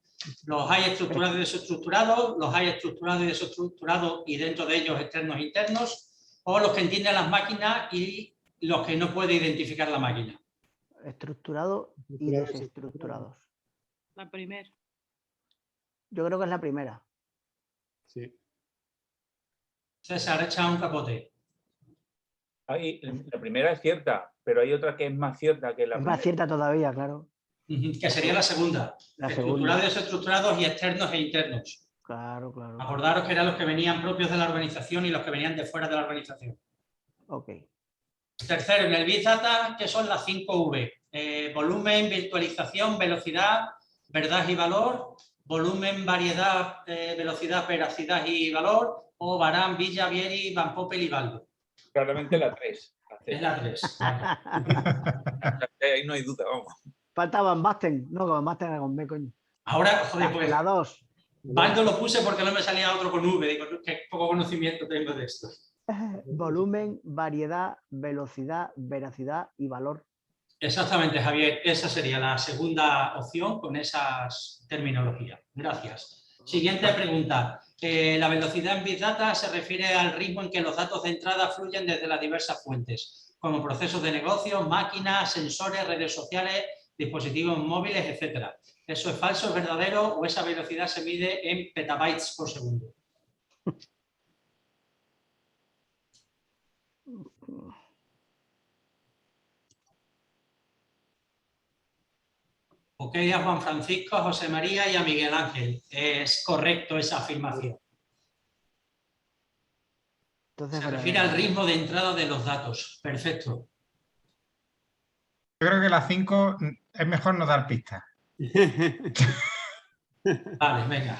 Los hay estructurados y desestructurados, los hay estructurados y desestructurados y dentro de ellos externos e internos, o los que entienden las máquinas y los que no puede identificar la máquina. Estructurado y desestructurados. La primera. Yo creo que es la primera. Sí. César, echa un capote. La primera es cierta, pero hay otra que es más cierta que la Es primera. más cierta todavía, claro. Que sería la segunda. La Estructurados segunda. y desestructurados y externos e internos. Claro, claro. Acordaros que eran los que venían propios de la organización y los que venían de fuera de la organización. Ok. Tercero, en el Big Data, ¿qué son las 5V? Volumen, virtualización, velocidad, verdad y valor, volumen, variedad, velocidad, veracidad y valor, o Varán, Villa, Vieri, Van Poppel y Baldo. Claramente la 3. Es la 3. Ahí no hay duda, vamos. Falta Van Basten. No, Van Basten era con B, coño. Ahora, joder, pues La 2. Baldo lo puse porque no me salía otro con V. Digo, que poco conocimiento tengo de esto. Volumen, variedad, velocidad, veracidad y valor. Exactamente, Javier. Esa sería la segunda opción con esas terminologías. Gracias. Siguiente pregunta. La velocidad en Big Data se refiere al ritmo en que los datos de entrada fluyen desde las diversas fuentes, como procesos de negocio, máquinas, sensores, redes sociales, dispositivos móviles, etc. ¿Eso es falso, es verdadero o esa velocidad se mide en petabytes por segundo? Ok, a Juan Francisco, a José María y a Miguel Ángel. Es correcto esa afirmación. Entonces, Se refiere al ritmo de entrada de los datos. Perfecto. Yo creo que la 5 es mejor no dar pistas. Vale, venga.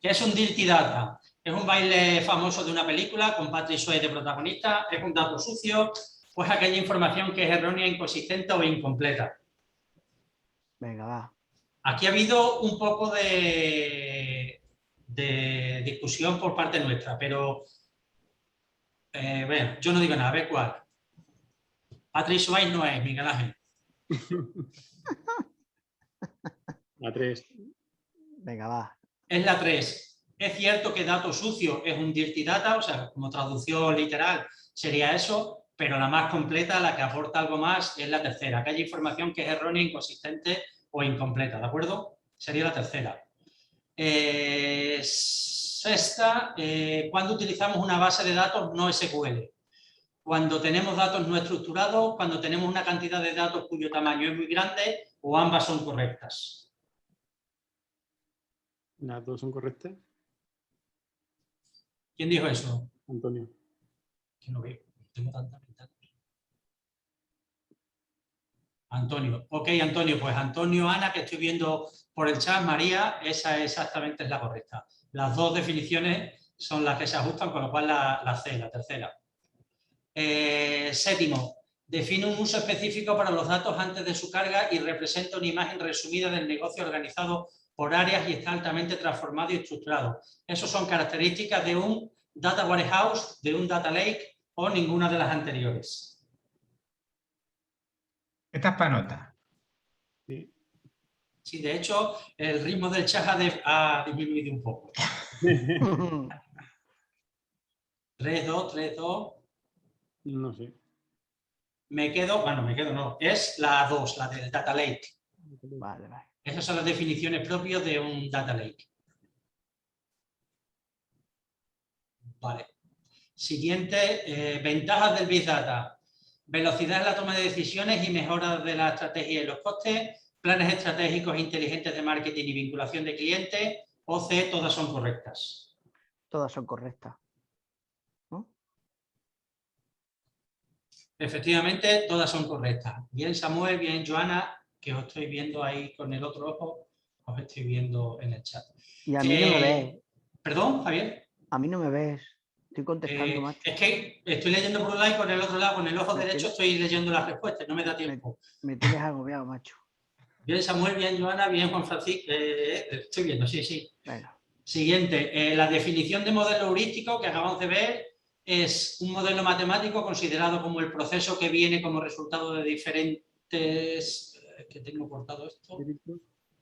¿Qué es un Dirty Data? Es un baile famoso de una película con Patrick Swayze de protagonista. Es un dato sucio, pues aquella información que es errónea, inconsistente o incompleta. Venga, va. Aquí ha habido un poco de discusión por parte nuestra, pero bueno, yo no digo nada, a ver cuál. Patrick Swayze no es, Miguel Ángel. La 3. Venga, va. Es la 3. Es cierto que dato sucio es un dirty data, o sea, como traducción literal sería eso, pero la más completa, la que aporta algo más, es la tercera, que haya información que es errónea, inconsistente o incompleta, ¿de acuerdo? Sería la tercera. Sexta, cuando utilizamos una base de datos no SQL. Cuando tenemos datos no estructurados, cuando tenemos una cantidad de datos cuyo tamaño es muy grande o ambas son correctas. Las dos son correctas. ¿Quién dijo eso? Antonio. Que no veo, tengo tanta ventana. Antonio. Ok, Antonio, pues Antonio, Ana, que estoy viendo por el chat, María, esa exactamente es la correcta. Las dos definiciones son las que se ajustan, con lo cual la C, la tercera. Séptimo, define un uso específico para los datos antes de su carga y representa una imagen resumida del negocio organizado por áreas y está altamente transformado y estructurado. Esas son características de un data warehouse, de un data lake o ninguna de las anteriores. Esta es para nota. Sí. Sí, de hecho, el ritmo del chat ha disminuido un poco. 3-2, 3-2. No sé. Me quedo, no, es la 2, la del data lake. Vale, vale. Esas son las definiciones propias de un data lake. Vale. Siguiente, ventajas del Big Data. Velocidad en la toma de decisiones y mejora de la estrategia y los costes, planes estratégicos inteligentes de marketing y vinculación de clientes, o C, todas son correctas. Todas son correctas. ¿No? Efectivamente, todas son correctas. Bien Samuel, bien Joana, que os estoy viendo ahí con el otro ojo, os estoy viendo en el chat. Y a mí no me ves. ¿Perdón, Javier? A mí no me ves. Estoy contestando, macho. Es que estoy leyendo por un lado y con el otro lado, con el ojo derecho, estoy leyendo las respuestas, no me da tiempo. Me tienes agobiado, macho. Bien Samuel, bien Joana, bien Juan Francisco. Estoy viendo, sí, sí. Bueno. Siguiente, la definición de modelo heurístico que acabamos de ver es un modelo matemático considerado como el proceso que viene como resultado de diferentes... que tengo cortado esto.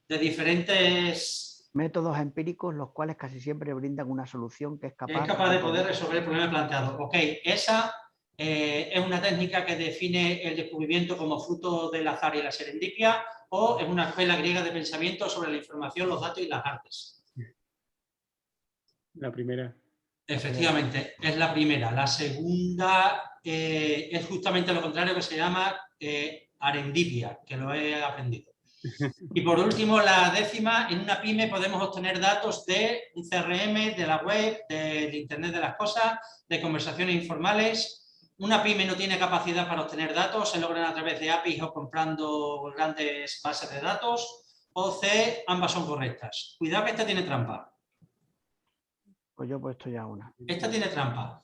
De diferentes... métodos empíricos, los cuales casi siempre brindan una solución que es capaz de poder resolver el problema planteado. Ok, esa es una técnica que define el descubrimiento como fruto del azar y la serendipia, o es una escuela griega de pensamiento sobre la información, los datos y las artes. La primera. Efectivamente, es la primera. La segunda es justamente lo contrario, que se llama arendipia, que lo he aprendido. Y por último, la décima, en una pyme podemos obtener datos de un CRM, de la web, del Internet de las cosas, de conversaciones informales. Una pyme no tiene capacidad para obtener datos, se logran a través de APIs o comprando grandes bases de datos. O C, ambas son correctas. Cuidado que esta tiene trampa. Pues yo he puesto ya una. Esta tiene trampa.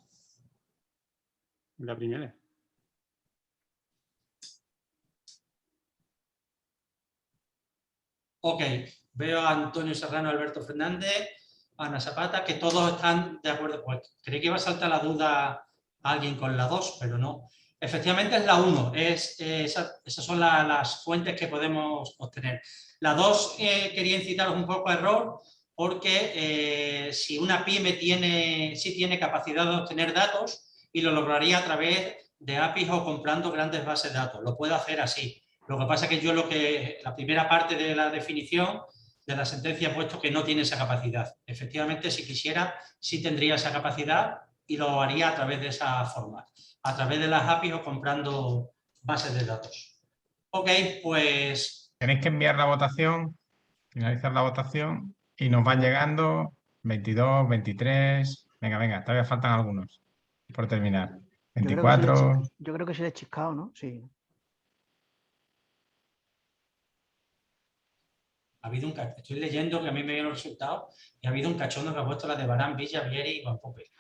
La primera. Ok, veo a Antonio Serrano, Alberto Fernández, Ana Zapata, que todos están de acuerdo. Pues creí que iba a saltar la duda a alguien con la 2, pero no. Efectivamente es la 1, esas son las fuentes que podemos obtener. La 2 quería incitaros un poco a error, porque si una pyme sí tiene capacidad de obtener datos y lo lograría a través de APIs o comprando grandes bases de datos. Lo puedo hacer así. Lo que pasa es que la primera parte de la definición de la sentencia he puesto que no tiene esa capacidad. Efectivamente, si quisiera, sí tendría esa capacidad y lo haría a través de esa forma, a través de las APIs o comprando bases de datos. Ok, pues... Tenéis que enviar la votación, finalizar la votación y nos van llegando 22, 23... Venga, todavía faltan algunos por terminar. 24... Yo creo que se le he chiscado, ¿no? Sí. Ha habido estoy leyendo que a mí me dieron los resultados y ha habido un cachondo que ha puesto la de Barán, Villa, Vieri y Juan Pope.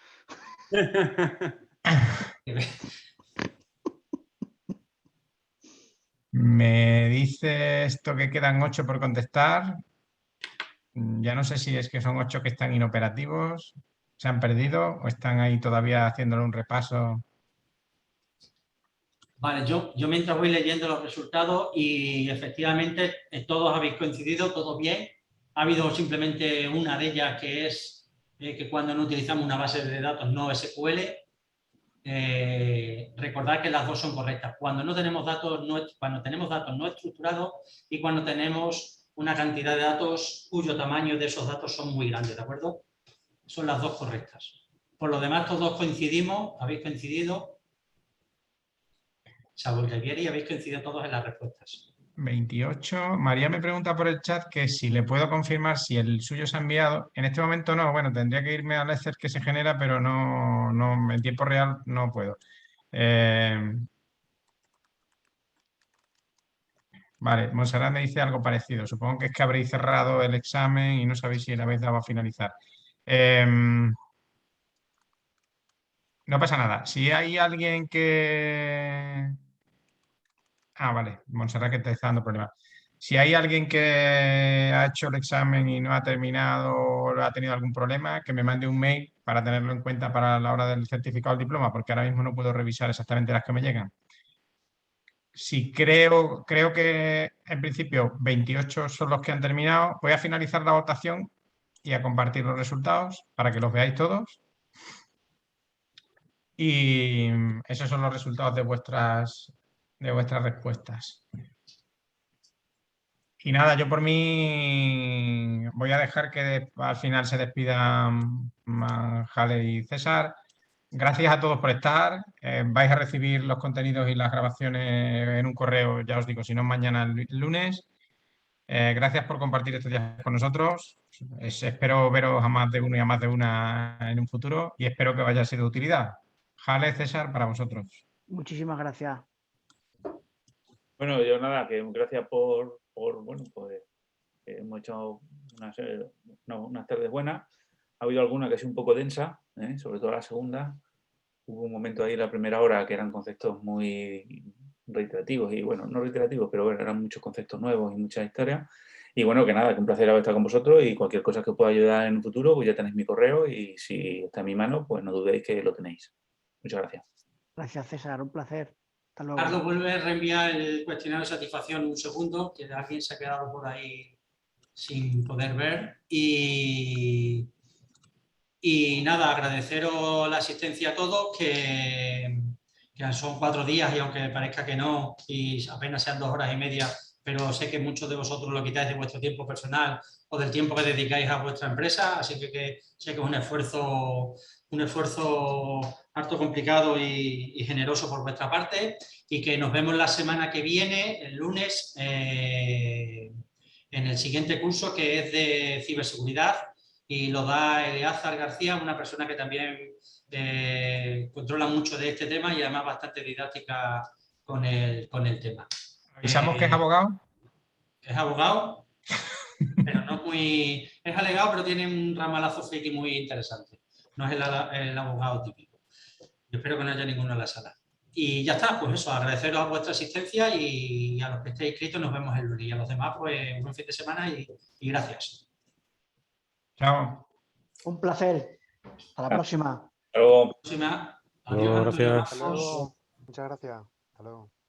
Me dice esto que quedan 8 por contestar. Ya no sé si es que son 8 que están inoperativos, se han perdido o están ahí todavía haciéndole un repaso. Vale, yo mientras voy leyendo los resultados y efectivamente todos habéis coincidido, todo bien. Ha habido simplemente una de ellas que es que cuando no utilizamos una base de datos no SQL, recordar que las dos son correctas. Cuando tenemos datos no estructurados y cuando tenemos una cantidad de datos cuyo tamaño de esos datos son muy grandes, ¿de acuerdo? Son las dos correctas. Por lo demás, todos coincidimos, habéis coincidido, salvo el Javier, y habéis coincidido todos en las respuestas. 28. María me pregunta por el chat que si le puedo confirmar si el suyo se ha enviado. En este momento no, bueno, tendría que irme al Excel que se genera, pero no en tiempo real no puedo. Vale, Montserrat me dice algo parecido. Supongo que es que habréis cerrado el examen y no sabéis si le habéis dado a finalizar. No pasa nada. Si hay alguien que... Ah, vale, Montserrat que te está dando problemas. Si hay alguien que ha hecho el examen y no ha terminado o ha tenido algún problema, que me mande un mail para tenerlo en cuenta para la hora del certificado del diploma, porque ahora mismo no puedo revisar exactamente las que me llegan. Si creo que en principio 28 son los que han terminado, voy a finalizar la votación y a compartir los resultados para que los veáis todos. Y esos son los resultados de vuestras respuestas. Y nada, yo por mí voy a dejar que al final se despidan Jale y César. Gracias a todos por estar. Vais a recibir los contenidos y las grabaciones en un correo, ya os digo, si no mañana el lunes. Gracias por compartir estos días con nosotros. Espero veros a más de uno y a más de una en un futuro y espero que vaya a ser de utilidad. Jale, César, para vosotros. Muchísimas gracias. Bueno, yo nada, que gracias bueno, pues hemos hecho unas tardes buenas. Ha habido alguna que ha sido un poco densa, sobre todo la segunda. Hubo un momento ahí en la primera hora que eran conceptos muy reiterativos y bueno, no reiterativos, pero bueno, eran muchos conceptos nuevos y muchas historias. Y bueno, que nada, que un placer haber estado con vosotros y cualquier cosa que os pueda ayudar en un futuro, pues ya tenéis mi correo y si está en mi mano, pues no dudéis que lo tenéis. Muchas gracias. Gracias, César, un placer. Hasta luego. Carlos, vuelve a reenviar el cuestionario de satisfacción un segundo, que alguien se ha quedado por ahí sin poder ver. Y nada, agradeceros la asistencia a todos, que son 4 días y aunque parezca que no, y apenas sean 2 horas y media, pero sé que muchos de vosotros lo quitáis de vuestro tiempo personal o del tiempo que dedicáis a vuestra empresa, así que sé que es un esfuerzo harto complicado y generoso por vuestra parte, y que nos vemos la semana que viene, el lunes, en el siguiente curso, que es de ciberseguridad, y lo da Eleazar García, una persona que también controla mucho de este tema y además bastante didáctica con el tema. ¿Avisamos que es abogado? Es abogado, pero no muy... Es alegado, pero tiene un ramalazo friki muy interesante. No es el abogado típico. Yo espero que no haya ninguno en la sala. Y ya está, pues eso, agradeceros a vuestra asistencia y a los que estéis inscritos nos vemos el lunes. Y a los demás, pues buen fin de semana y gracias. Chao. Un placer. Hasta la próxima. Hasta luego. Adiós, Gracias. Hasta luego. Muchas gracias. Hasta luego.